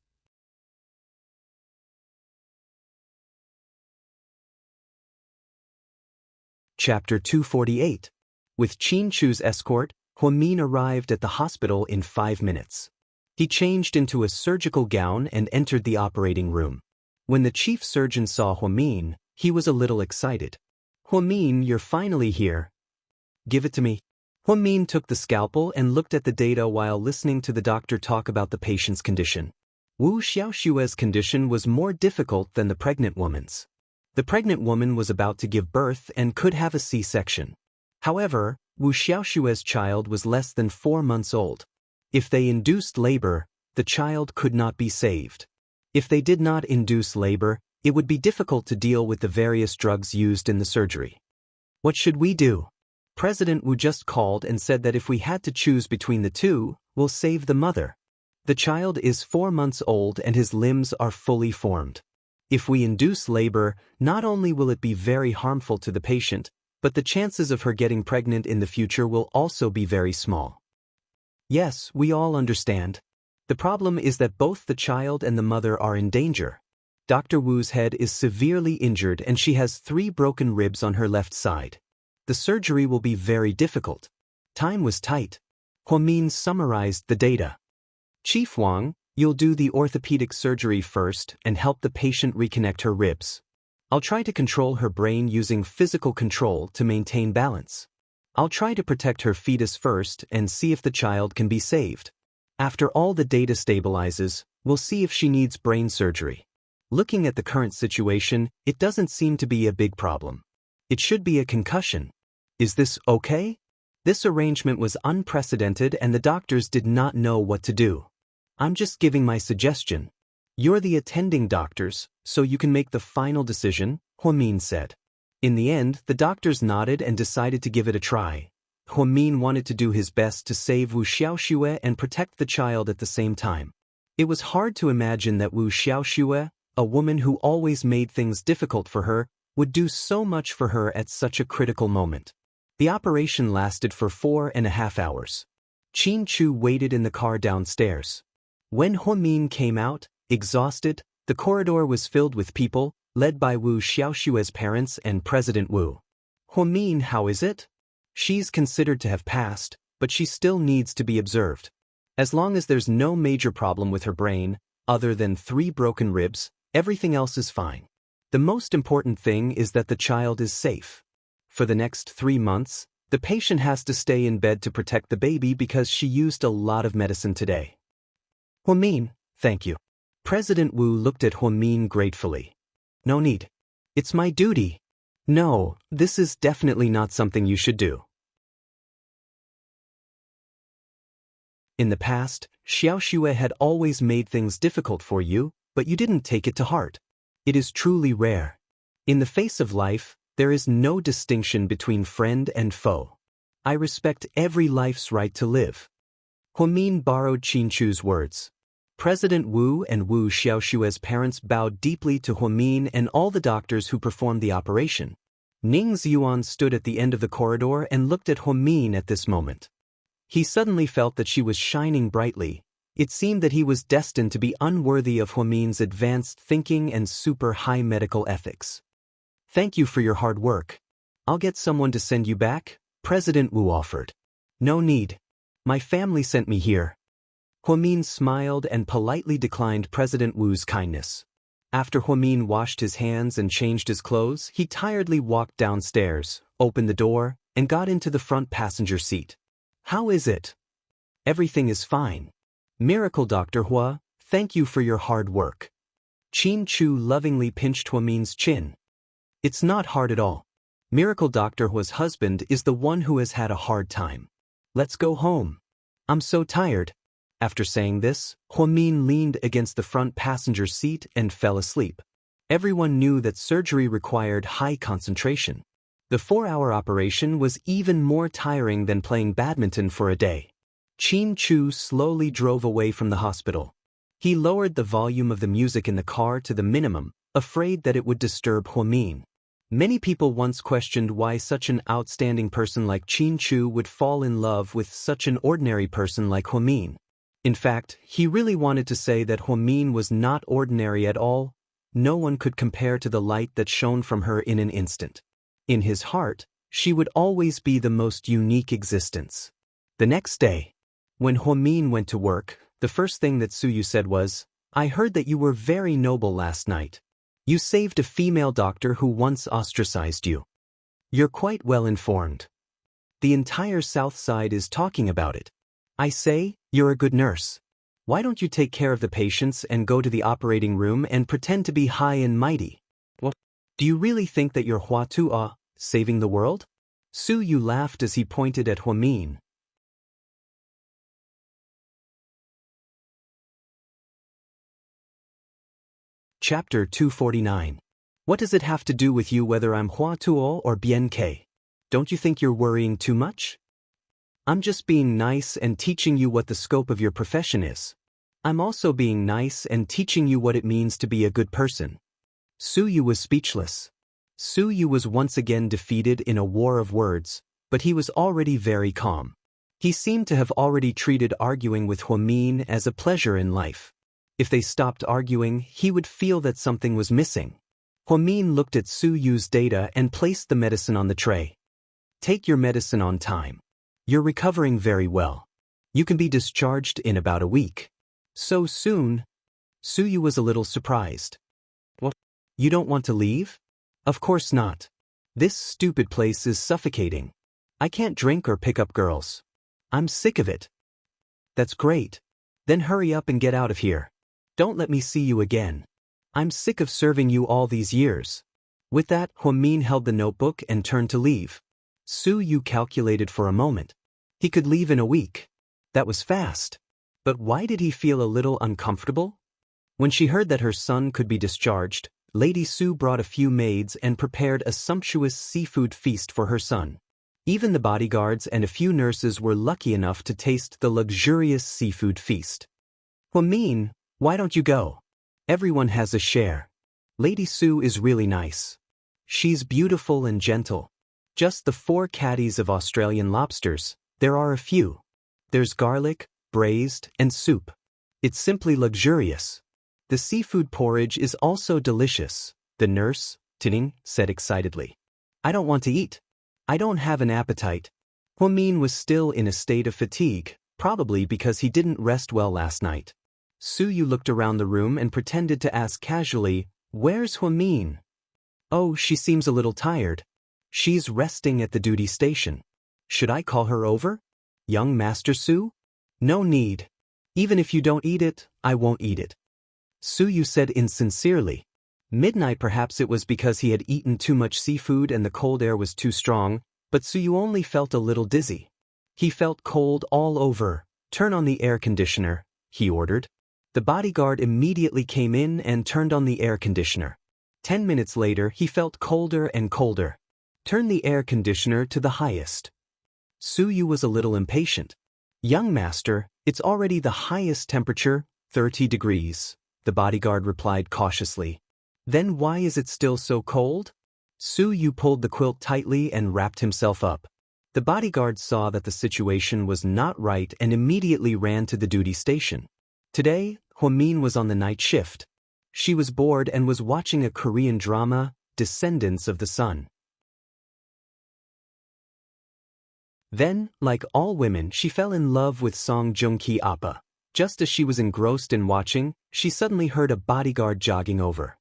Chapter 248. With Qin Chu's escort, Huamin arrived at the hospital in 5 minutes. He changed into a surgical gown and entered the operating room. When the chief surgeon saw Huamin, he was a little excited. Huamin, you're finally here. Give it to me. Huamin took the scalpel and looked at the data while listening to the doctor talk about the patient's condition. Wu Xiaoxue's condition was more difficult than the pregnant woman's. The pregnant woman was about to give birth and could have a C-section. However, Wu Xiaoxue's child was less than 4 months old. If they induced labor, the child could not be saved. If they did not induce labor, it would be difficult to deal with the various drugs used in the surgery. What should we do? President Wu just called and said that if we had to choose between the two, we'll save the mother. The child is 4 months old and his limbs are fully formed. If we induce labor, not only will it be very harmful to the patient, but the chances of her getting pregnant in the future will also be very small. Yes, we all understand. The problem is that both the child and the mother are in danger. Dr. Wu's head is severely injured and she has 3 broken ribs on her left side. The surgery will be very difficult. Time was tight. Huamin summarized the data. Chief Wang, you'll do the orthopedic surgery first and help the patient reconnect her ribs. I'll try to control her brain using physical control to maintain balance. I'll try to protect her fetus first and see if the child can be saved. After all the data stabilizes, we'll see if she needs brain surgery. Looking at the current situation, it doesn't seem to be a big problem. It should be a concussion. Is this okay? This arrangement was unprecedented and the doctors did not know what to do. I'm just giving my suggestion. You're the attending doctors, so you can make the final decision, Huamin said. In the end, the doctors nodded and decided to give it a try. Huamin wanted to do his best to save Wu Xiaoxue and protect the child at the same time. It was hard to imagine that Wu Xiaoxue, a woman who always made things difficult for her, would do so much for her at such a critical moment. The operation lasted for 4.5 hours. Qin Chu waited in the car downstairs. When Huamin came out, exhausted, the corridor was filled with people, led by Wu Xiaoxue's parents and President Wu. Huamin, how is it? She's considered to have passed, but she still needs to be observed. As long as there's no major problem with her brain, other than 3 broken ribs, everything else is fine. The most important thing is that the child is safe. For the next 3 months, the patient has to stay in bed to protect the baby because she used a lot of medicine today. Huamin, thank you. President Wu looked at Huamin gratefully. No need. It's my duty. No, this is definitely not something you should do. In the past, Xiaoxue had always made things difficult for you, but you didn't take it to heart. It is truly rare. In the face of life, there is no distinction between friend and foe. I respect every life's right to live. Huamin borrowed Qin Chu's words. President Wu and Wu Xiaoxue's parents bowed deeply to Huamin and all the doctors who performed the operation. Ning Ziyuan stood at the end of the corridor and looked at Huamin at this moment. He suddenly felt that she was shining brightly. It seemed that he was destined to be unworthy of Huamin's advanced thinking and super high medical ethics. Thank you for your hard work. I'll get someone to send you back, President Wu offered. No need. My family sent me here. Huamin smiled and politely declined President Wu's kindness. After Huamin washed his hands and changed his clothes, he tiredly walked downstairs, opened the door, and got into the front passenger seat. How is it? Everything is fine. Miracle Dr. Hua, thank you for your hard work. Qin Chu lovingly pinched Huamin's chin. It's not hard at all. Miracle Dr. Hua's husband is the one who has had a hard time. Let's go home. I'm so tired. After saying this, Huamin leaned against the front passenger seat and fell asleep. Everyone knew that surgery required high concentration. The 4-hour operation was even more tiring than playing badminton for a day. Qin Chu slowly drove away from the hospital. He lowered the volume of the music in the car to the minimum, afraid that it would disturb Huamin. Many people once questioned why such an outstanding person like Qin Chu would fall in love with such an ordinary person like Huamin. In fact, he really wanted to say that Huamin was not ordinary at all. No one could compare to the light that shone from her in an instant. In his heart, she would always be the most unique existence. The next day, when Huamin went to work, the first thing that Suyu said was, I heard that you were very noble last night. You saved a female doctor who once ostracized you. You're quite well informed. The entire South Side is talking about it. I say, you're a good nurse. Why don't you take care of the patients and go to the operating room and pretend to be high and mighty? What? Do you really think that you're Hua Tuo, saving the world? Suyu laughed as he pointed at Huamin. Chapter 249. What does it have to do with you whether I'm Hua Tuo or Bien Ke? Don't you think you're worrying too much? I'm just being nice and teaching you what the scope of your profession is. I'm also being nice and teaching you what it means to be a good person. Suyu was speechless. Suyu was once again defeated in a war of words, but he was already very calm. He seemed to have already treated arguing with Huamin as a pleasure in life. If they stopped arguing, he would feel that something was missing. Huamin looked at Suyu's data and placed the medicine on the tray. Take your medicine on time. You're recovering very well. You can be discharged in about a week. So soon? Suyu was a little surprised. What? You don't want to leave? Of course not. This stupid place is suffocating. I can't drink or pick up girls. I'm sick of it. That's great. Then hurry up and get out of here. Don't let me see you again. I'm sick of serving you all these years. With that, Huamin held the notebook and turned to leave. Suyu calculated for a moment. He could leave in a week. That was fast. But why did he feel a little uncomfortable? When she heard that her son could be discharged, Lady Su brought a few maids and prepared a sumptuous seafood feast for her son. Even the bodyguards and a few nurses were lucky enough to taste the luxurious seafood feast. Huamin, why don't you go? Everyone has a share. Lady Su is really nice. She's beautiful and gentle. Just the 4 caddies of Australian lobsters, there are a few. There's garlic, braised, and soup. It's simply luxurious. The seafood porridge is also delicious, the nurse, Tinning, said excitedly. I don't want to eat. I don't have an appetite. Huamin was still in a state of fatigue, probably because he didn't rest well last night. Suyu looked around the room and pretended to ask casually, Where's Huamin? Oh, she seems a little tired. She's resting at the duty station. Should I call her over? Young Master Su? No need. Even if you don't eat it, I won't eat it. Suyu said insincerely. Midnight perhaps it was because he had eaten too much seafood and the cold air was too strong, but Suyu only felt a little dizzy. He felt cold all over. Turn on the air conditioner, he ordered. The bodyguard immediately came in and turned on the air conditioner. 10 minutes later, he felt colder and colder. Turn the air conditioner to the highest. Suyu was a little impatient. Young master, it's already the highest temperature, 30 degrees, the bodyguard replied cautiously. Then why is it still so cold? Suyu pulled the quilt tightly and wrapped himself up. The bodyguard saw that the situation was not right and immediately ran to the duty station. Today, Huamin was on the night shift. She was bored and was watching a Korean drama, Descendants of the Sun. Then, like all women, she fell in love with Song Joong-ki Appa. Just as she was engrossed in watching, she suddenly heard a bodyguard jogging over.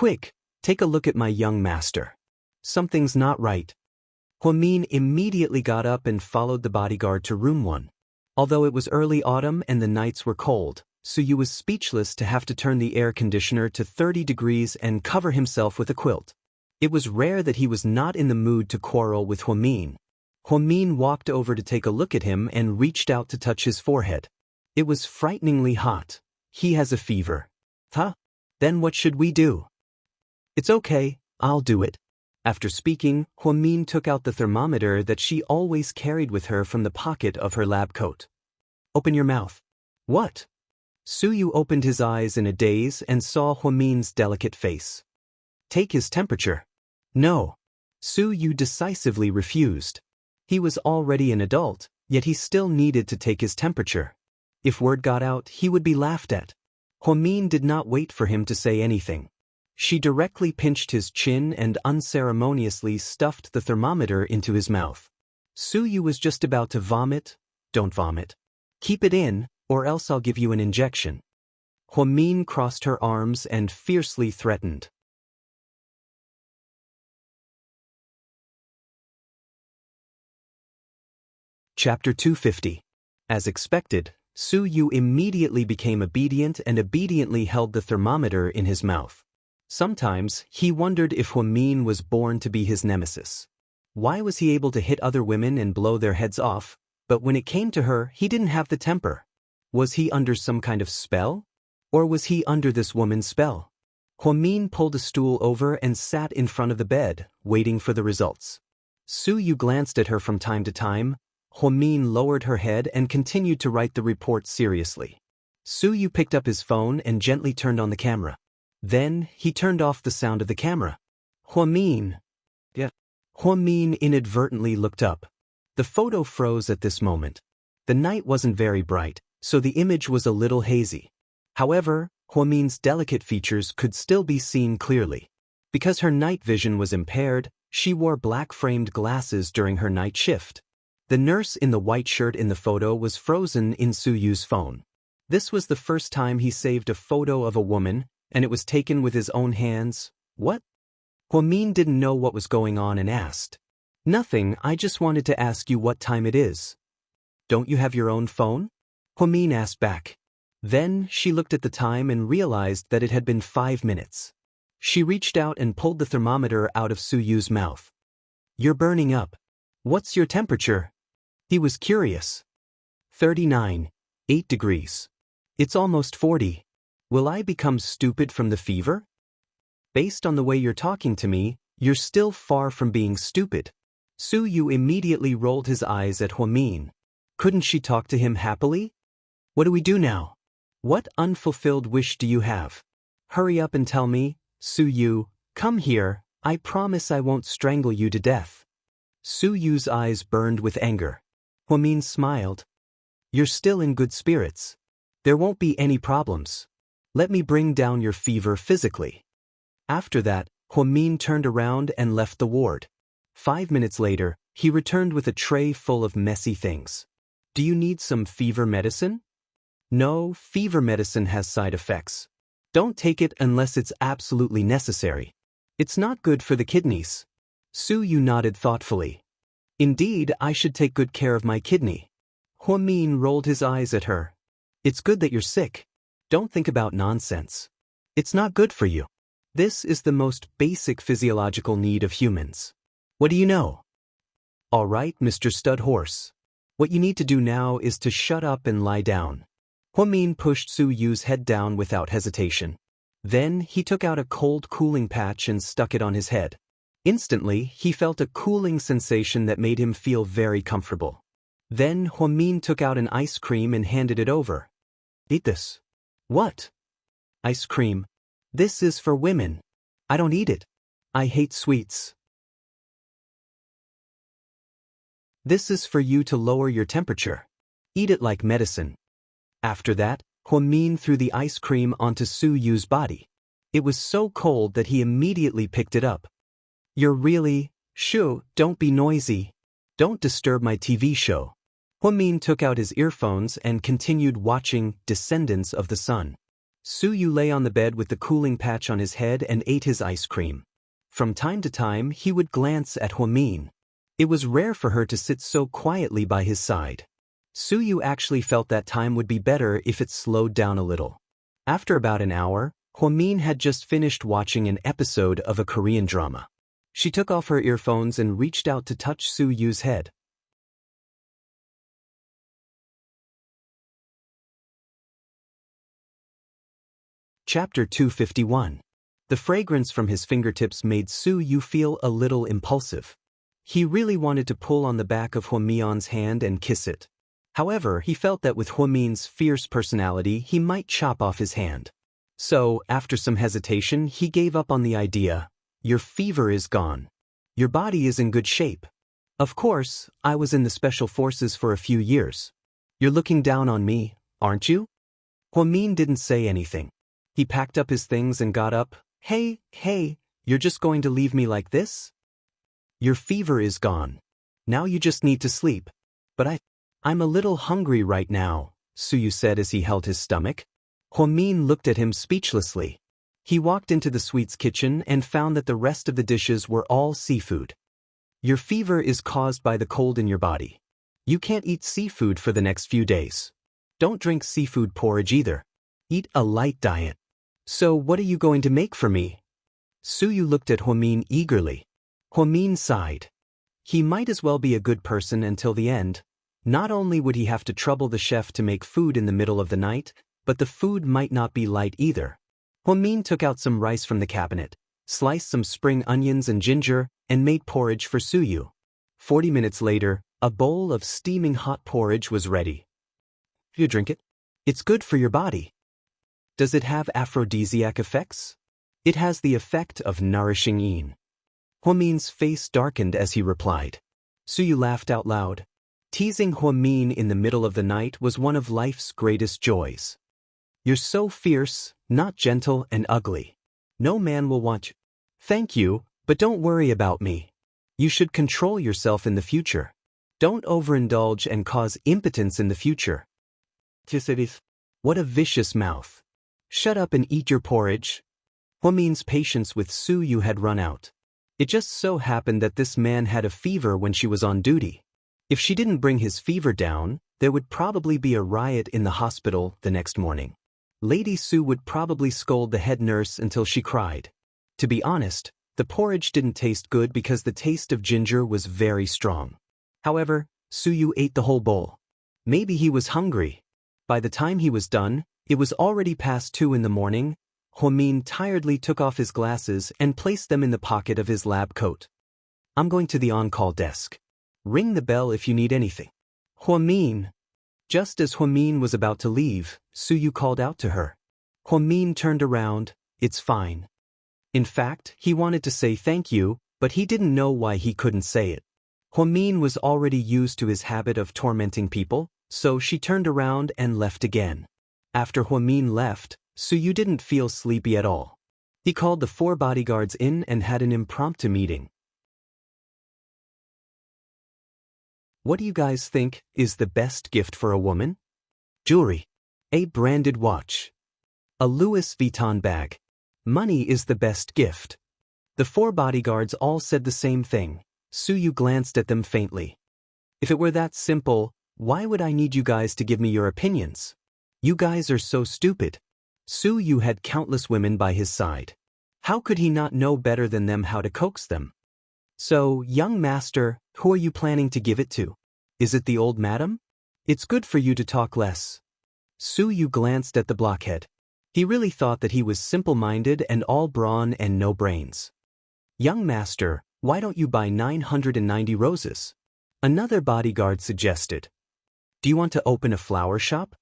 Quick, take a look at my young master. Something's not right. Huamin immediately got up and followed the bodyguard to room 1. Although it was early autumn and the nights were cold, Suyu was speechless to have to turn the air conditioner to 30 degrees and cover himself with a quilt. It was rare that he was not in the mood to quarrel with Huamin. Huamin walked over to take a look at him and reached out to touch his forehead. It was frighteningly hot. He has a fever. Huh? Then what should we do? It's okay, I'll do it. After speaking, Huamin took out the thermometer that she always carried with her from the pocket of her lab coat. Open your mouth. What? Suyu opened his eyes in a daze and saw Huamin's delicate face. Take his temperature. No. Suyu decisively refused. He was already an adult, yet he still needed to take his temperature. If word got out, he would be laughed at. Huamin did not wait for him to say anything. She directly pinched his chin and unceremoniously stuffed the thermometer into his mouth. Suyu was just about to vomit. Don't vomit. Keep it in, or else I'll give you an injection. Huamin crossed her arms and fiercely threatened. Chapter 250. As expected, Suyu immediately became obedient and obediently held the thermometer in his mouth. Sometimes, he wondered if Huamin was born to be his nemesis. Why was he able to hit other women and blow their heads off, but when it came to her, he didn't have the temper? Was he under some kind of spell? Or was he under this woman's spell? Huamin pulled a stool over and sat in front of the bed, waiting for the results. Suyu glanced at her from time to time. Huamin lowered her head and continued to write the report seriously. Suyu picked up his phone and gently turned on the camera. Then, he turned off the sound of the camera. Huamin. Yeah. Huamin inadvertently looked up. The photo froze at this moment. The night wasn't very bright, so the image was a little hazy. However, Huamin's delicate features could still be seen clearly. Because her night vision was impaired, she wore black-framed glasses during her night shift. The nurse in the white shirt in the photo was frozen in Suyu's phone. This was the first time he saved a photo of a woman, and it was taken with his own hands. What? Huamin didn't know what was going on and asked. Nothing, I just wanted to ask you what time it is. Don't you have your own phone? Huamin asked back. Then, she looked at the time and realized that it had been 5 minutes. She reached out and pulled the thermometer out of Suyu's mouth. You're burning up. What's your temperature? He was curious. 39, 8 degrees. It's almost 40. Will I become stupid from the fever? Based on the way you're talking to me, you're still far from being stupid. Suyu immediately rolled his eyes at Huamin. Couldn't she talk to him happily? What do we do now? What unfulfilled wish do you have? Hurry up and tell me. Suyu, come here, I promise I won't strangle you to death. Suyu's eyes burned with anger. Huamin smiled. You're still in good spirits. There won't be any problems. Let me bring down your fever physically. After that, Huamin turned around and left the ward. 5 minutes later, he returned with a tray full of messy things. Do you need some fever medicine? No, fever medicine has side effects. Don't take it unless it's absolutely necessary. It's not good for the kidneys. Suyu nodded thoughtfully. Indeed, I should take good care of my kidney. Huamin rolled his eyes at her. It's good that you're sick. Don't think about nonsense. It's not good for you. This is the most basic physiological need of humans. What do you know? All right, Mr. Stud Horse. What you need to do now is to shut up and lie down. Huamin pushed Suyu's head down without hesitation. Then, he took out a cold cooling patch and stuck it on his head. Instantly, he felt a cooling sensation that made him feel very comfortable. Then, Huamin took out an ice cream and handed it over. Eat this. What? Ice cream. This is for women. I don't eat it. I hate sweets. This is for you to lower your temperature. Eat it like medicine. After that, Huamin threw the ice cream onto Suyu's body. It was so cold that he immediately picked it up. You're really... Shoo, don't be noisy. Don't disturb my TV show. Huamin took out his earphones and continued watching Descendants of the Sun. Su Yu lay on the bed with the cooling patch on his head and ate his ice cream. From time to time he would glance at Huamin. It was rare for her to sit so quietly by his side. Su Yu actually felt that time would be better if it slowed down a little. After about an hour, Huamin had just finished watching an episode of a Korean drama. She took off her earphones and reached out to touch Su Yu's head. Chapter 251. The fragrance from his fingertips made Su Yu feel a little impulsive. He really wanted to pull on the back of Huamin's hand and kiss it. However, he felt that with Huamin's fierce personality he might chop off his hand. So, after some hesitation, he gave up on the idea. Your fever is gone. Your body is in good shape. Of course, I was in the special forces for a few years. You're looking down on me, aren't you? Huamin didn't say anything. He packed up his things and got up. Hey, you're just going to leave me like this? Your fever is gone. Now you just need to sleep. But I'm a little hungry right now, Su Yu said as he held his stomach. Huamin looked at him speechlessly. He walked into the sweets kitchen and found that the rest of the dishes were all seafood. Your fever is caused by the cold in your body. You can't eat seafood for the next few days. Don't drink seafood porridge either. Eat a light diet. So what are you going to make for me? Su Yu looked at Huamin eagerly. Huamin sighed. He might as well be a good person until the end. Not only would he have to trouble the chef to make food in the middle of the night, but the food might not be light either. Huamin took out some rice from the cabinet, sliced some spring onions and ginger, and made porridge for Su Yu. 40 minutes later, a bowl of steaming hot porridge was ready. You drink it? It's good for your body. Does it have aphrodisiac effects? It has the effect of nourishing yin. Huamin's face darkened as he replied. Su Yu laughed out loud. Teasing Huamin in the middle of the night was one of life's greatest joys. You're so fierce, not gentle and ugly. No man will want you. Thank you, but don't worry about me. You should control yourself in the future. Don't overindulge and cause impotence in the future. What a vicious mouth. Shut up and eat your porridge. Huamin's patience with Su Yu had run out. It just so happened that this man had a fever when she was on duty. If she didn't bring his fever down, there would probably be a riot in the hospital the next morning. Lady Su would probably scold the head nurse until she cried. To be honest, the porridge didn't taste good because the taste of ginger was very strong. However, Su Yu ate the whole bowl. Maybe he was hungry. By the time he was done, it was already past 2 in the morning. Huamin tiredly took off his glasses and placed them in the pocket of his lab coat. I'm going to the on-call desk. Ring the bell if you need anything. Huamin. Just as Huamin was about to leave, Su Yu called out to her. Huamin turned around. It's fine. In fact, he wanted to say thank you, but he didn't know why he couldn't say it. Huamin was already used to his habit of tormenting people, so she turned around and left again. After Huamin left, Su Yu didn't feel sleepy at all. He called the 4 bodyguards in and had an impromptu meeting. What do you guys think is the best gift for a woman? Jewelry. A branded watch. A Louis Vuitton bag. Money is the best gift. The 4 bodyguards all said the same thing. Su Yu glanced at them faintly. If it were that simple, why would I need you guys to give me your opinions? You guys are so stupid. Su Yu had countless women by his side. How could he not know better than them how to coax them? So, young master, who are you planning to give it to? Is it the old madam? It's good for you to talk less. Su Yu glanced at the blockhead. He really thought that he was simple-minded and all brawn and no brains. Young master, why don't you buy 990 roses? Another bodyguard suggested. Do you want to open a flower shop?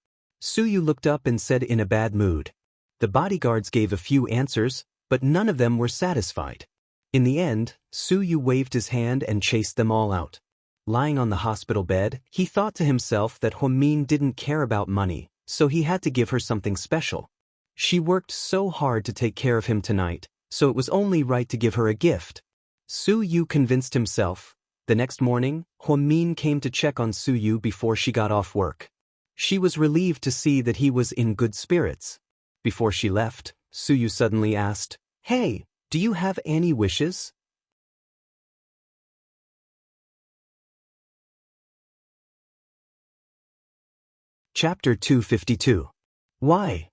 Su Yu looked up and said in a bad mood. The bodyguards gave a few answers, but none of them were satisfied. In the end, Su Yu waved his hand and chased them all out. Lying on the hospital bed, he thought to himself that Huamin didn't care about money, so he had to give her something special. She worked so hard to take care of him tonight, so it was only right to give her a gift. Su Yu convinced himself. The next morning, Huamin came to check on Su Yu before she got off work. She was relieved to see that he was in good spirits. Before she left, Suyu suddenly asked, "Hey, do you have any wishes?" Chapter 252. Why?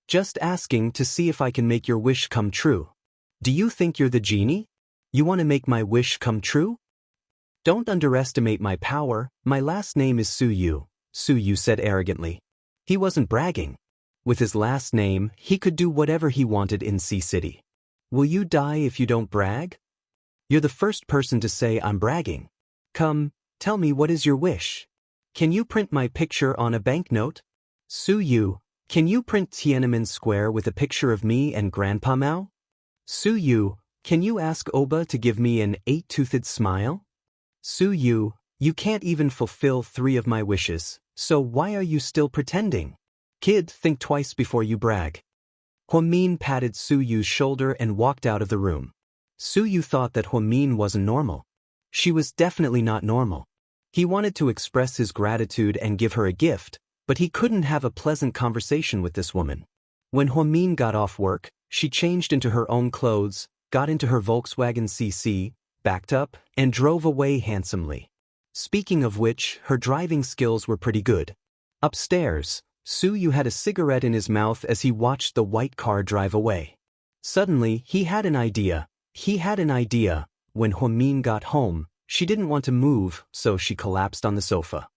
Just asking to see if I can make your wish come true. Do you think you're the genie? You want to make my wish come true? Don't underestimate my power. My last name is Suyu, Suyu said arrogantly. He wasn't bragging. With his last name, he could do whatever he wanted in Sea City. Will you die if you don't brag? You're the first person to say I'm bragging. Come, tell me what is your wish? Can you print my picture on a banknote? Suyu, can you print Tiananmen Square with a picture of me and Grandpa Mao? Suyu, can you ask Oba to give me an 8-toothed smile? Suyu, you can't even fulfill 3 of my wishes, so why are you still pretending? Kid, think twice before you brag. Huamin patted Suyu's shoulder and walked out of the room. Suyu thought that Huamin wasn't normal. She was definitely not normal. He wanted to express his gratitude and give her a gift, but he couldn't have a pleasant conversation with this woman. When Huamin got off work, she changed into her own clothes, got into her Volkswagen CC, backed up, and drove away handsomely. Speaking of which, her driving skills were pretty good. Upstairs, Suyu had a cigarette in his mouth as he watched the white car drive away. Suddenly, he had an idea. When Huamin got home, she didn't want to move, so she collapsed on the sofa.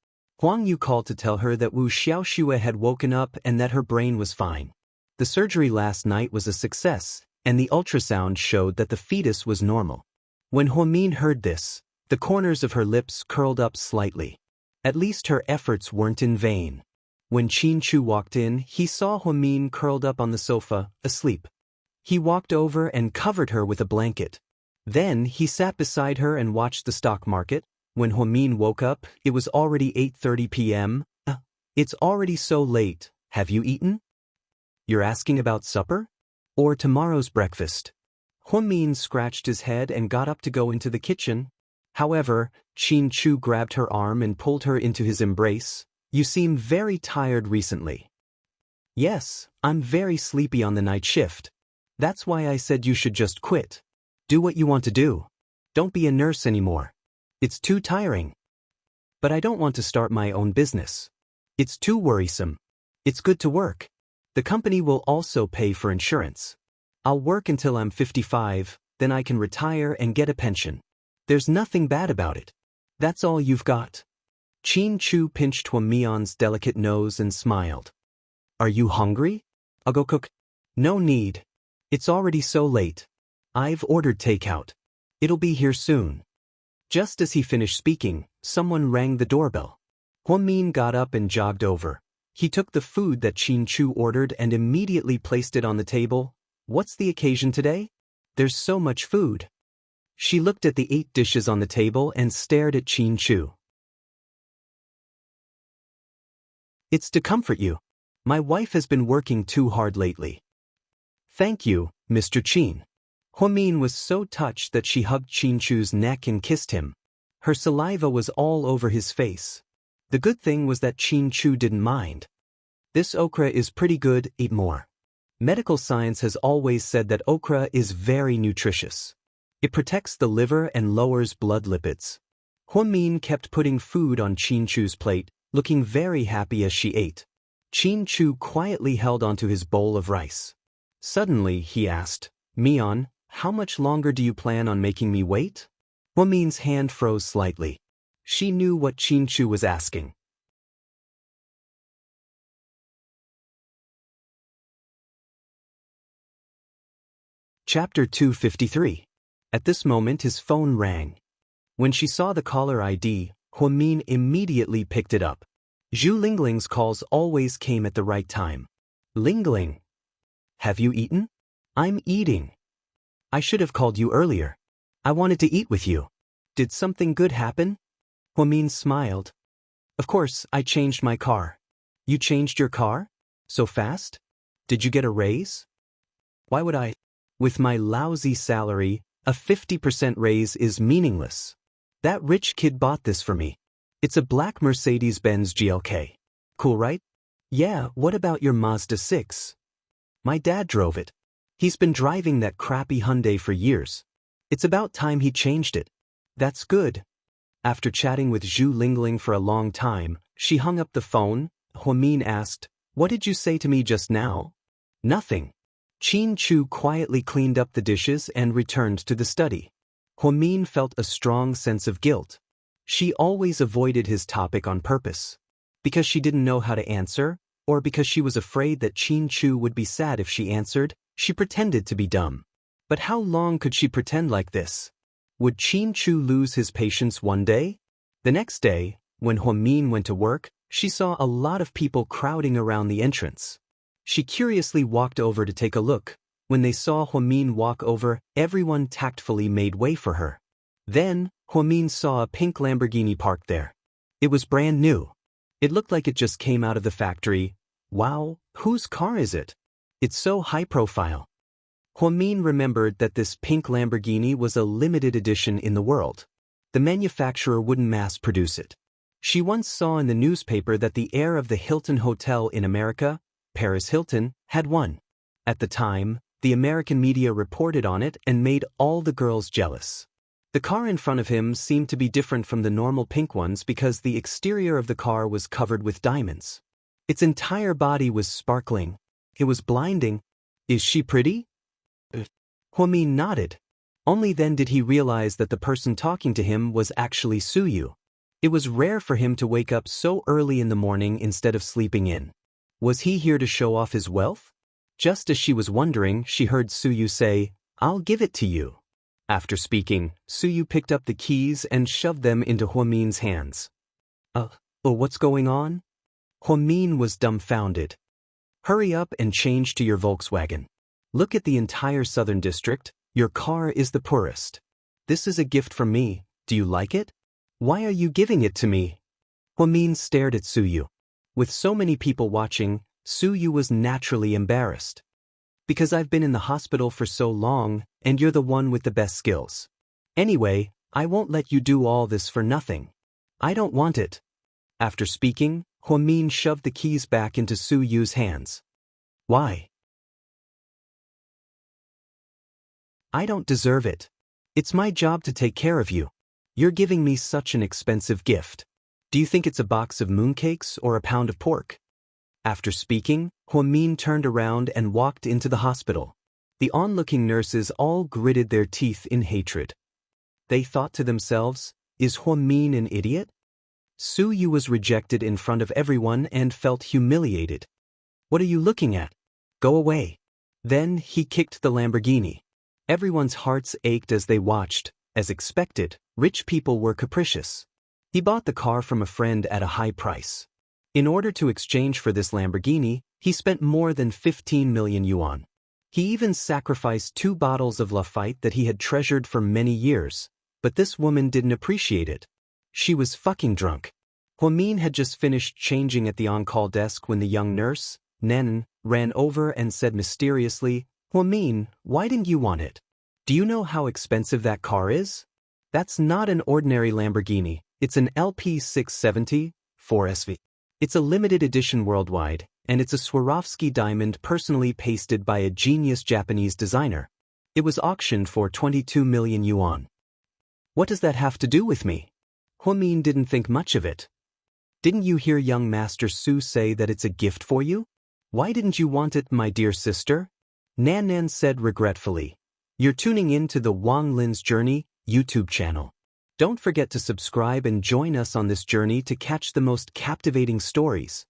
Huang Yu called to tell her that Wu Xiaoxue had woken up and that her brain was fine. The surgery last night was a success, and the ultrasound showed that the fetus was normal. When Huamin heard this, the corners of her lips curled up slightly. At least her efforts weren't in vain. When Qin Chu walked in, he saw Huamin curled up on the sofa, asleep. He walked over and covered her with a blanket. Then he sat beside her and watched the stock market. When Huamin woke up, it was already 8:30 p.m. It's already so late. Have you eaten? You're asking about supper? Or tomorrow's breakfast? Huamin scratched his head and got up to go into the kitchen. However, Qin Chu grabbed her arm and pulled her into his embrace. You seem very tired recently. Yes, I'm very sleepy on the night shift. That's why I said you should just quit. Do what you want to do. Don't be a nurse anymore. It's too tiring. But I don't want to start my own business. It's too worrisome. It's good to work. The company will also pay for insurance. I'll work until I'm 55, then I can retire and get a pension. There's nothing bad about it. That's all you've got. Qin Chu pinched Huamian's delicate nose and smiled. Are you hungry? I'll go cook. No need. It's already so late. I've ordered takeout. It'll be here soon. Just as he finished speaking, someone rang the doorbell. Huamin got up and jogged over. He took the food that Qin Chu ordered and immediately placed it on the table. What's the occasion today? There's so much food. She looked at the 8 dishes on the table and stared at Qin Chu. It's to comfort you. My wife has been working too hard lately. Thank you, Mr. Qin. Huamin was so touched that she hugged Qin Chu's neck and kissed him. Her saliva was all over his face. The good thing was that Qin Chu didn't mind. This okra is pretty good, eat more. Medical science has always said that okra is very nutritious. It protects the liver and lowers blood lipids. Huamin kept putting food on Qin Chu's plate, looking very happy as she ate. Qin Chu quietly held onto his bowl of rice. Suddenly, he asked, Mian, how much longer do you plan on making me wait? Huamin's hand froze slightly. She knew what Qin Chu was asking. Chapter 253. At this moment his phone rang. When she saw the caller ID, Huamin immediately picked it up. Zhu Lingling's calls always came at the right time. Lingling. Have you eaten? I'm eating. I should have called you earlier. I wanted to eat with you. Did something good happen? Huamin smiled. Of course, I changed my car. You changed your car? So fast? Did you get a raise? Why would I? With my lousy salary, a 50% raise is meaningless. That rich kid bought this for me. It's a black Mercedes-Benz GLK. Cool, right? Yeah, what about your Mazda 6? My dad drove it. He's been driving that crappy Hyundai for years. It's about time he changed it. That's good. After chatting with Zhu Lingling for a long time, she hung up the phone. Huamin asked, "What did you say to me just now?" "Nothing." Qin Chu quietly cleaned up the dishes and returned to the study. Huamin felt a strong sense of guilt. She always avoided his topic on purpose. Because she didn't know how to answer, or because she was afraid that Qin Chu would be sad if she answered, she pretended to be dumb. But how long could she pretend like this? Would Qin Chu lose his patience one day? The next day, when Huamin went to work, she saw a lot of people crowding around the entrance. She curiously walked over to take a look. When they saw Huamin walk over, everyone tactfully made way for her. Then, Huamin saw a pink Lamborghini parked there. It was brand new. It looked like it just came out of the factory. Wow, whose car is it? It's so high profile. Huamin remembered that this pink Lamborghini was a limited edition in the world. The manufacturer wouldn't mass produce it. She once saw in the newspaper that the heir of the Hilton Hotel in America, Paris Hilton, had one. At the time, the American media reported on it and made all the girls jealous. The car in front of him seemed to be different from the normal pink ones because the exterior of the car was covered with diamonds. Its entire body was sparkling. It was blinding. "Is she pretty?" Huamin nodded. Only then did he realize that the person talking to him was actually Suyu. It was rare for him to wake up so early in the morning instead of sleeping in. Was he here to show off his wealth? Just as she was wondering, she heard Suyu say, "I'll give it to you." After speaking, Suyu picked up the keys and shoved them into Huamin's hands. What's going on?" Huamin was dumbfounded. "Hurry up and change to your Volkswagen. Look at the entire southern district. Your car is the poorest. This is a gift from me. Do you like it? Why are you giving it to me?" Huamin stared at Suyu. With so many people watching, Suyu was naturally embarrassed. "Because I've been in the hospital for so long, and you're the one with the best skills. Anyway, I won't let you do all this for nothing. I don't want it." After speaking, Huamin shoved the keys back into Suyu's hands. "Why?" "I don't deserve it. It's my job to take care of you. You're giving me such an expensive gift. Do you think it's a box of mooncakes or a pound of pork?" After speaking, Huamin turned around and walked into the hospital. The onlooking nurses all gritted their teeth in hatred. They thought to themselves, "Is Huamin an idiot?" Suyu was rejected in front of everyone and felt humiliated. "What are you looking at? Go away." Then he kicked the Lamborghini. Everyone's hearts ached as they watched. As expected, rich people were capricious. He bought the car from a friend at a high price. In order to exchange for this Lamborghini, he spent more than 15 million yuan. He even sacrificed 2 bottles of Lafite that he had treasured for many years, but this woman didn't appreciate it. She was fucking drunk. Huamin had just finished changing at the on-call desk when the young nurse, Nen, ran over and said mysteriously, "Huamin, why didn't you want it? Do you know how expensive that car is? That's not an ordinary Lamborghini, it's an LP670 4SV. It's a limited edition worldwide, and it's a Swarovski diamond personally pasted by a genius Japanese designer. It was auctioned for 22 million yuan. What does that have to do with me?" Huamin didn't think much of it. "Didn't you hear young Master Su say that it's a gift for you? Why didn't you want it, my dear sister?" Nan said regretfully. You're tuning in to the Wang Lin's Journey YouTube channel. Don't forget to subscribe and join us on this journey to catch the most captivating stories.